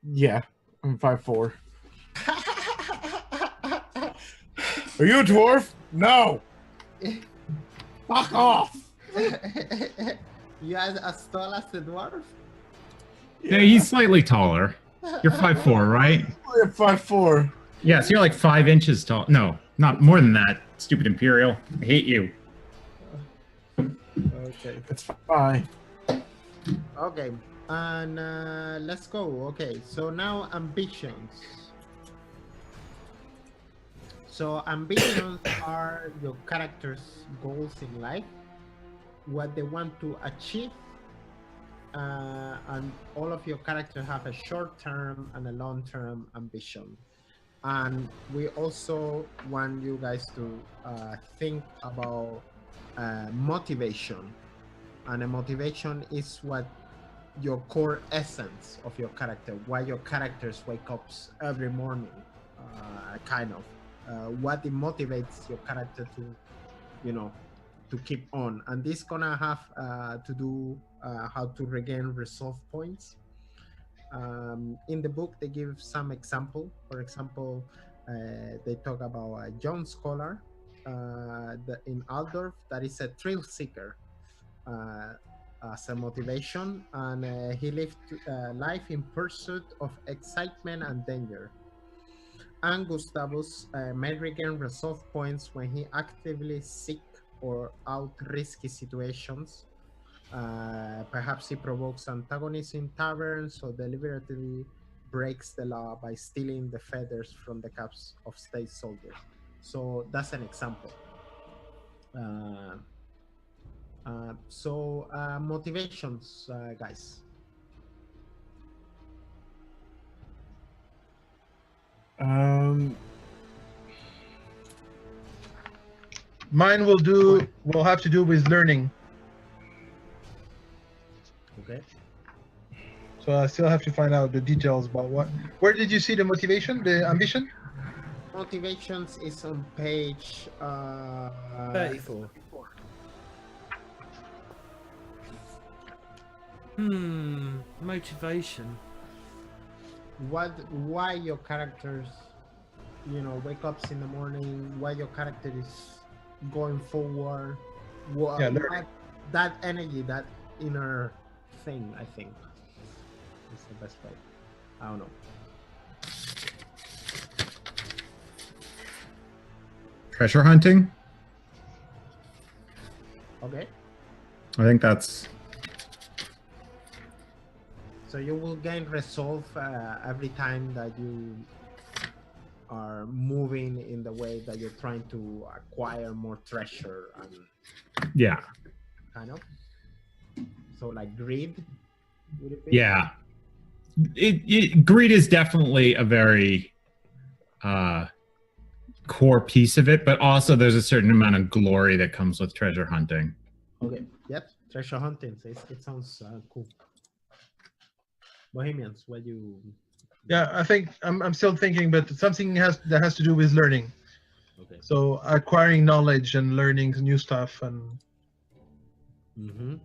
Yeah, I'm 5'4". Are you a dwarf? No. Fuck off. You are as tall as the dwarf? Yeah, he's slightly taller. You're 5'4", right? I'm 5'4". Yeah, so you're like 5 inches tall. No, not more than that. Stupid Imperial. I hate you. Okay. It's fine. Okay. And let's go. Okay. So now ambitions. So ambitions are your character's goals in life, what they want to achieve, and all of your characters have a short-term and a long-term ambition. And we also want you guys to think about motivation. And a motivation is what your core essence of your character, why your characters wake up every morning, kind of. What it motivates your character to, to keep on. And this gonna have to do how to regain resolve points. In the book, they give some example. For example, they talk about a young scholar in Altdorf that is a thrill seeker as a motivation, and he lived life in pursuit of excitement and danger. And Gustavus may regain resolve points when he actively seek or out risky situations. Perhaps he provokes antagonists in taverns or deliberately breaks the law by stealing the feathers from the caps of state soldiers. So that's an example. Motivations, guys. Mine will have to do with learning. Okay. So I still have to find out the details about what. Where did you see the motivation, the ambition? Motivations is on page 34. Motivation. Why your characters, wake up in the morning, why your character is going forward, that energy, that inner thing, I think is the best way. I don't know. Treasure hunting? Okay. I think that's... So you will gain resolve every time that you are moving in the way that you're trying to acquire more treasure and Yeah. kind of. So like greed, would it be? Yeah. Greed is definitely a very core piece of it, but also there's a certain amount of glory that comes with treasure hunting. Okay. Yep. Treasure hunting. So it sounds cool. Bohemians, what you? Yeah, I think I'm still thinking, but something that has to do with learning. Okay. So acquiring knowledge and learning new stuff and. Mm-hmm.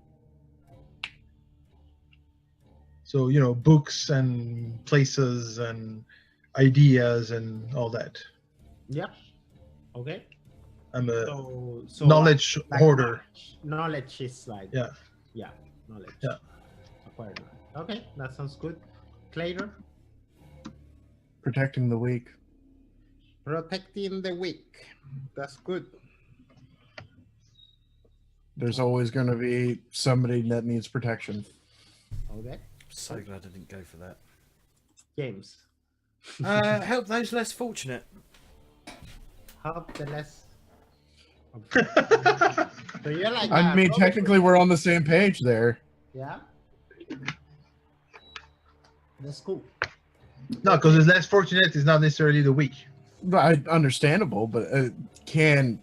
So books and places and ideas and all that. Yep. Okay. I'm a So knowledge like hoarder. Knowledge is like Yeah. knowledge. Yeah. Acquired knowledge. Okay, that sounds good. Clader, Protecting the weak. protecting the weak. That's good. There's always going to be somebody that needs protection. Okay, So glad I didn't go for that. James, Help those less fortunate. help the less. So you're like. I mean, technically, we're on the same page there. Yeah. That's cool. No, because the less fortunate is not necessarily the weak. Understandable, but it can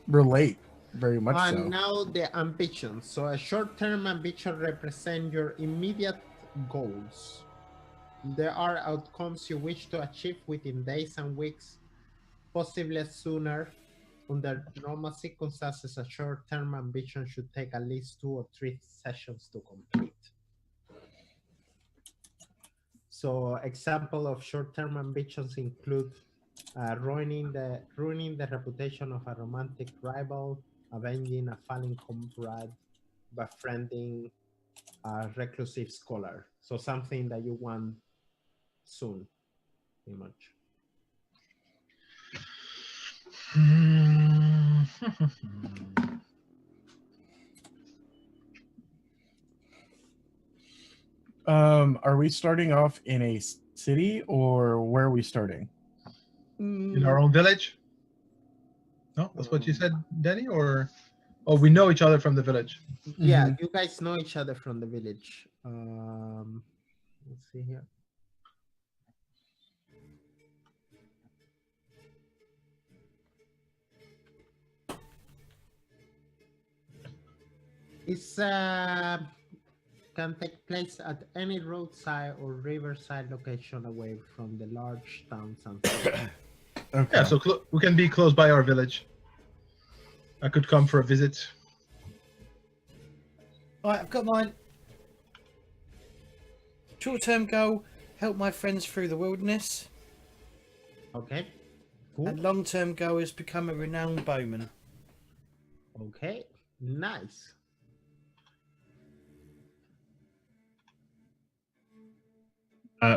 relate very much so. Now the ambitions. So a short-term ambition represents your immediate goals. There are outcomes you wish to achieve within days and weeks, possibly sooner. Under normal circumstances, a short-term ambition should take at least 2 or 3 sessions to complete. So example of short-term ambitions include ruining the reputation of a romantic rival, avenging a fallen comrade, befriending a reclusive scholar. So something that you want soon, pretty much. Are we starting off in a city or where are we starting? In our own village? No, that's what you said, Danny? Or we know each other from the village? Yeah, Mhm. you guys know each other from the village. Let's see here. It's can take place at any roadside or riverside location away from the large towns and cities. Okay. Yeah, so we can be close by our village. I could come for a visit. Right, I've got mine. Short-term goal: help my friends through the wilderness. Okay. Cool. And long-term goal is become a renowned bowman. Okay. Nice.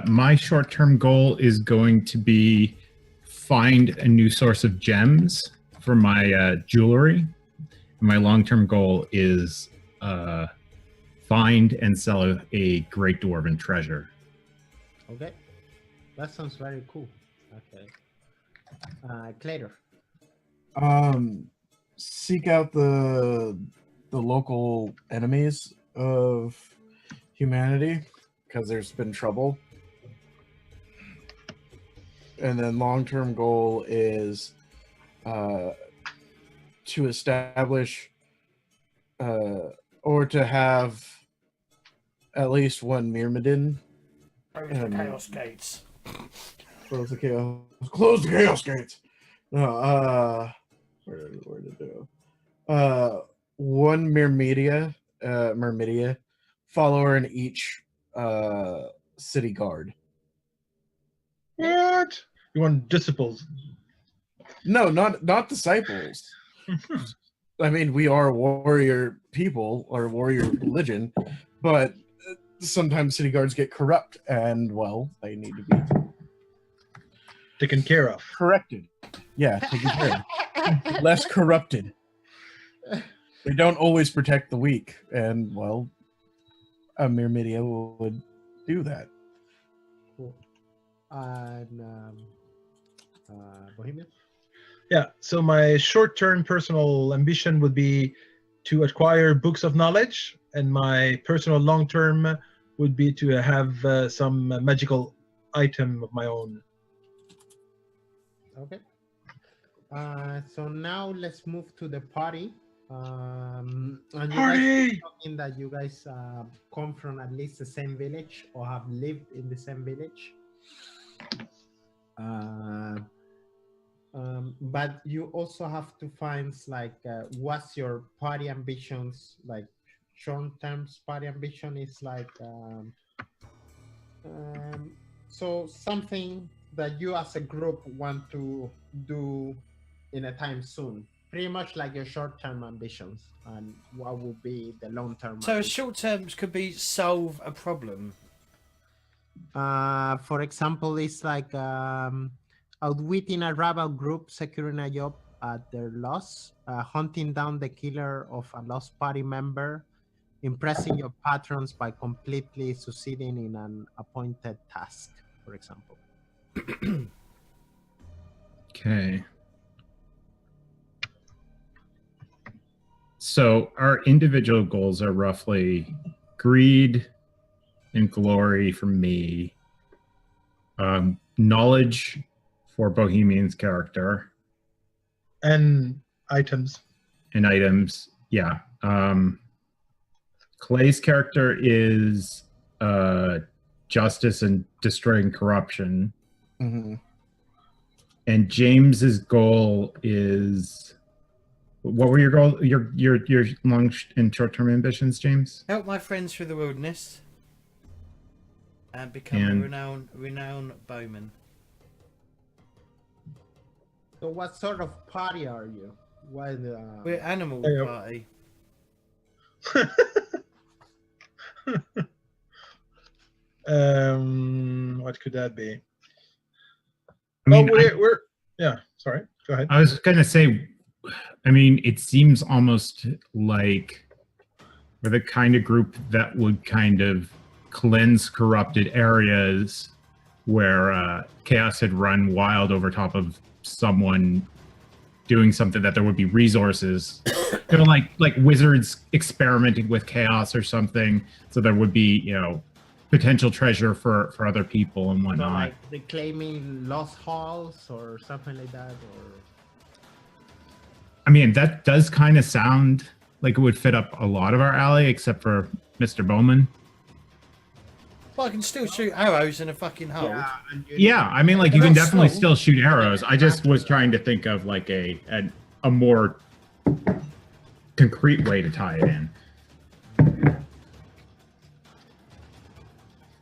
My short-term goal is going to be find a new source of gems for my jewelry. My long-term goal is find and sell a great dwarven treasure. Okay. That sounds very cool. Okay. Clader. Seek out the local enemies of humanity because there's been trouble. And then long-term goal is to establish or to have at least one Myrmidon. Close the chaos gates. Close the chaos. Close the chaos gates. No, where to do? One Myrmidia, follower in each city guard. What? You want disciples? No, not disciples. I mean, we are warrior people or warrior religion, but sometimes city guards get corrupt, and well, they need to be Taken care of. corrected. Yeah, taken care of. Less corrupted. They don't always protect the weak, and well, a Myrmidia would do that. Cool. And Bohemian. Yeah, so my short-term personal ambition would be to acquire books of knowledge, and my personal long-term would be to have some magical item of my own. Okay. So now let's move to the party. And you guys Party! talking that you guys come from at least the same village or have lived in the same village. But you also have to find like what's your party ambitions, like short-term party ambition is like so something that you as a group want to do in a time soon, pretty much like your short-term ambitions and what would be the long-term. So ambition. short terms could be solve a problem. For example, it's like outwitting a rival group, securing a job at their loss, hunting down the killer of a lost party member, impressing your patrons by completely succeeding in an appointed task, for example. Okay. So our individual goals are roughly greed and glory for me, knowledge for Bohemian's character, And items. and items. Yeah. Clay's character is justice and destroying corruption, Mhm. and James's goal is. What were your goal? Your long and short term ambitions, James? Help my friends through the wilderness. And become And- a renowned bowman. So, what sort of party are you? What? We're animal Yeah. party. What could that be? I mean, we're yeah. Sorry, go ahead. I was gonna say, I mean, it seems almost like we're the kind of group that would kind of cleanse corrupted areas where chaos had run wild over top of someone doing something that there would be resources, kind of like wizards experimenting with chaos or something, so there would be, you know, potential treasure for other people and So, whatnot. like reclaiming lost halls or something like that, or I mean, that does kind of sound like it would fit up a lot of our alley, except for Mr. Bowman. Well, I can still shoot arrows in a fucking hole. and you Yeah, I mean, like you They're can not definitely small. still shoot arrows. I just was trying to think of like a more concrete way to tie it in.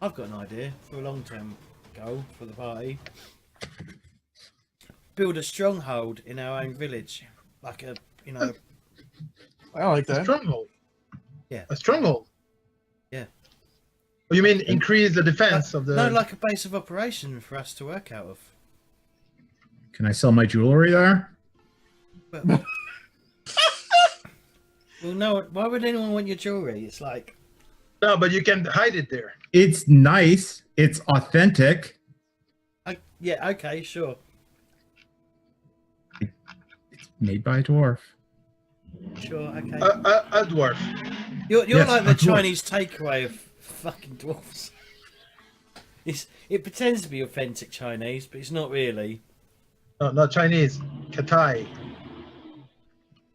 I've got an idea for a long-term goal for the party. Build a stronghold in our own village, like a, you know, I like A that. stronghold. Yeah. A stronghold. Yeah. Oh, you mean increase the defense of the? no, like a base of operation for us to work out of. Can I sell my jewelry there? But, well, no. Why would anyone want your jewelry? It's like, No, but you can hide it there. It's nice. It's authentic. yeah, okay, sure. It's made by a dwarf. Sure, okay. A dwarf. You're Yes, like the of course. Chinese takeaway of fucking dwarfs. It pretends to be authentic Chinese, but it's not really. No, not Chinese. Katai.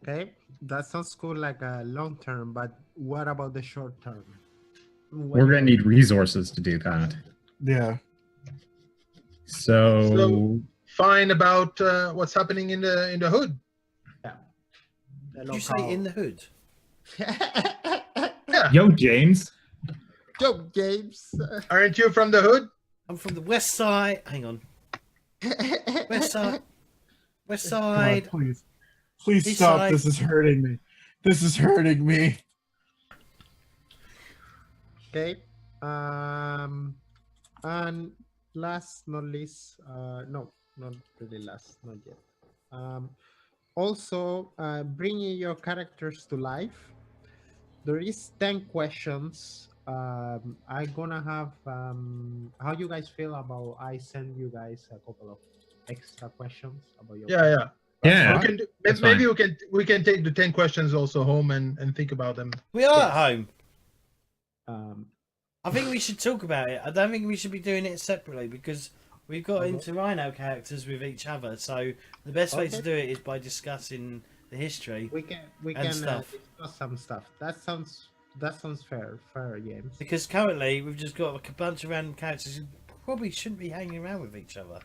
Okay, that sounds cool, like a long term. But what about the short term? We're gonna need resources to do that. Yeah. So Fine about what's happening in the hood. Did you say in the hood? Yeah. yo, James. Go, James. Aren't you from the hood? I'm from the west side. Hang on. West side. West God, side. please East stop. side. This is hurting me. This is hurting me. Okay. And last not least, no, not really last, not yet. Also, bringing your characters to life. There is 10 questions. I'm gonna have. How you guys feel about? I send you guys a couple of extra questions about your. Yeah, yeah. Yeah. We can do, That's maybe fine. we can take the 10 questions also home and think about them. We are Yes. at home. Um, I think we should talk about it. I don't think we should be doing it separately because we've got into Rhino characters with each other. So the best way to Okay. do it is by discussing the history. we can And stuff. discuss some stuff. That sounds fair, James. Because currently we've just got like a bunch of random characters who probably shouldn't be hanging around with each other.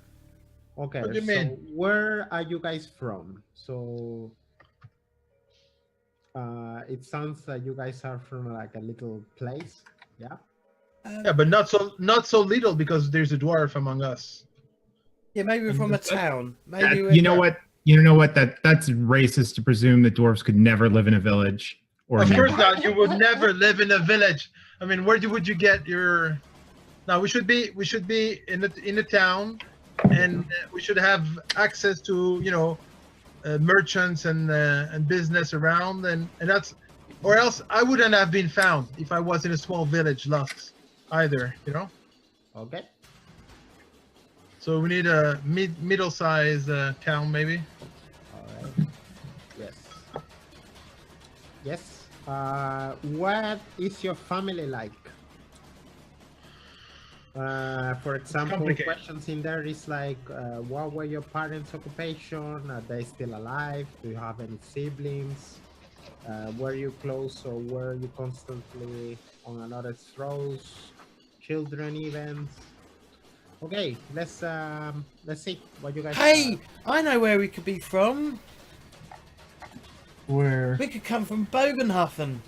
Okay, What do you so mean? where are you guys from? So it sounds like you guys are from like a little place. Yeah. Yeah, but not so little because there's a dwarf among us. Yeah, maybe we're from a town. Maybe That- we're you know what? You know what? That's racist to presume that dwarves could never live in a village. Or Of course nearby. not. You would never live in a village. I mean, would you get your? Now we should be in the town, and we should have access to merchants and business around, and that's, or else I wouldn't have been found if I was in a small village lost either. Okay. So we need a middle-sized town maybe. All right. Yes. Yes. What is your family like? For example, complicated. questions in there is like, what were your parents' occupation? Are they still alive? Do you have any siblings? Were you close or were you constantly on another's throats? Children events? Okay, let's see what you guys. Hey, I know where we could be from. Where? We could come from Bogenhofen.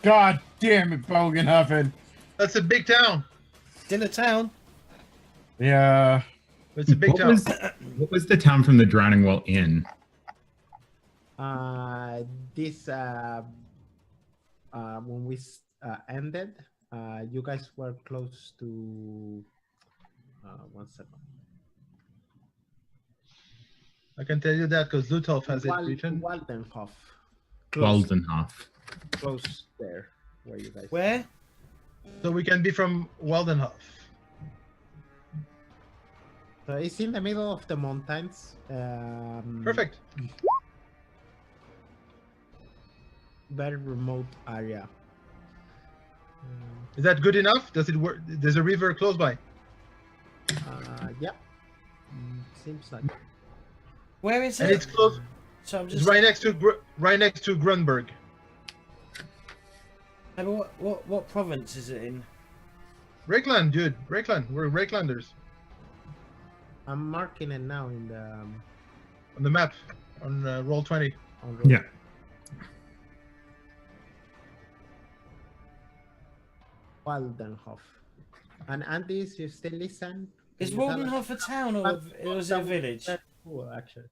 God damn it, Bogenhofen. That's a big town. Still a town. Yeah. It's a big town. What was the town from the Drowning Well Inn? This when we ended, you guys were close to. 1 second. I can tell you that because Lutolf has it written. Waldenhof. Close, Waldenhof. close there, where you guys. Where? So we can be from Waldenhof. So it's in the middle of the mountains. Perfect. Very remote area. Is that good enough? Does it work? There's a river close by. Yeah. Seems like. Where is And it? it's close. So I'm It's just. right next to Grunberg. Hey, but what province is it in? Reikland, dude. Reikland. We're Reiklanders I'm marking it now in the on the map on roll 20. on Yeah. Waldenhof. And Andy, you still listen? Is Can you tell us- Waldenhof a town or is it a village? Cool, actually.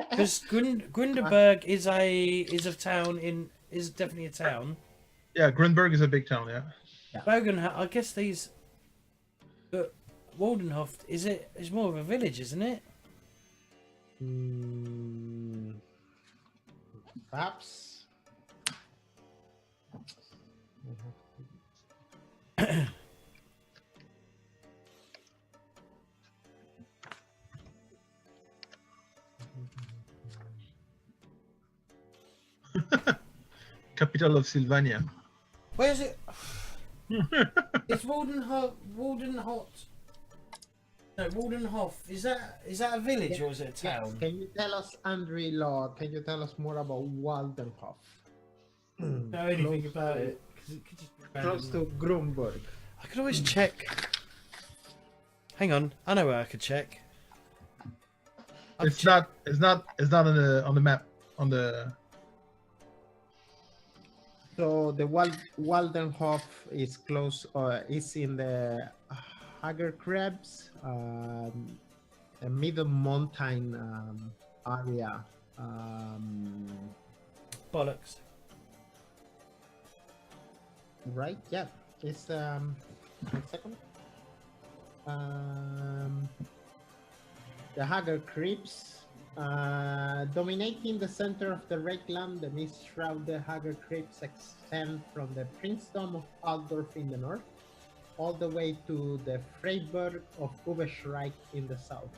Because Grunderberg is a town is definitely a town. Yeah, Grunberg is a big town. Yeah. Bogenhof, I guess these. But Waldenhof is more of a village, isn't it? Perhaps. Capital of Sylvania. Where is it? It's Waldenhof. No, Waldenhof. Is that a village or is it a town? Can you tell us, Andre Law? Can you tell us more about Waldenhof? Know anything about it? 'Cause it could just be Close random. to Grunberg. I could always check. Hang on, I know where I could check. It's not on the map on the. So the Waldenhof is close, is in the Hager Krebs, a middle mountain area. Bollocks. Right? Yeah. It's 1 second. The Hager Creeps. Dominating the center of the Reikland, the mist-shrouded Hager Creeps extend from the princedom of Altdorf in the north, all the way to the Freiburg of Ubeschreich in the south,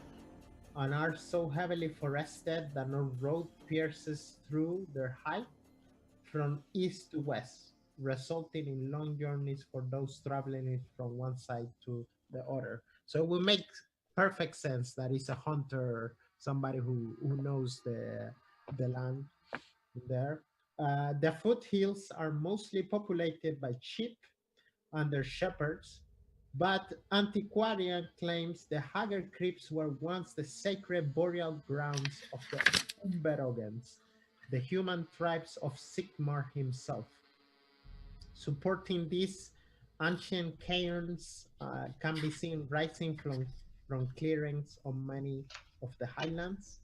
and are so heavily forested that no road pierces through their height from east to west, resulting in long journeys for those traveling from one side to the other. So it will make perfect sense that it's a hunter, somebody who knows the land there. The foothills are mostly populated by sheep and their shepherds, but antiquarian claims the Hager Crypts were once the sacred burial grounds of the Umberogens, the human tribes of Sigmar himself. Supporting these ancient cairns can be seen rising from clearings on many of the highlands.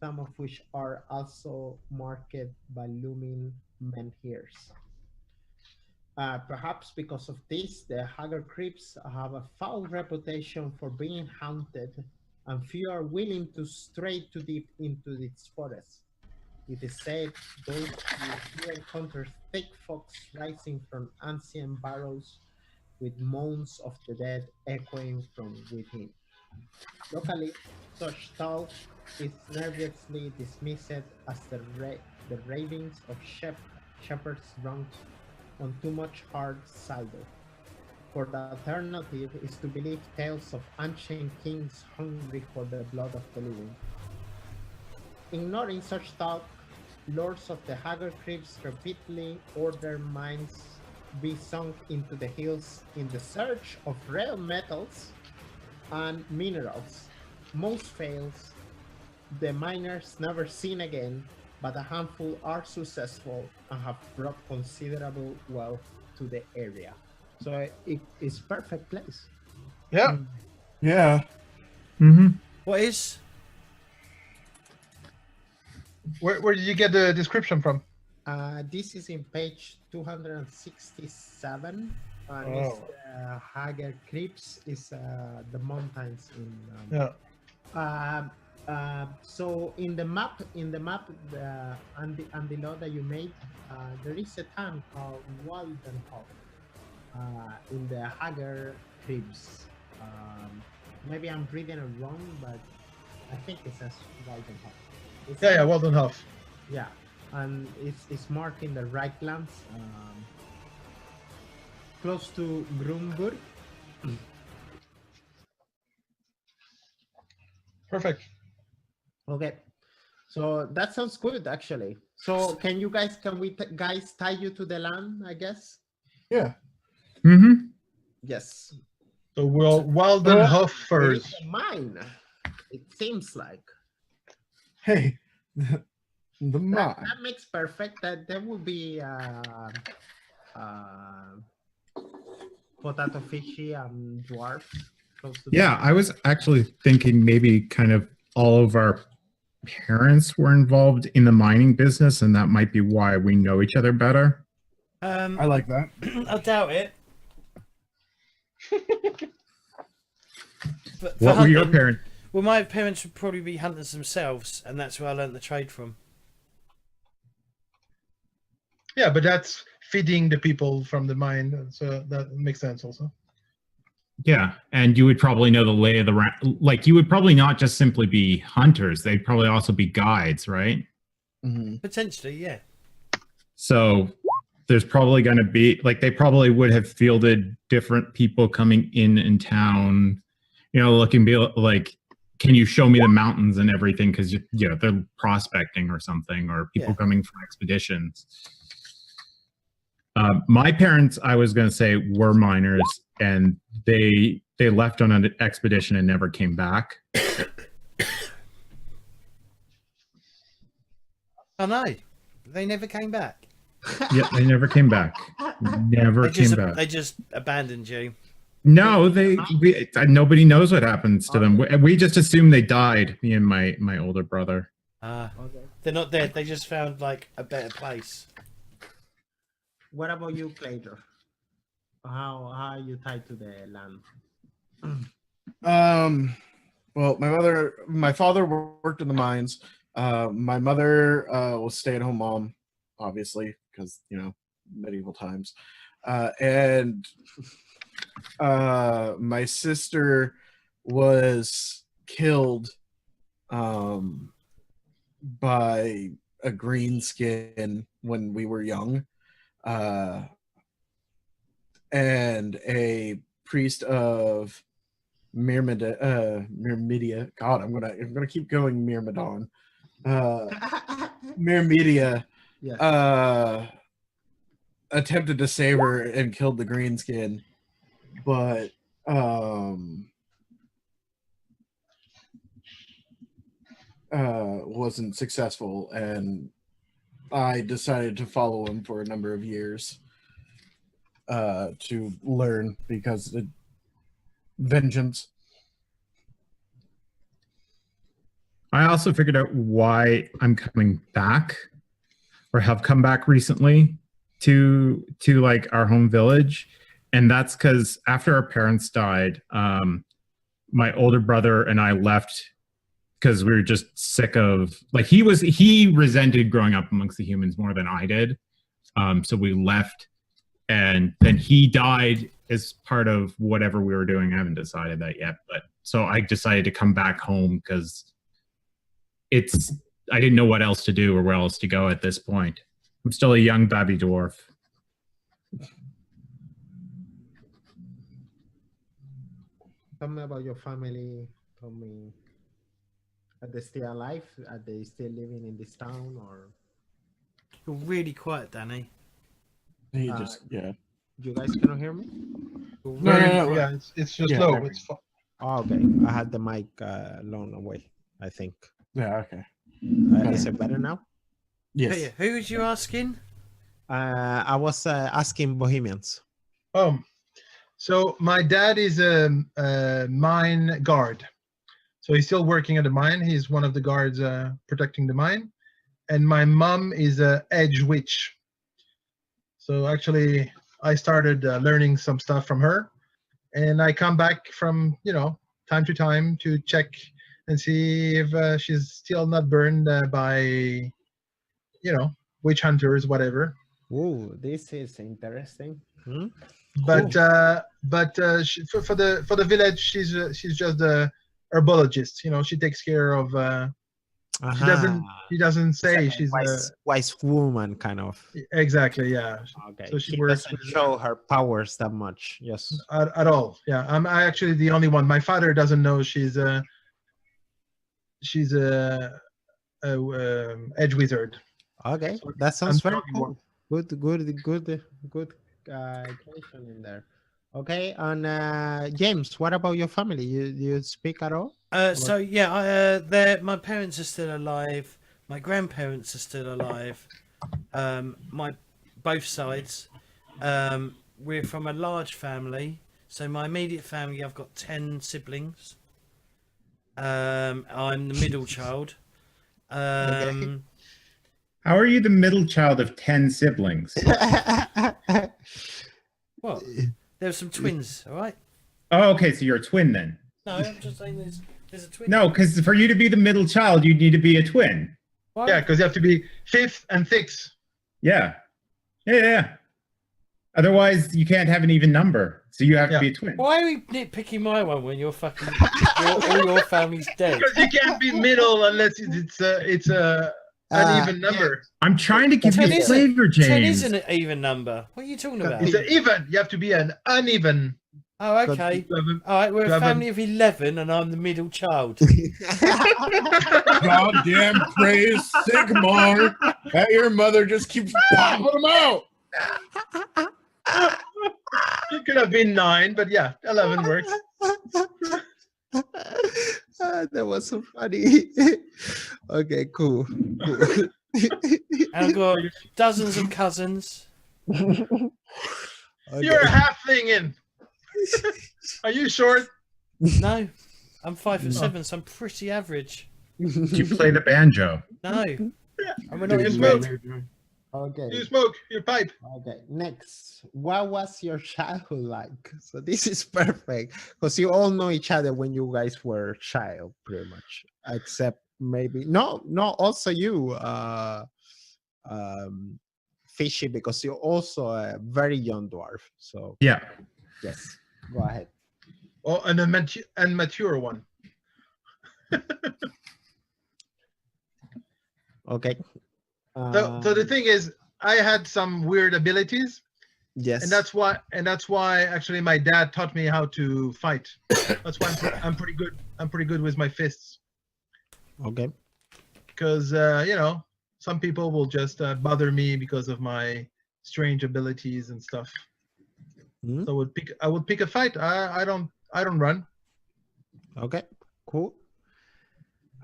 some of which are also marked by looming menhirs. Perhaps because of this, the Haggard Crypts have a foul reputation for being haunted, and few are willing to stray too deep into its forests. It is said those who encounter thick fogs rising from ancient burrows with moans of the dead echoing from within. Locally, such talk is nervously dismissed as the ravings of shepherds drunk on too much hard cider. For the alternative is to believe tales of ancient kings hungry for the blood of the living. Ignoring such talk, lords of the Haggard Crypts repeatedly order mines be sunk into the hills in the search of rare metals and minerals. Most fails, the miners never seen again, but a handful are successful and have brought considerable wealth to the area. So it is perfect place. Yeah. Yeah. Mm-hmm. What is? Where did you get the description from? This is in page 267. And Oh. it's Haggard Crypts is the mountains in. Yeah. So in the map, and the law that you made, there is a town called Waldenhof in the Haggard Crypts. Maybe I'm reading it wrong, but I think it says Waldenhof. Yeah, well done, Huff. Yeah, and it's marked in the Reichlands, close to Grunburg. Perfect. Okay, so that sounds good actually. So can we guys tie you to the land? I guess. Yeah. Mm-hmm. Yes. So we'll well done, Huff There is first. a mine. It seems like Hey, the that, mine. that makes perfect. That there will be potato fishy and dwarf close to. Yeah, I was actually thinking maybe kind of all of our parents were involved in the mining business, and that might be why we know each other better. I like that. I doubt it. But for What were your hunting- parents? Well, my parents would probably be hunters themselves, and that's where I learnt the trade from. Yeah, but that's feeding the people from the mine, so that makes sense also. Yeah, and you would probably know the lay of the like. You would probably not just simply be hunters; they'd probably also be guides, right? Mhm. Potentially, yeah. So there's probably going to be like they probably would have fielded different people coming in town, you know, looking be like, can you show me the mountains and everything? Because they're prospecting or something, or people Yeah. coming from expeditions. My parents, I was going to say, were miners, and they left on an expedition and never came back. Oh no, they never came back. Yeah, they never came back. Never came back. They just abandoned you. No, nobody knows what happens to them. We just assume they died. Me and my older brother. Okay. They're not dead. They just found like a better place. What about you, Claytor? How are you tied to the land? Well, my father worked in the mines. My mother was stay-at-home mom, obviously, because medieval times. And my sister was killed by a green skin when we were young. And a priest of Myrmidia. God, I'm gonna keep going Myrmidon. Myrmidia Yes. attempted to save her and killed the greenskin, but wasn't successful, and I decided to follow him for a number of years to learn, because vengeance. I also figured out why I'm coming back, or have come back recently to like our home village, and that's because after our parents died, my older brother and I left because we were just sick of like he resented growing up amongst the humans more than I did, so we left, and then he died as part of whatever we were doing. I haven't decided that yet, but so I decided to come back home because I didn't know what else to do or where else to go at this point. I'm still a young baby dwarf. Tell me about your family. Tell me, are they still alive? Are they still living in this town, or You're really quiet, Danny. He just you guys cannot hear me? You're No, really no, no. quiet. Yeah, it's just Yeah, low. there we It's Oh, okay. I had the mic long away, I think. yeah, okay. Is it better now? Yes. Hey, who was you asking? I was asking Bohemians. So my dad is a mine guard. So he's still working at the mine. He's one of the guards protecting the mine. And my mom is a edge witch. So actually, I started learning some stuff from her. And I come back from, time to time to check and see if she's still not burned by, witch hunters, whatever. Oh, this is interesting. Hmm? But for the village, she's just a herbologist. She takes care of. She doesn't say she's wise woman, kind of. exactly, yeah. Okay. So she She works doesn't with- show her powers that much. Yes. At all. Yeah, I actually the only one. My father doesn't know she's a edge wizard. Okay. So That sounds I'm very talking cool. Good question in there. Okay. And James, what about your family? You speak at all? So yeah, my parents are still alive. My grandparents are still alive. Both sides. We're from a large family. So my immediate family, I've got 10 siblings. I'm the middle child. How are you the middle child of 10 siblings? What? There's some twins, all right? Oh, okay, so you're a twin then. No, I'm just saying there's a twin. No, because for you to be the middle child, you need to be a twin. Why? Yeah, because you have to be fifth and sixth. Yeah. Yeah. Otherwise, you can't have an even number. So you have to Yeah. be a twin. Why are we nitpicking my one when you're fucking all your family's dead? Because you can't be middle unless it's an even number. I'm trying to give you 10 a isn't- flavor, 10 James. isn't an even number. What are you talking about? It's an even. You have to be an uneven. Oh, okay. To have a- All right, we're to a have a- family of 11 and I'm the middle child. Goddamn craze, Sigmar. That your mother just keeps popping them out. It could have been 9, but yeah, 11 works. That was so funny. Okay, cool. And I've got dozens of cousins. Okay. You're a halfling in. Are you short? No, I'm 5'7", so I'm pretty average. Do you play the banjo? No, and we're not You in smoke. bed. Okay. You smoke your pipe. Okay. Next, what was your childhood like? So this is perfect because you all know each other when you guys were child, pretty much. Except maybe no. Also you, Fishy, because you're also a very young dwarf. So Yeah. yes, go ahead. Oh, and a mature one. Okay. So the thing is, I had some weird abilities, Yes. and that's why actually my dad taught me how to fight. That's why I'm pretty good. I'm pretty good with my fists. Okay. Because some people will just bother me because of my strange abilities and stuff. Mhm. So I would pick a fight. I don't run. Okay. Cool.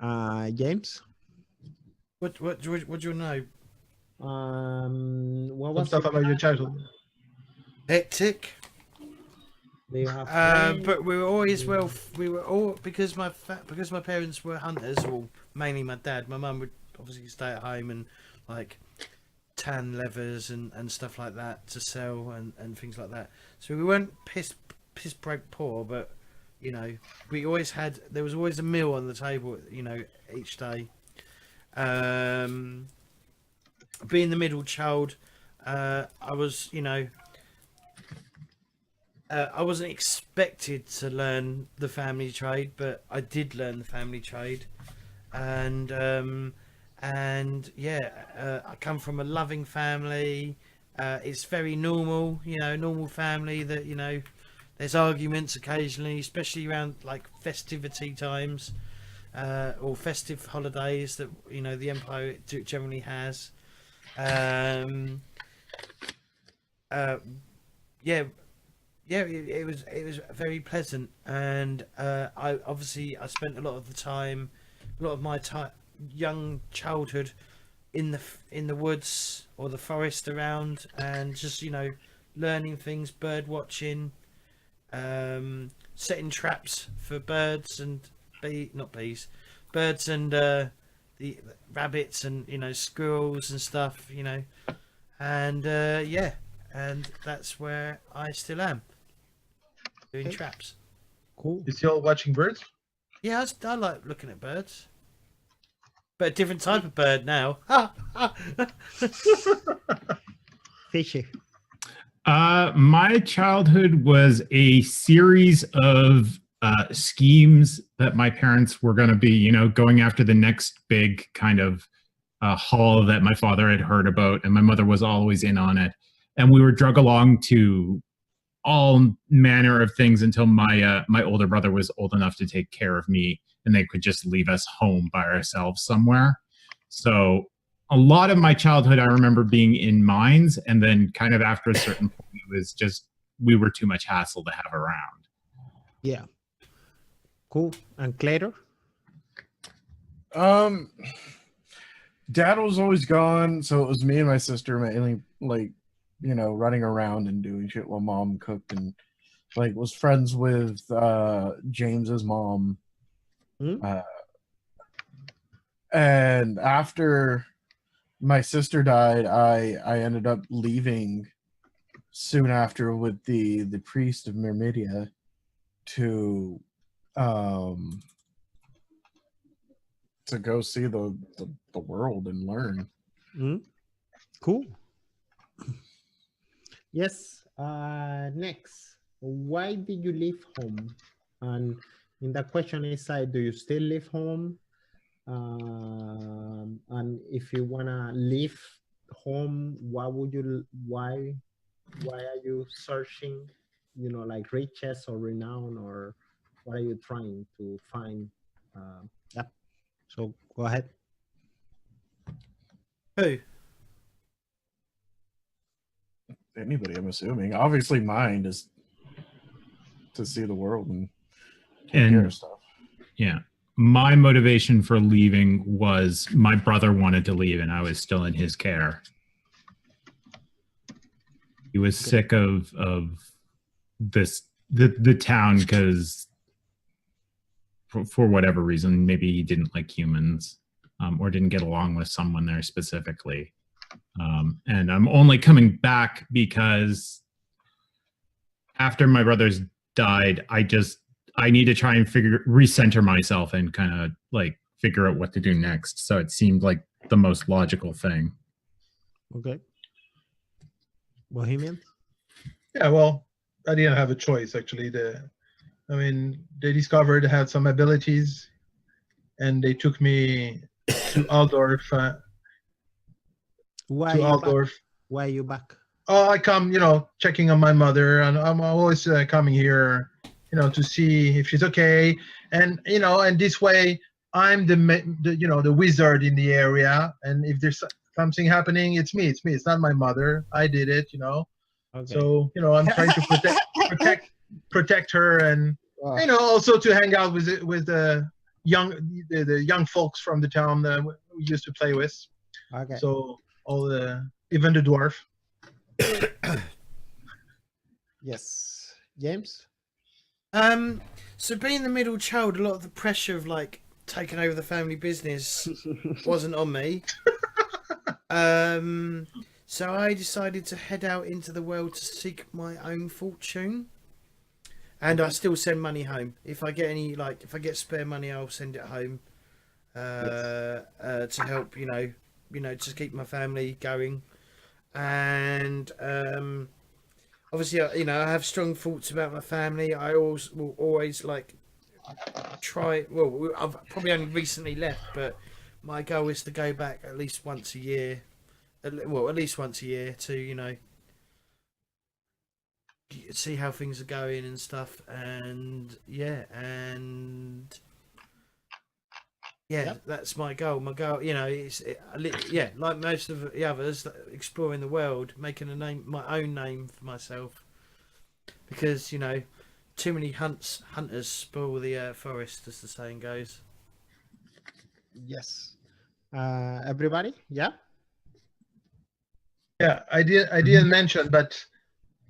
James. What do you know? What Some was stuff about your childhood. Hectic. Do you have friends? But we were always we were all because my parents were hunters, or mainly my dad. My mum would obviously stay at home and like tan leathers and stuff like that to sell and things like that. So we weren't piss break poor, but you know there was always a meal on the table, you know, each day. Being the middle child, I was, you know. I wasn't expected to learn the family trade, but I did learn the family trade, and yeah, I come from a loving family. It's very normal, you know, normal family that, you know, there's arguments occasionally, especially around like festivity times or festive holidays that, you know, the Empire generally has. Yeah. Yeah, it was very pleasant, and I spent a lot of my young childhood in the woods or the forest around, and just, you know, learning things, bird watching, setting traps for birds and birds and the rabbits and, you know, squirrels and stuff, you know, and yeah, and that's where I still am. Doing traps. Cool. You still watching birds? Yeah, I like looking at birds. But a different type of bird now. Fishy. My childhood was a series of schemes that my parents were going to be, you know, going after the next big kind of haul that my father had heard about, and my mother was always in on it. And we were drug along to all manner of things until my older brother was old enough to take care of me, and they could just leave us home by ourselves somewhere. So a lot of my childhood I remember being in mines, and then kind of after a certain point it was just we were too much hassle to have around. Yeah. Cool. And Clator? Dad was always gone, so it was me and my sister mainly, like, you know, running around and doing shit while mom cooked, and like was friends with James's mom. And after my sister died, I ended up leaving soon after with the priest of Myrmidia to go see the world and learn. Cool. Yes. Next, why did you leave home? And in that question inside, do you still live home? And if you wanna leave home, why are you searching? You know, like riches or renown, or what are you trying to find? Yeah. So go ahead. Who? Anybody, I'm assuming. Obviously mine is to see the world and take care of stuff. Yeah. My motivation for leaving was my brother wanted to leave and I was still in his care. He was sick of the town because for whatever reason, maybe he didn't like humans or didn't get along with someone there specifically. And I'm only coming back because after my brothers died, I need to try and recenter myself and kind of like figure out what to do next. So it seemed like the most logical thing. Okay. Bohemian? Yeah, well, I didn't have a choice actually. They discovered I had some abilities, and they took me to Altdorf. Why are you back? Oh, I come, checking on my mother, and I'm always coming here, to see if she's okay, and and this way I'm the wizard in the area, and if there's something happening, it's me. It's not my mother. I did it, Okay. So I'm trying to protect her, and also to hang out with the young folks from the town that we used to play with. Okay. So even the dwarf. Yes, James. So being the middle child, a lot of the pressure of like taking over the family business wasn't on me. So I decided to head out into the world to seek my own fortune. And I still send money home. If I get if I get spare money, I'll send it home to help, to keep my family going. And obviously, I have strong thoughts about my family. I will always like try. Well, I've probably only recently left, but my goal is to go back at least once a year. Well, at least once a year to see how things are going and stuff. And Yep. that's my goal. My goal, like most of the others, exploring the world, making my own name for myself. Because too many hunters spoil the forest, as the saying goes. Yes. Everybody? Yeah. Yeah, I didn't mention, but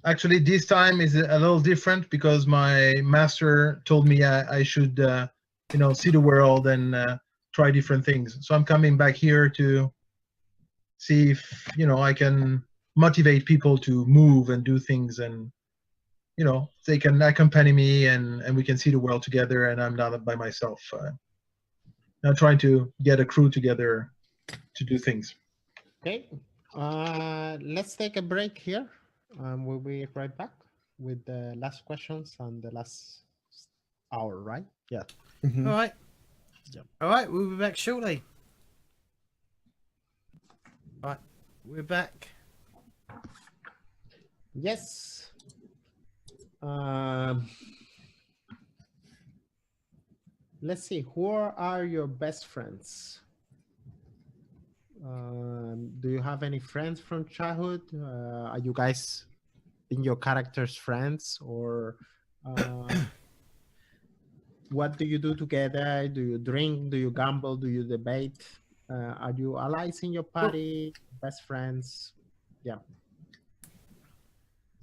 actually this time is a little different because my master told me I should, see the world and try different things. So I'm coming back here to see if I can motivate people to move and do things, and they can accompany me and we can see the world together, and I'm not by myself. I'm trying to get a crew together to do things. Okay. Let's take a break here. We'll be right back with the last questions and the last hour, right? Yeah. Mhm. All right. Yep. All right. We'll be back shortly. All right. We're back. Yes. Let's see. Who are your best friends? Do you have any friends from childhood? Are you guys in your characters friends, or what do you do together? Do you drink? Do you gamble? Do you debate? Are you allies in your party? Best friends? Yeah.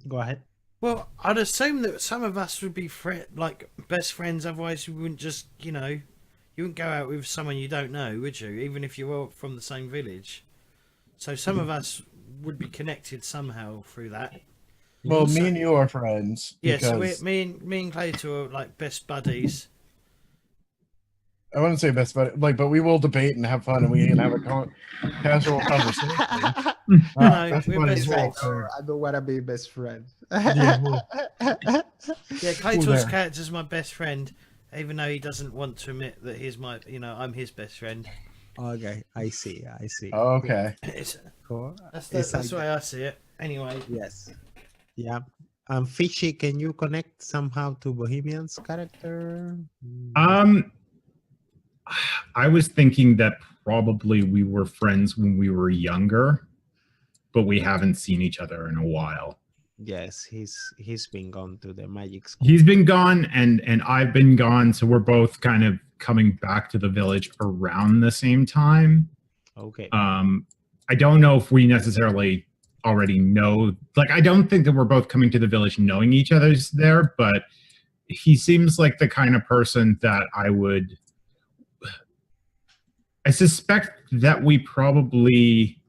Go ahead. Well, I'd assume that some of us would be like best friends. Otherwise, we wouldn't just, you wouldn't go out with someone you don't know, would you? Even if you're all from the same village. So some of us would be connected somehow through that. Well, me and you are friends. Yeah, so because- me and Clayton are like best buddies. I wouldn't say best buddy, but we will debate and have fun, and we can have a casual conversation. No, Best we're buddies best will friends. occur. I don't want to be best friend. Yeah, well, Yeah, Clayton's there. character's my best friend, even though he doesn't want to admit that he's my, I'm his best friend. Okay, I see. okay. Cool. That's It's the way I see it. Anyway. Yes. Yeah. Fishy, can you connect somehow to Bohemian's character? I was thinking that probably we were friends when we were younger, but we haven't seen each other in a while. Yes, he's been gone to the magic school. He's been gone and I've been gone, so we're both kind of coming back to the village around the same time. Okay. I don't know if we necessarily already know, like I don't think that we're both coming to the village knowing each other's there, but he seems like the kind of person that I suspect that we probably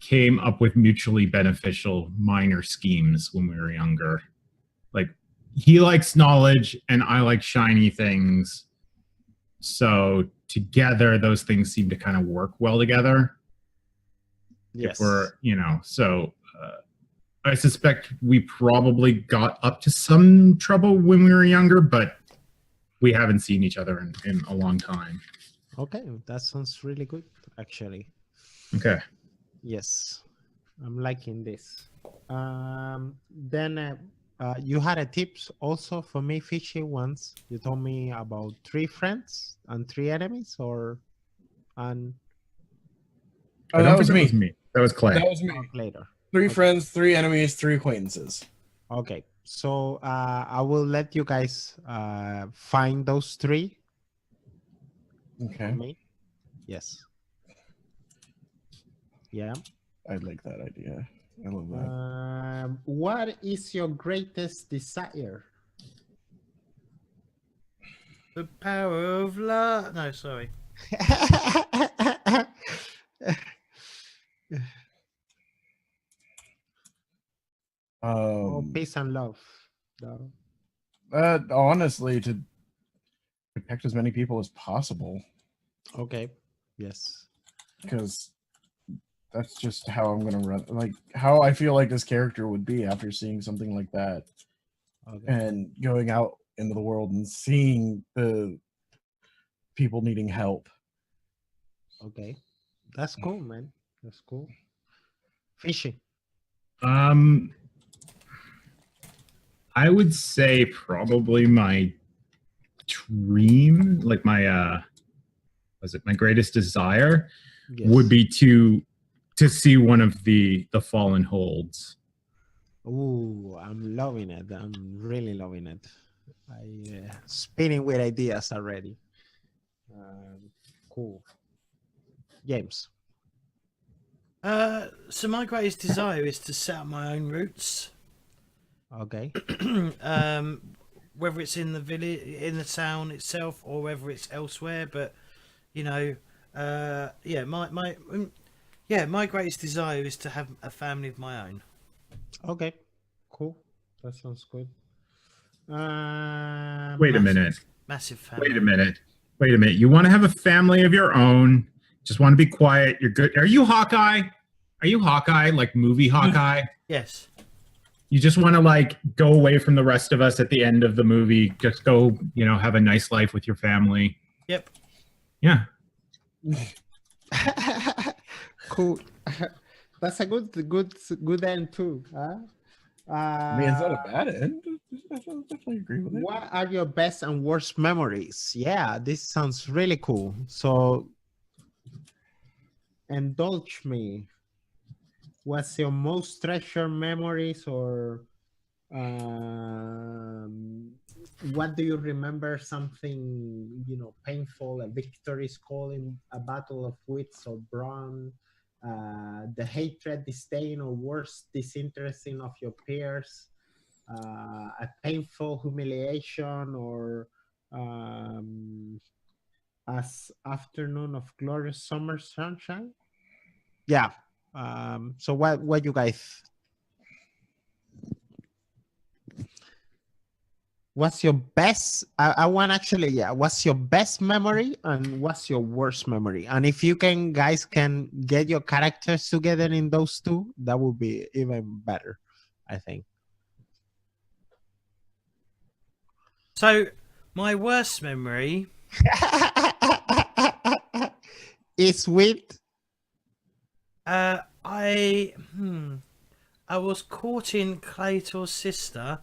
came up with mutually beneficial minor schemes when we were younger. Like he likes knowledge and I like shiny things. So together those things seem to kind of work well together. Yes. If we're, I suspect we probably got up to some trouble when we were younger, but we haven't seen each other in a long time. Okay, that sounds really good, actually. Okay. Yes, I'm liking this. Then you had a tips also for me, Fishy, once. You told me about 3 friends and 3 enemies, or and Oh, that was me. That was Clay. That was me. later. 3 friends, 3 enemies, 3 acquaintances. Okay, so I will let you guys find those 3. Okay. Me? Yes. Yeah. I like that idea. I love that. What is your greatest desire? The power of love. No, sorry. Oh, peace and love. No. Honestly, to protect as many people as possible, Okay. Yes. because that's just how I'm gonna run. Like how I feel like this character would be after seeing something like that, Okay. and going out into the world and seeing the people needing help. Okay. That's cool, man. That's cool. Fishy. I would say probably my dream, like my my greatest desire Yes. would be to see one of the fallen holds. Ooh, I'm loving it. I'm really loving it. I spinning with ideas already. Cool. James. So my greatest desire is to set up my own roots. Okay. Whether it's in the village, in the town itself, or whether it's elsewhere, but you know, my greatest desire is to have a family of my own. Okay. Cool. That sounds good. Wait a minute. Massive family. Wait a minute. You want to have a family of your own? Just want to be quiet. You're good. Are you Hawkeye? Like movie Hawkeye? Yes. You just want to like go away from the rest of us at the end of the movie. Just go, have a nice life with your family. Yep. Yeah. Cool. That's a good end too. Huh? I mean, it's not a bad end. I definitely agree with it. What are your best and worst memories? Yeah, this sounds really cool. So, indulge me. What's your most treasured memories, or what do you remember? Something painful, a victory score in a battle of wits or brawn, the hatred, disdain, or worse, disinteresting of your peers, a painful humiliation, or as afternoon of glorious summer sunshine. Yeah. So what you guys? What's your best? I want actually, yeah. What's your best memory and what's your worst memory? And if you guys can get your characters together in those two, that would be even better, I think. So my worst memory is with. I was courting Claytor's sister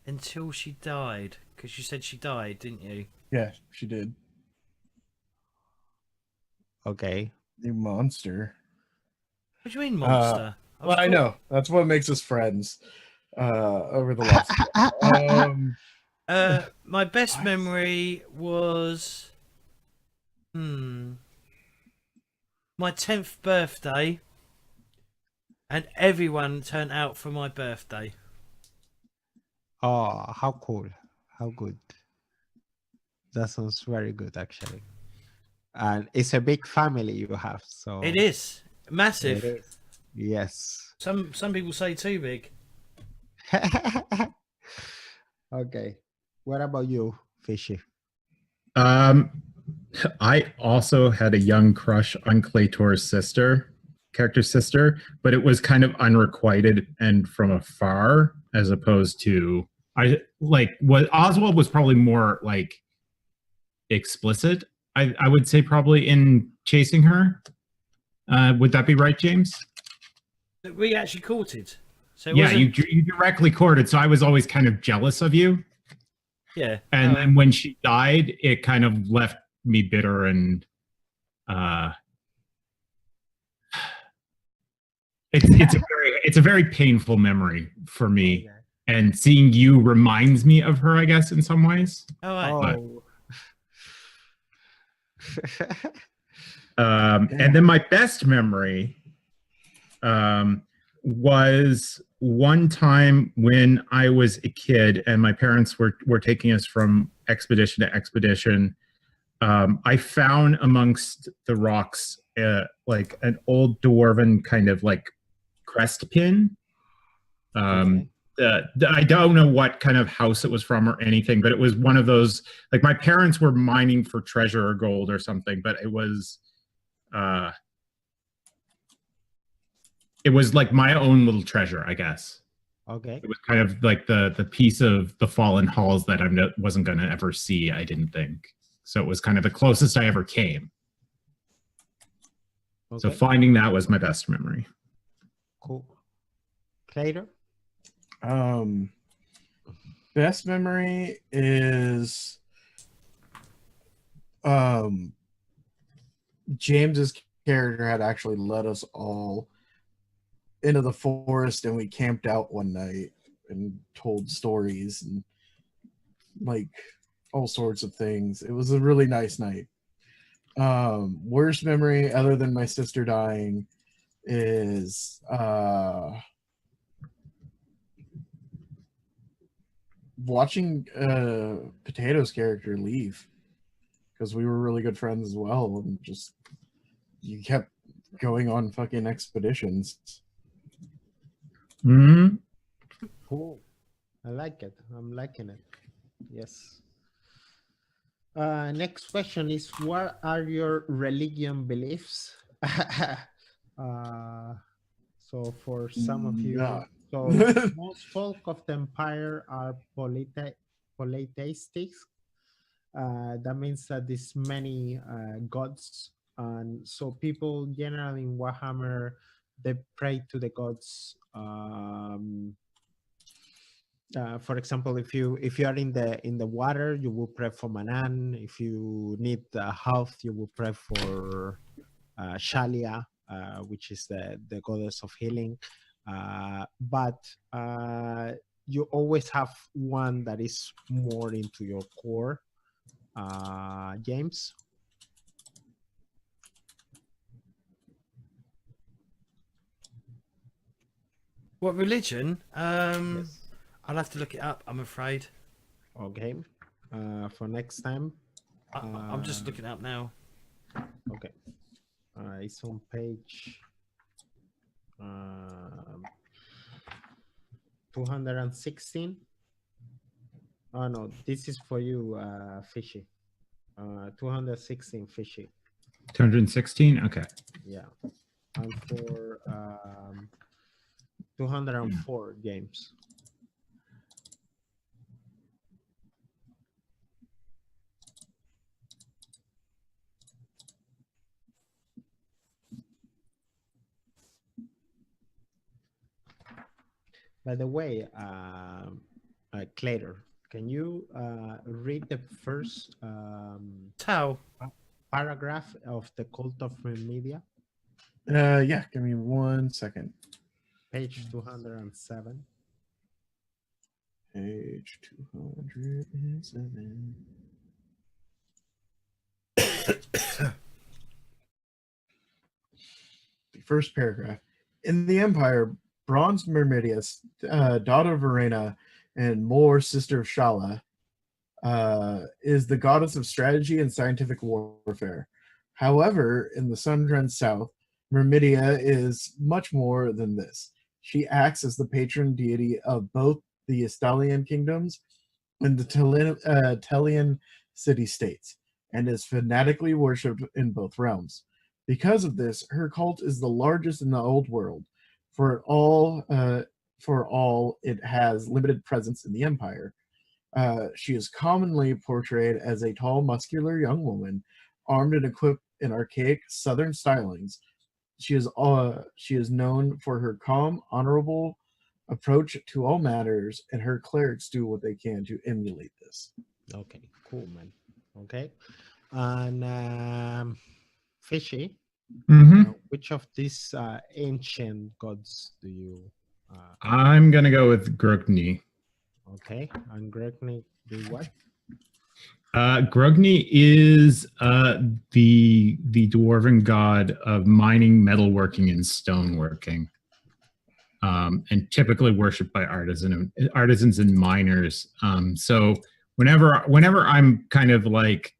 until she died, because you said she died, didn't you? Yeah, she did. Okay. You monster. What do you mean, monster? I know. That's what makes us friends. Over the last. My best memory was my 10th birthday, and everyone turned out for my birthday. Oh, how cool. How good. That sounds very good, actually. And it's a big family you have, so... It is. Massive. It is. Yes. Some people say too big. Okay. What about you, Fishy? I also had a young crush on Claytor's character sister, but it was kind of unrequited and from afar, as opposed to what Oswald was probably more like explicit. I would say probably in chasing her. Would that be right, James? We actually courted. So yeah, you directly courted. So I was always kind of jealous of you. Yeah. And then when she died, it kind of left me bitter and it's a very painful memory for me. Okay. And seeing you reminds me of her, I guess, in some ways. Oh, right. And then my best memory was one time when I was a kid and my parents were taking us from expedition to expedition. I found amongst the rocks like an old dwarven kind of like crest pin. I don't know what kind of house it was from or anything, but it was one of those, like my parents were mining for treasure or gold or something, but it was like my own little treasure, I guess. Okay. It was kind of like the piece of the fallen halls that I wasn't going to ever see, I didn't think. So it was kind of the closest I ever came. Okay. So finding that was my best memory. Cool. Clayton? Best memory is James's character had actually led us all into the forest, and we camped out one night and told stories and like all sorts of things. It was a really nice night. Worst memory other than my sister dying is watching Potato's character leave, because we were really good friends as well, and just you kept going on fucking expeditions. Mm-hmm. Cool. I like it. I'm liking it. Yes. Next question is, what are your religion beliefs? So for some of you, so most folk of the empire are polytheistic. That means that there's many gods, and so people generally in Warhammer, they pray to the gods. For example, if you are in the water, you will pray for Manan. If you need health, you will pray for Shalia, which is the goddess of healing. But you always have one that is more into your core. James? What religion? Yes. I'll have to look it up, I'm afraid. Okay. For next time. I'm just looking it up now. Okay. It's on page 216. Oh no, this is for you, Fishy. 216, Fishy. 216? Okay. Yeah. And for 204 games. By the way, Clayton, can you read the first Tau. paragraph of the Cult of Media? Yeah, give me 1 second. Page 207. Page 207. The first paragraph. In the Empire, Bronze Myrmidius, daughter of Verena, and Mor, sister of Shala, is the goddess of strategy and scientific warfare. However, in the Sundren South, Myrmidia is much more than this. She acts as the patron deity of both the Estalian kingdoms and the Telian city-states, and is fanatically worshipped in both realms. Because of this, her cult is the largest in the old world. For all, it has limited presence in the Empire. She is commonly portrayed as a tall, muscular young woman, armed and equipped in archaic Southern stylings. She is known for her calm, honorable approach to all matters, and her clerics do what they can to emulate this. Okay, cool, man. Okay. And Fishy, which of these ancient gods do you... I'm going to go with Grugni. Okay, and Grugni do what? Grugni is the dwarven god of mining, metalworking, and stoneworking. and typically worshipped by artisans and miners. So whenever I'm kind of like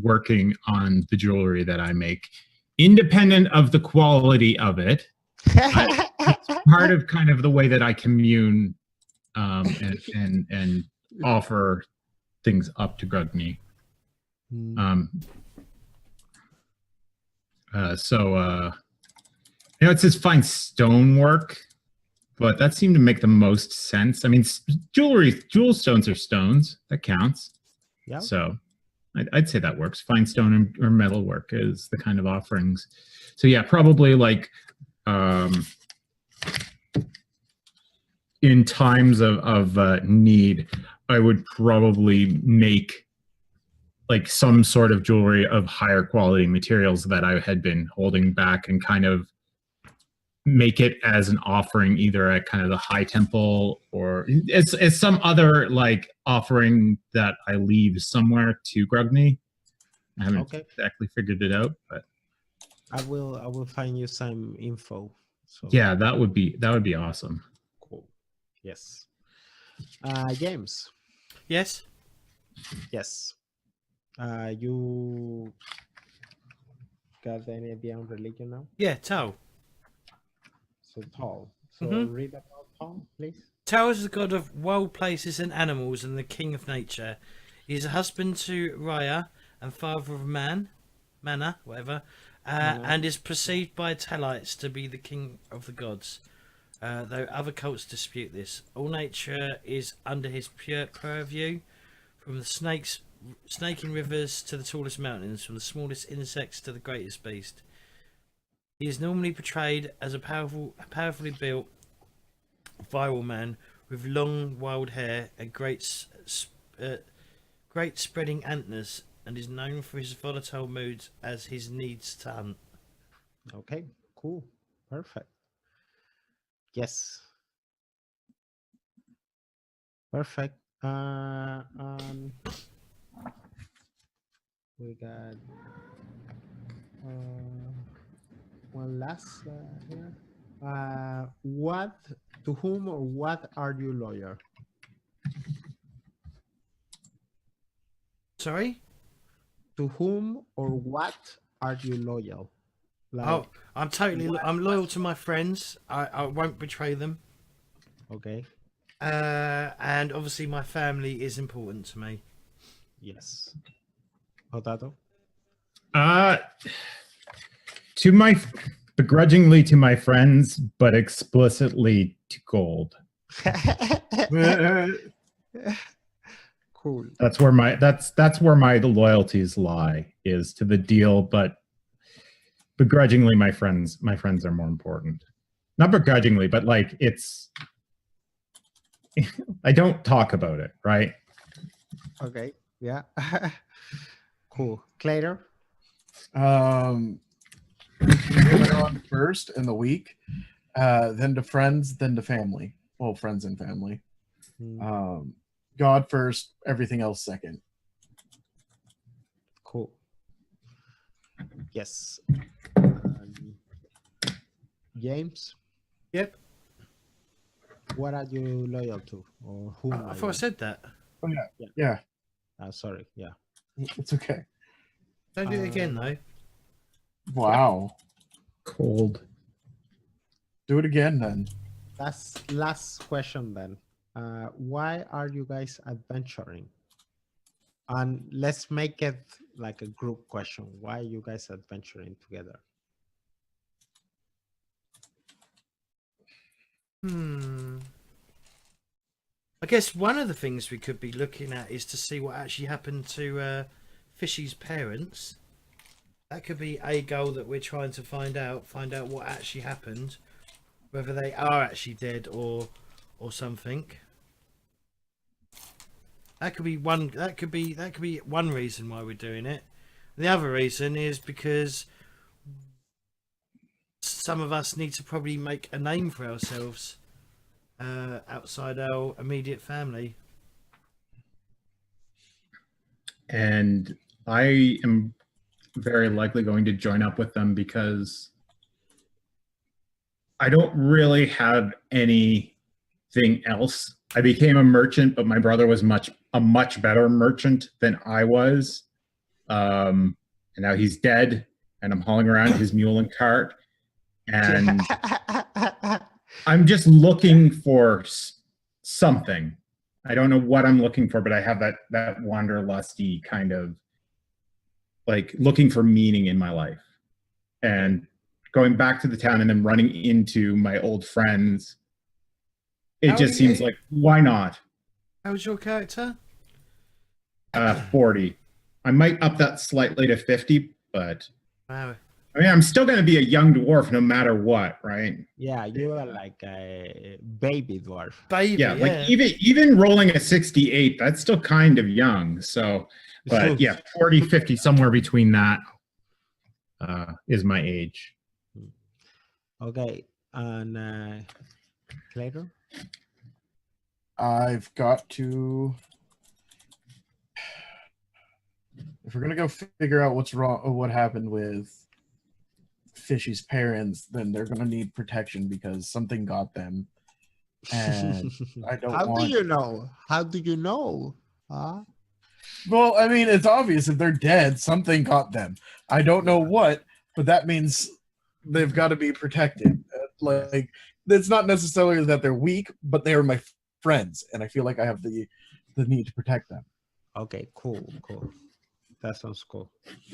working on the jewelry that I make, independent of the quality of it, it's part of kind of the way that I commune and offer things up to Grugni. It says find stonework, but that seemed to make the most sense. I mean, jewel stones are stones. That counts. Yeah. So I'd say that works. Fine stone or metal work is the kind of offerings. So yeah, probably like in times of need, I would probably make like some sort of jewelry of higher quality materials that I had been holding back and kind of make it as an offering either at kind of the high temple or it's some other like offering that I leave somewhere to Grugni. I haven't exactly figured it out, but I will find you some info. So yeah, that would be awesome. cool. Yes. James. Yes. Yes. You got any idea on religion now? Yeah, Tau. So Tau. So read about Tau, please. Tau is the god of wild places and animals and the king of nature. He is a husband to Raya and father of Mana, whatever, and is perceived by Talites to be the king of the gods. Though other cults dispute this. All nature is under his pure purview, from the snaking rivers to the tallest mountains, from the smallest insects to the greatest beast. He is normally portrayed as a powerfully built, viral man with long, wild hair and great spreading antlers, and is known for his volatile moods as his needs to hunt. Okay, cool, perfect. Yes, perfect. We got one last here. To whom or what are you loyal? Sorry? To whom or what are you loyal? Like, I'm loyal to my friends. I won't betray them. Okay. And obviously my family is important to me. Yes. Potato? Begrudgingly to my friends, but explicitly to gold. Cool. That's where my loyalties lie, is to the deal, but begrudgingly my friends are more important. Not begrudgingly, but like it's I don't talk about it, right? Okay. Yeah. Cool. Claire? Moving on first in the week, then to friends, then to family. Well, friends and family. God first, everything else second. Cool. Yes. James? Yep. What are you loyal to? Or whom? I thought I said that. Oh yeah. Sorry. Yeah. It's okay. Don't do it again, though. Wow. Cold. Do it again then. Last question then. Why are you guys adventuring? And let's make it like a group question. Why are you guys adventuring together? I guess one of the things we could be looking at is to see what actually happened to Fishy's parents. That could be a goal that we're trying to find out what actually happened, whether they are actually dead or something. That could be one. That could be one reason why we're doing it. The other reason is because some of us need to probably make a name for ourselves outside our immediate family. And I am very likely going to join up with them because I don't really have anything else. I became a merchant, but my brother was a much better merchant than I was. And now he's dead, and I'm hauling around his mule and cart. And I'm just looking for something. I don't know what I'm looking for, but I have that wanderlusty kind of like looking for meaning in my life. And going back to the town and then running into my old friends, it just seems like, why not? How's your character? 40. I might up that slightly to 50, but Wow. I mean, I'm still going to be a young dwarf no matter what, right? Yeah, you are like a baby dwarf. Baby, Yeah, like even rolling a 68, that's still kind of young. So, but yeah, 40, 50, somewhere between that is my age. Okay, and Clayton? I've got to. If we're gonna go figure out what's wrong or what happened with Fishy's parents, then they're gonna need protection because something got them, and I don't. How do you know? How do you know? Huh? Well, I mean, it's obvious if they're dead, something got them. I don't know what, but that means they've got to be protected. Like, it's not necessarily that they're weak, but they are my friends, and I feel like I have the need to protect them. Okay, cool. That sounds cool.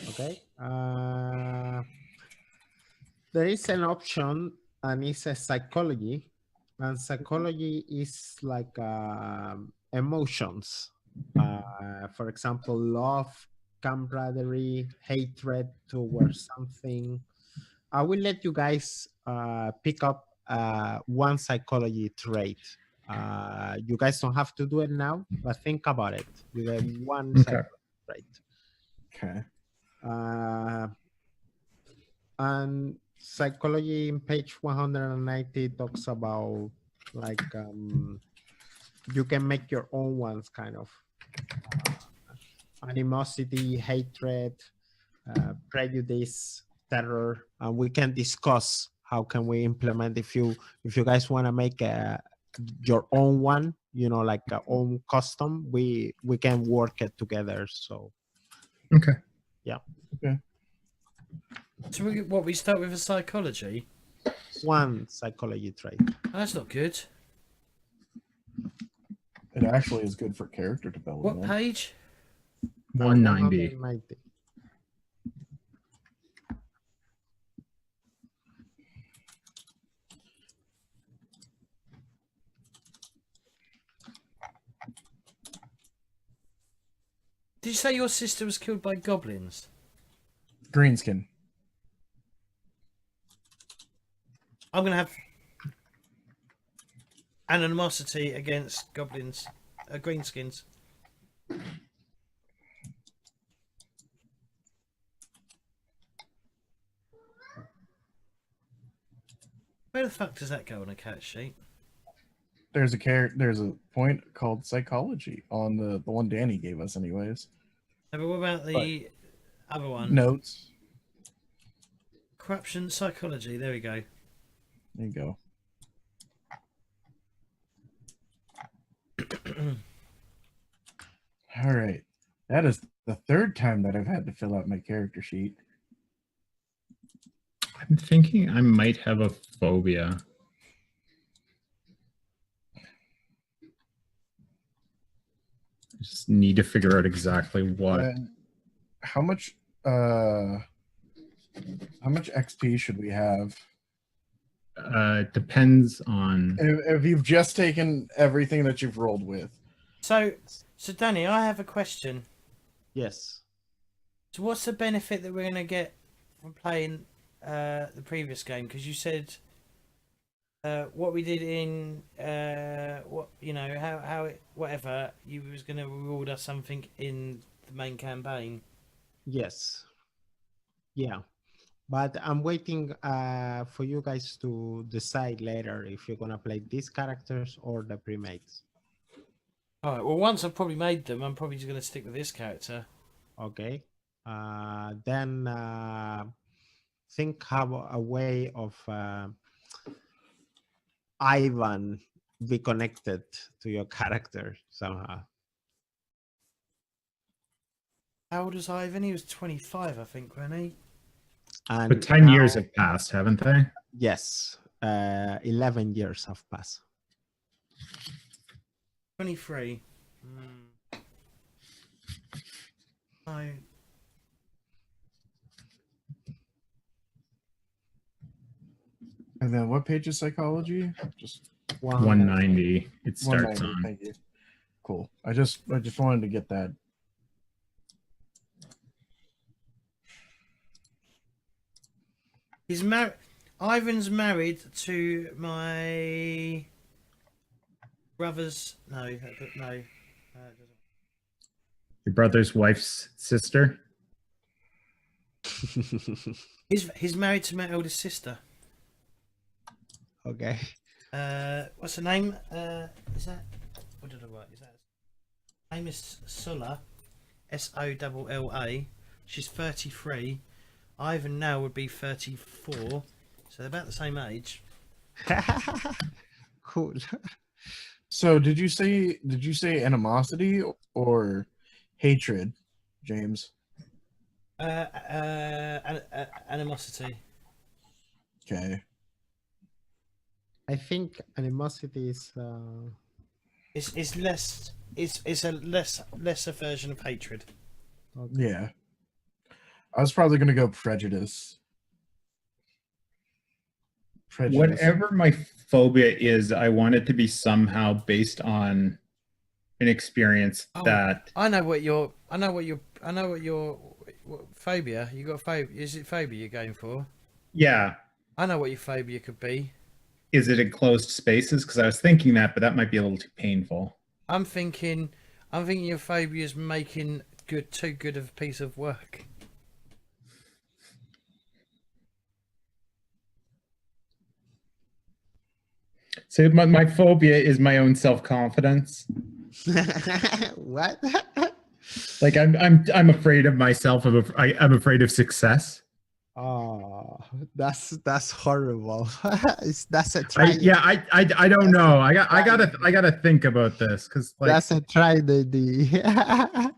Okay. There is an option, and it's a psychology. And psychology is like emotions. For example, love, camaraderie, hatred towards something. I will let you guys pick up one psychology trait. You guys don't have to do it now, but think about it. You get one psychology trait. Okay. And psychology in page 190 talks about like you can make your own ones, kind of animosity, hatred, prejudice, terror, and we can discuss how can we implement if you guys want to make your own one, like our own custom, we can work it together. So okay. Yeah. Okay. So we start with a psychology? One psychology trait. Oh, that's not good. It actually is good for character development. What page? 190. 190. Did you say your sister was killed by goblins? Greenskin. I'm going to have animosity against goblins, greenskins. Where the fuck does that go on a cat sheet? There's a point called psychology on the one Danny gave us, anyways. No, but what about the other one? Notes. Corruption, psychology. There we go. There you go. All right. That is the third time that I've had to fill out my character sheet. I'm thinking I might have a phobia. I just need to figure out exactly what. How much XP should we have? Depends on. If you've just taken everything that you've rolled with. So Danny, I have a question. Yes. So what's the benefit that we're going to get from playing the previous game? Because you said what we did in whatever, you was going to reward us something in the main campaign. Yes. Yeah. But I'm waiting for you guys to decide later if you're going to play these characters or the pre-mates. All right. Well, once I've probably made them, I'm probably just going to stick with this character. Okay. Then think have a way of Ivan be connected to your character somehow? How old is Ivan? He was 25, I think, wasn't he? And But 10 years now- have passed, haven't they? Yes, 11 years have passed. 23. No. And then what page is psychology? Just 190. It starts 190. on. Thank you. Cool. I just wanted to get that. He's married. Ivan's married to my brother's. No. Your brother's wife's sister? He's married to my eldest sister. Okay. What's her name? Is that? What did I write? Is that? Her name is Sulla. Solla. She's 33. Ivan now would be 34. So they're about the same age. Cool. So did you say animosity or hatred, James? Animosity. Okay. I think animosity is It's less. It's a lesser version of hatred. Yeah. I was probably gonna go prejudice. Whatever my phobia is, I want it to be somehow based on an experience Oh. that I know what your phobia. You got a phobia. Is it phobia you're going for? yeah. I know what your phobia could be. Is it enclosed spaces? Because I was thinking that, but that might be a little too painful. I'm thinking your phobia is making too good of a piece of work. So my phobia is my own self-confidence. what? Like I'm afraid of myself. I'm afraid of success. Oh, that's horrible. That's a tragedy. Yeah, I don't know. I gotta think about this because like That's a tragedy. I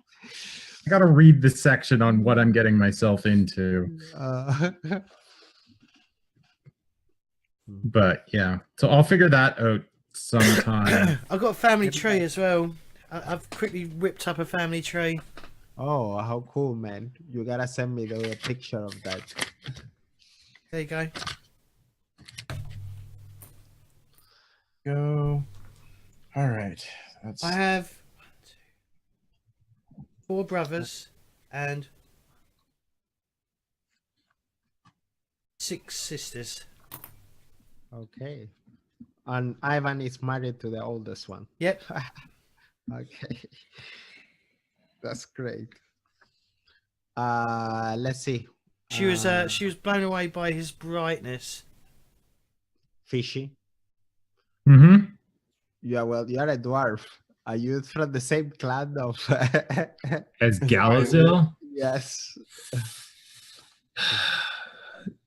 gotta read the section on what I'm getting myself into. But yeah, so I'll figure that out sometime. I've got a family tree as well. I've quickly whipped up a family tree. Oh, how cool, man! You gotta send me the picture of that. There you go. Go. All right. That's I have 4 brothers and 6 sisters. Okay. And Ivan is married to the oldest one. Yep. Okay. That's great. Let's see. She was blown away by his brightness. Fishy. Mm-hmm. Yeah, well, you are a dwarf. Are you from the same clan of? As Galazil? Yes.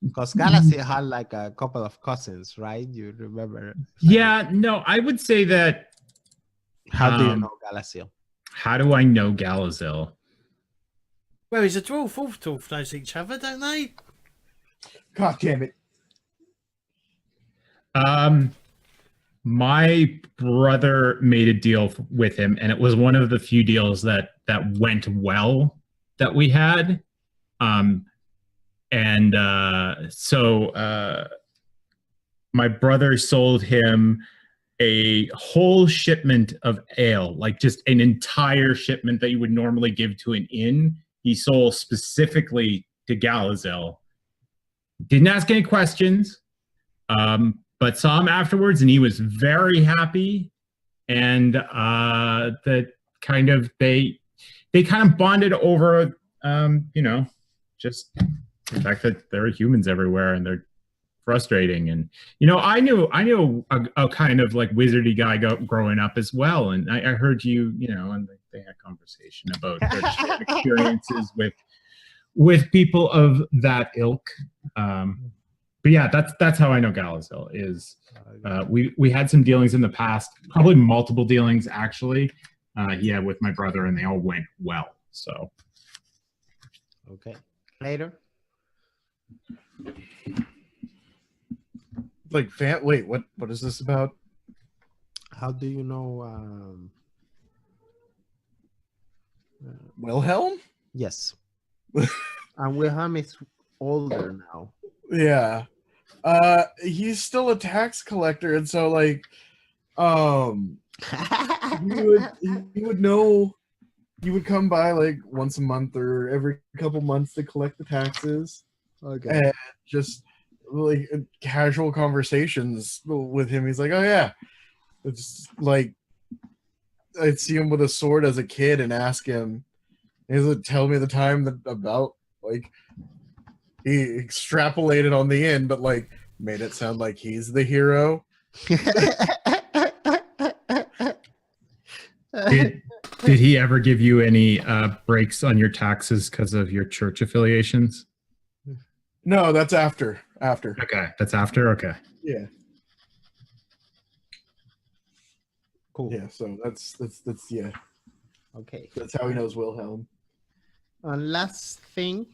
Because Galaxy had like a couple of cousins, right? You remember? Yeah, no, I would say that. How do you Um, know Galaxy? How do I know Galazil? Well, he's a dwarf. All dwarf knows each other, don't they? God damn it. My brother made a deal with him, and it was one of the few deals that went well that we had. So my brother sold him a whole shipment of ale, like just an entire shipment that you would normally give to an inn. He sold specifically to Galazil. Didn't ask any questions, but saw him afterwards, and he was very happy. And that kind of they kind of bonded over, just the fact that there are humans everywhere and they're frustrating. And I knew a kind of like wizardy guy growing up as well, and I heard you and they had a conversation about their shared experiences with people of that ilk. But yeah, that's how I know Galazil is. We had some dealings in the past, probably multiple dealings actually. Yeah, with my brother, and they all went well. So Okay. Later. Like, wait, what is this about? How do you know? Wilhelm? Yes. And Wilhelm is older now. Yeah. He's still a tax collector, and so like, he would know. You would come by like once a month or every couple months to collect the taxes, Okay. and just like casual conversations with him. He's like, "Oh yeah," it's like I'd see him with a sword as a kid and ask him. He would tell me the time that about like he extrapolated on the end, but like made it sound like he's the hero. did he ever give you any breaks on your taxes because of your church affiliations? No, that's after. After. Okay, that's after. Okay. Yeah. Cool. Yeah. So that's yeah. Okay. That's how he knows Wilhelm. And last thing,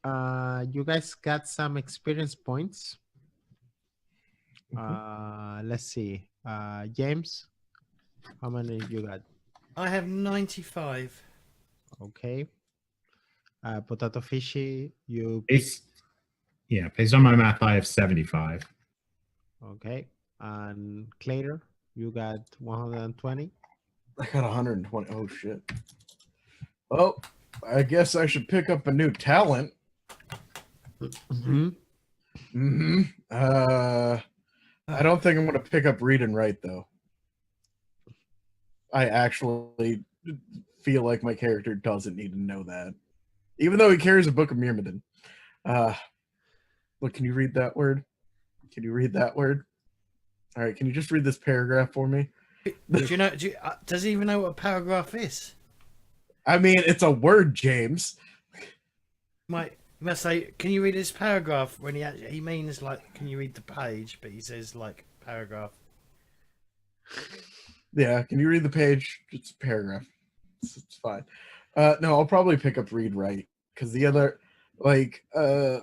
you guys got some experience points. Let's see. James, how many you got? I have 95. Okay. Potato Fishy, you Based on my math, I have 75. okay. And Clater, you got 120. I got 120. Oh shit. Oh, I guess I should pick up a new talent. Mm-hmm. I don't think I'm gonna pick up read and write though. I actually feel like my character doesn't need to know that, even though he carries a book of Myrmidon. Look, can you read that word? Can you read that word? All right, can you just read this paragraph for me? Do you know? Does he even know what a paragraph is? I mean, it's a word, James. You must say, can you read this paragraph? When he means like, can you read the page? But he says like paragraph. Yeah, can you read the page? It's a paragraph. It's fine. No, I'll probably pick up read write because the other, like,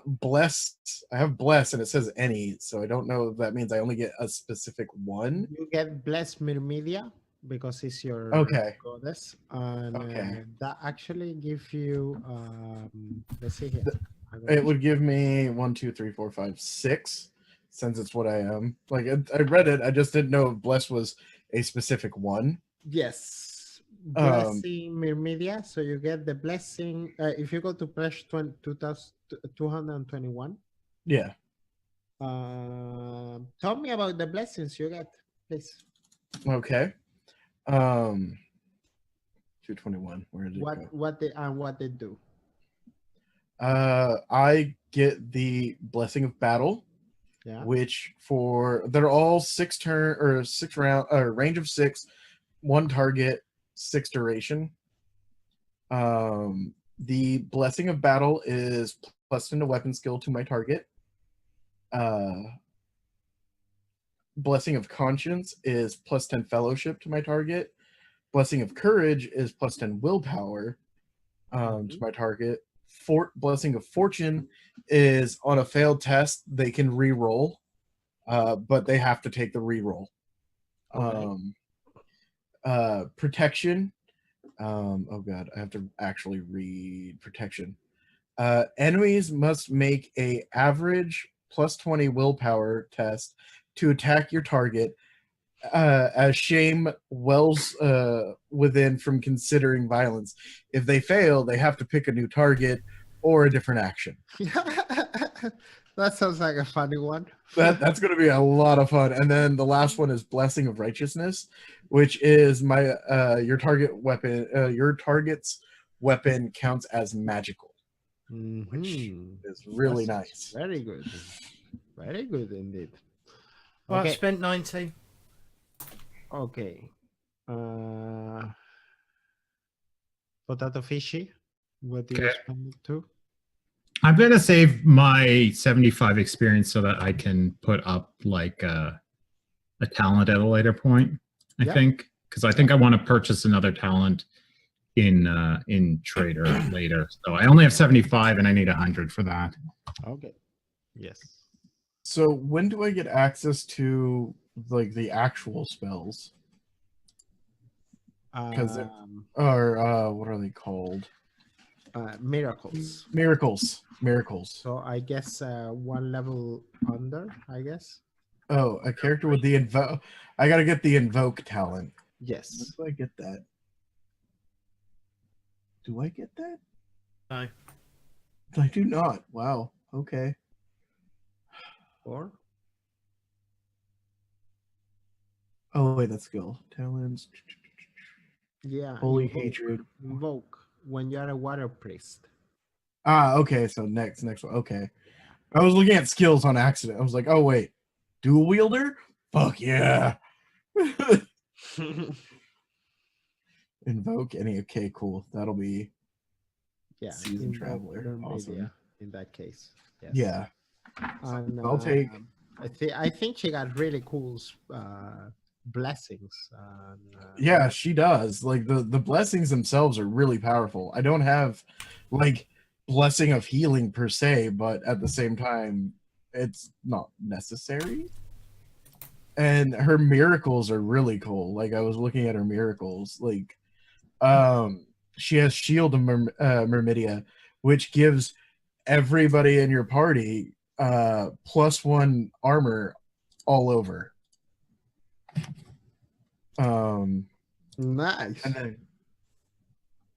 bless. I have bless and it says any, so I don't know if that means I only get a specific one. You get Blessed Myrmedia because it's your Okay. goddess, and Okay. that actually gives you. Let's see here. It would give me 1, 2, 3, 4, 5, 6, since it's what I am. Like I read it, I just didn't know if bless was a specific one. Yes. Blessing Myrmedia. So you get the blessing. If you go to page 221. Yeah. Tell me about the blessings you get, please. Okay. 221. Where did it go? What they do? I get the Blessing of Battle, Yeah. which they're all 6 turn or 6 round or range of 6, 1 target, 6 duration. The Blessing of Battle is +10 to weapon skill to my target. Blessing of Conscience is +10 fellowship to my target. Blessing of Courage is +10 willpower to my target. Blessing of Fortune is on a failed test, they can re-roll, but they have to take the re-roll. Okay. Protection. Oh god, I have to actually read protection. Enemies must make a average +20 willpower test to attack your target as shame wells within from considering violence. If they fail, they have to pick a new target or a different action. That sounds like a funny one. That's going to be a lot of fun. And then the last one is Blessing of Righteousness, which is your target weapon. Your target's weapon counts as magical, which is really nice. Very good. Very good indeed. Well, Okay. I've spent 90. Okay. Potato Fishy, what do you Okay. spend it to? I'm gonna save my 75 experience so that I can put up like a talent at a later point. I Yeah. think because I think I want to purchase another talent in Trader later. So I only have 75 and I need 100 for that. Okay. Yes. So when do I get access to like the actual spells? 'Cause it- Or what are they called? Miracles. Miracles. So I guess one level under, I guess. Oh, a character with the invoke. I gotta get the invoke talent. When Yes. do I get that? Do I get that? No. I do not. Wow. Okay. Or Oh wait, that's skill. Talents. yeah. Holy invoke. hatred. Invoke when you are a water priest. Okay, so next one. Okay. I was looking at skills on accident. I was like, oh wait, dual wielder? Fuck yeah. Invoke any. Okay, cool. That'll be Yeah. Seasoned Traveler. Media Awesome. in that case. Yes. yeah. And, I'll take. I think she got really cool blessings. And, Yeah, she does. Like the blessings themselves are really powerful. I don't have like blessing of healing per se, but at the same time, it's not necessary. And her miracles are really cool. Like I was looking at her miracles. Like, she has Shield of Myrmidia, which gives everybody in your party +1 armor all over. Nice.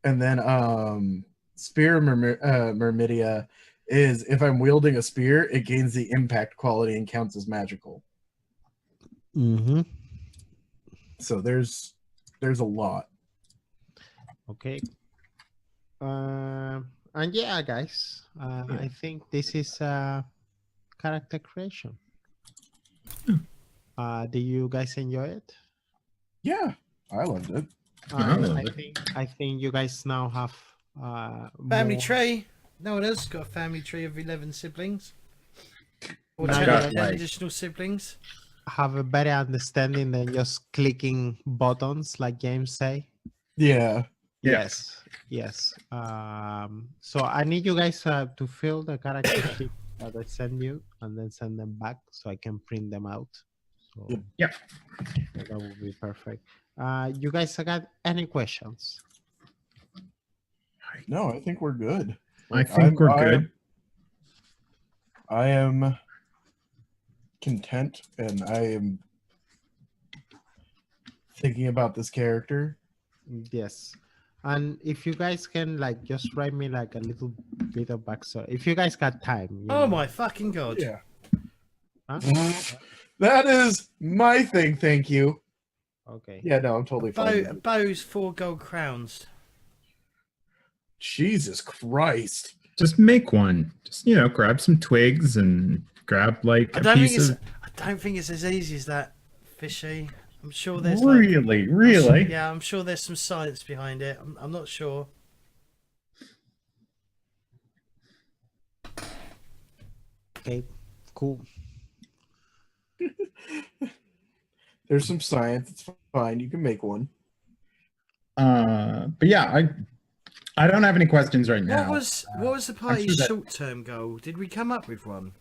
And then Spear of Myrmidia is if I'm wielding a spear, it gains the impact quality and counts as magical. Mm-hmm. So there's a lot. Okay. And yeah, guys, I think this is character creation. Do you guys enjoy it? Yeah, I loved it. I love it. I think you guys now have Family more- tree. No one else got a family tree of 11 siblings. Or No, 10, got 10 like- additional siblings. have a better understanding than just clicking buttons like games say. Yeah. Yeah. Yes. So I need you guys to fill the character sheet that I send you and then send them back so I can print them out. So Yep. so that would be perfect. You guys got any questions? No, I think we're good. I think we're good. I am content and I am thinking about this character. Yes. And if you guys can like just write me like a little bit of backstory. If you guys got time. you Oh know. my fucking god. Yeah. Huh? That is my thing, thank you. Okay. Yeah, no, I'm totally fine. Bow's 4 gold crowns. Jesus Christ. Just make one. Just grab some twigs and grab like I a don't think piece it's. of. I don't think it's as easy as that, Fishy. I'm sure there's Really. Yeah, I'm sure there's some science behind it. I'm not sure. Okay. Cool. There's some science. It's fine. You can make one. But yeah, I don't have any questions right now. What was the party's that- short-term goal? Did we come up with one?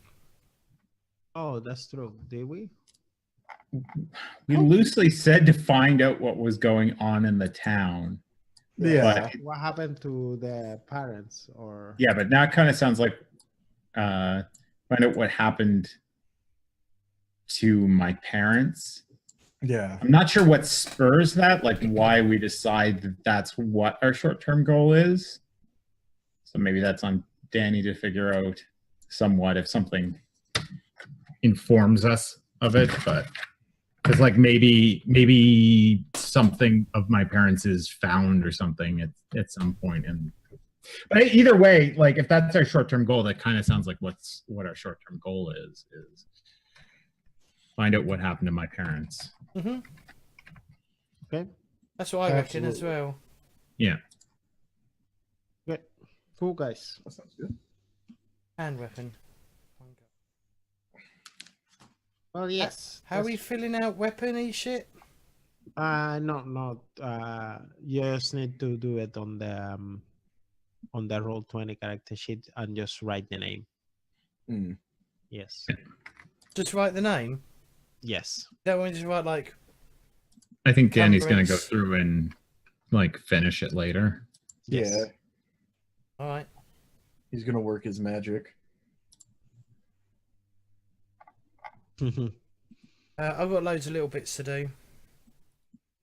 Oh, that's true. Did we? We loosely said to find out what was going on in the town. Yeah. What happened to the parents or Yeah, but now it kind of sounds like find out what happened to my parents. Yeah. I'm not sure what spurs that, like why we decide that that's what our short-term goal is. So maybe that's on Danny to figure out somewhat if something informs us of it, but it's like maybe something of my parents is found or something at some point. But either way, like if that's our short-term goal, that kind of sounds like what our short-term goal is find out what happened to my parents. Mm-hmm. okay? That's what I reckon as Absolutely. well. Yeah. Okay. Cool guys. That sounds good. Hand weapon. Well, yes. How are we filling out weapony shit? No. You just need to do it on the Roll20 character sheet and just write the name. Yes. Just write the name. Yes. That one just write like. I think Danny's going to go Cumbrance. through and like finish it later. Yeah, Yes. All right. he's gonna work his magic. I've got loads of little bits to do.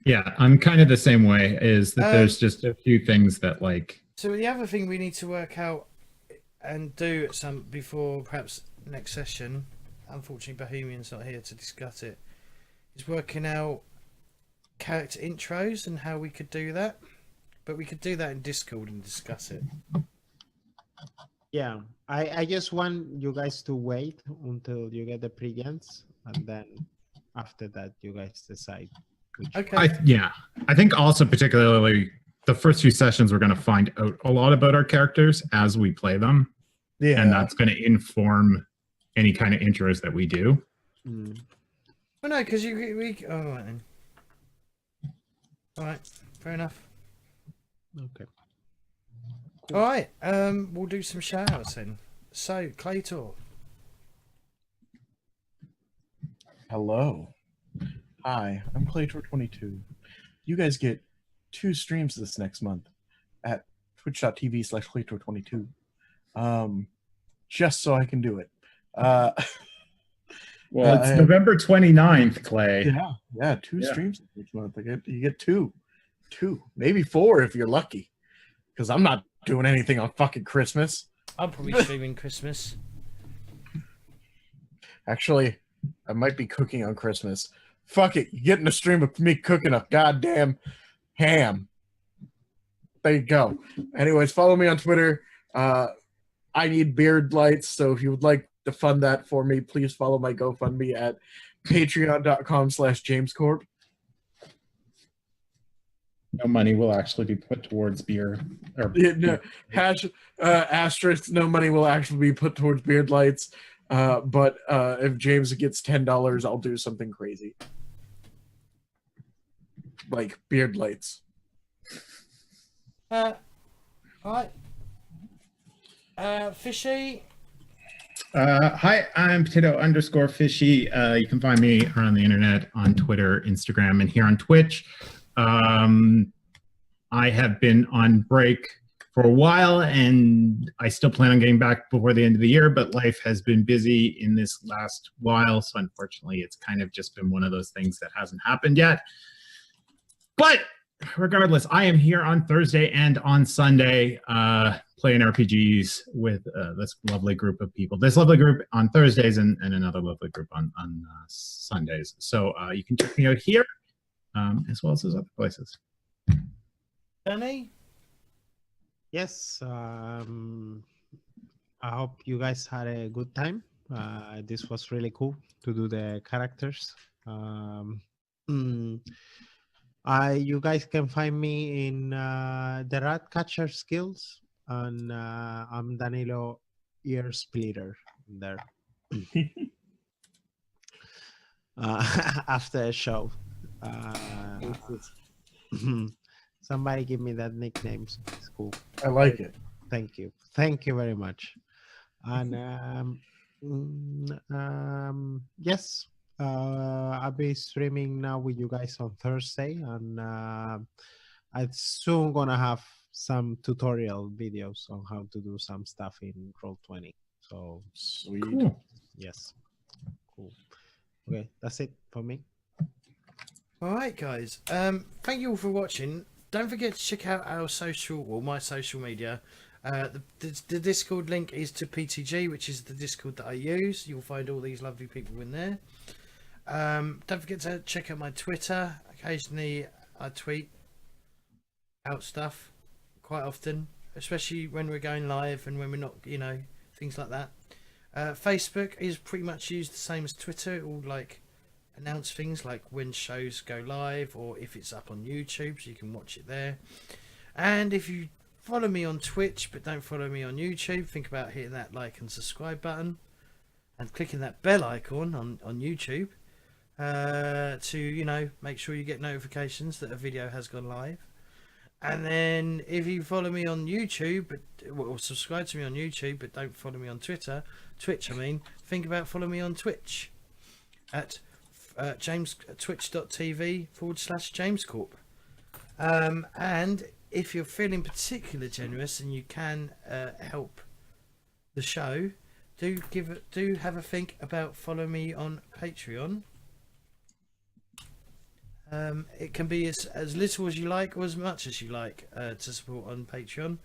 Yeah, I'm kind of the same way. Is that there's just a few things that like. So the other thing we need to work out and do at some before perhaps next session. Unfortunately, Bohemian's not here to discuss it. Is working out character intros and how we could do that. But we could do that in Discord and discuss it. Yeah. I just want you guys to wait until you get the pre-gens, and then after that you guys decide which Okay. I think also particularly the first few sessions we're going to find out a lot about our characters as we play them, Yeah, and that's going to inform any kind of intros that we do. Mm. Well, no, because we. All right then. All right. Fair enough. Okay. All right. We'll do some shout outs then. So, Claytor. hello. Hi, I'm Claytor22. You guys get 2 streams this next month at twitch.tv/Claytor22. Just so I can do it. Well, it's November 29th, Clay. Yeah, 2 Yeah. streams next month. You get 2, maybe 4 if you're lucky. Because I'm not doing anything on fucking Christmas. I'm probably streaming Christmas. Actually, I might be cooking on Christmas. Fuck it, you get in a stream of me cooking a goddamn ham. There you go. Anyways, follow me on Twitter. I need beard lights, so if you would like to fund that for me, please follow my GoFundMe at patreon.com/JamesCorp. No money will actually be put towards beer. Or Yeah, no, asterisk, no money will actually be put towards beard lights. But if James gets $10, I'll do something crazy. Like beard lights. All right. Fishy. Hi, I'm potato_fishy. You can find me around the internet on Twitter, Instagram, and here on Twitch. I have been on break for a while, and I still plan on getting back before the end of the year, but life has been busy in this last while, so unfortunately it's kind of just been one of those things that hasn't happened yet. But regardless, I am here on Thursday and on Sunday playing RPGs with this lovely group of people. This lovely group on Thursdays and another lovely group on Sundays. So you can check me out here as well as those other places. Danny. Yes. I hope you guys had a good time. This was really cool to do the characters. You guys can find me in the Ratcatcher Skills, and I'm Danilo Ear Splitter there. After a show. Somebody give me that nickname. It's cool. I like it. Thank you. Thank you very much. And yes, I'll be streaming now with you guys on Thursday, and I'm soon gonna have some tutorial videos on how to do some stuff in Roll20. So Sweet. Cool. yes, cool. Okay, that's it for me. All right, guys. Thank you all for watching. Don't forget to check out our my social media. The Discord link is to PTG, which is the Discord that I use. You'll find all these lovely people in there. Don't forget to check out my Twitter. Occasionally I tweet out stuff quite often, especially when we're going live and when we're not, things like that. Facebook is pretty much used the same as Twitter. It will announce things like when shows go live or if it's up on YouTube, so you can watch it there. And if you follow me on Twitch, but don't follow me on YouTube, think about hitting that like and subscribe button and clicking that bell icon on YouTube to, make sure you get notifications that a video has gone live. And then if you follow me on YouTube, or subscribe to me on YouTube, but don't follow me on Twitch, think about following me on Twitch at twitch.tv/JamesCorp. And if you're feeling particularly generous and you can help the show, do have a think about following me on Patreon. It can be as little as you like or as much as you like to support on Patreon.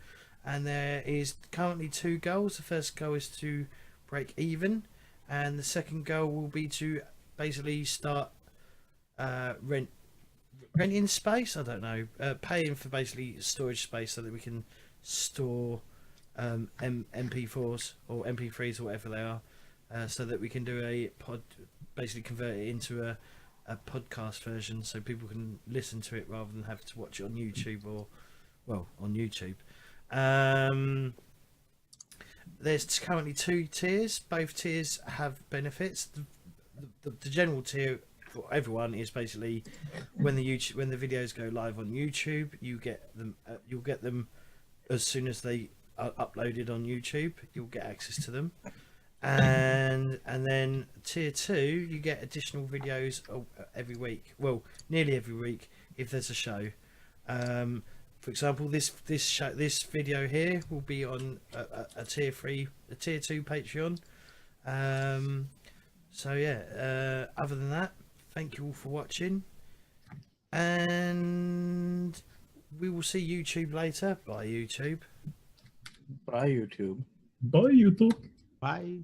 And there is currently 2 goals. The first goal is to break even, and the second goal will be to basically start renting space. I don't know, paying for basically storage space so that we can store MP4s or MP3s or whatever they are, so that we can do a basically convert it into a podcast version so people can listen to it rather than have to watch it on YouTube on YouTube. There's currently 2 tiers. Both tiers have benefits. The general tier for everyone is basically when the videos go live on YouTube, you'll get them as soon as they are uploaded on YouTube. You'll get access to them. And then tier 2, you get additional videos every week. Well, nearly every week if there's a show. For example, this video here will be on a tier 2 Patreon. So yeah. Other than that, thank you all for watching, and we will see YouTube later. Bye YouTube. Bye YouTube. Bye, YouTube. Bye.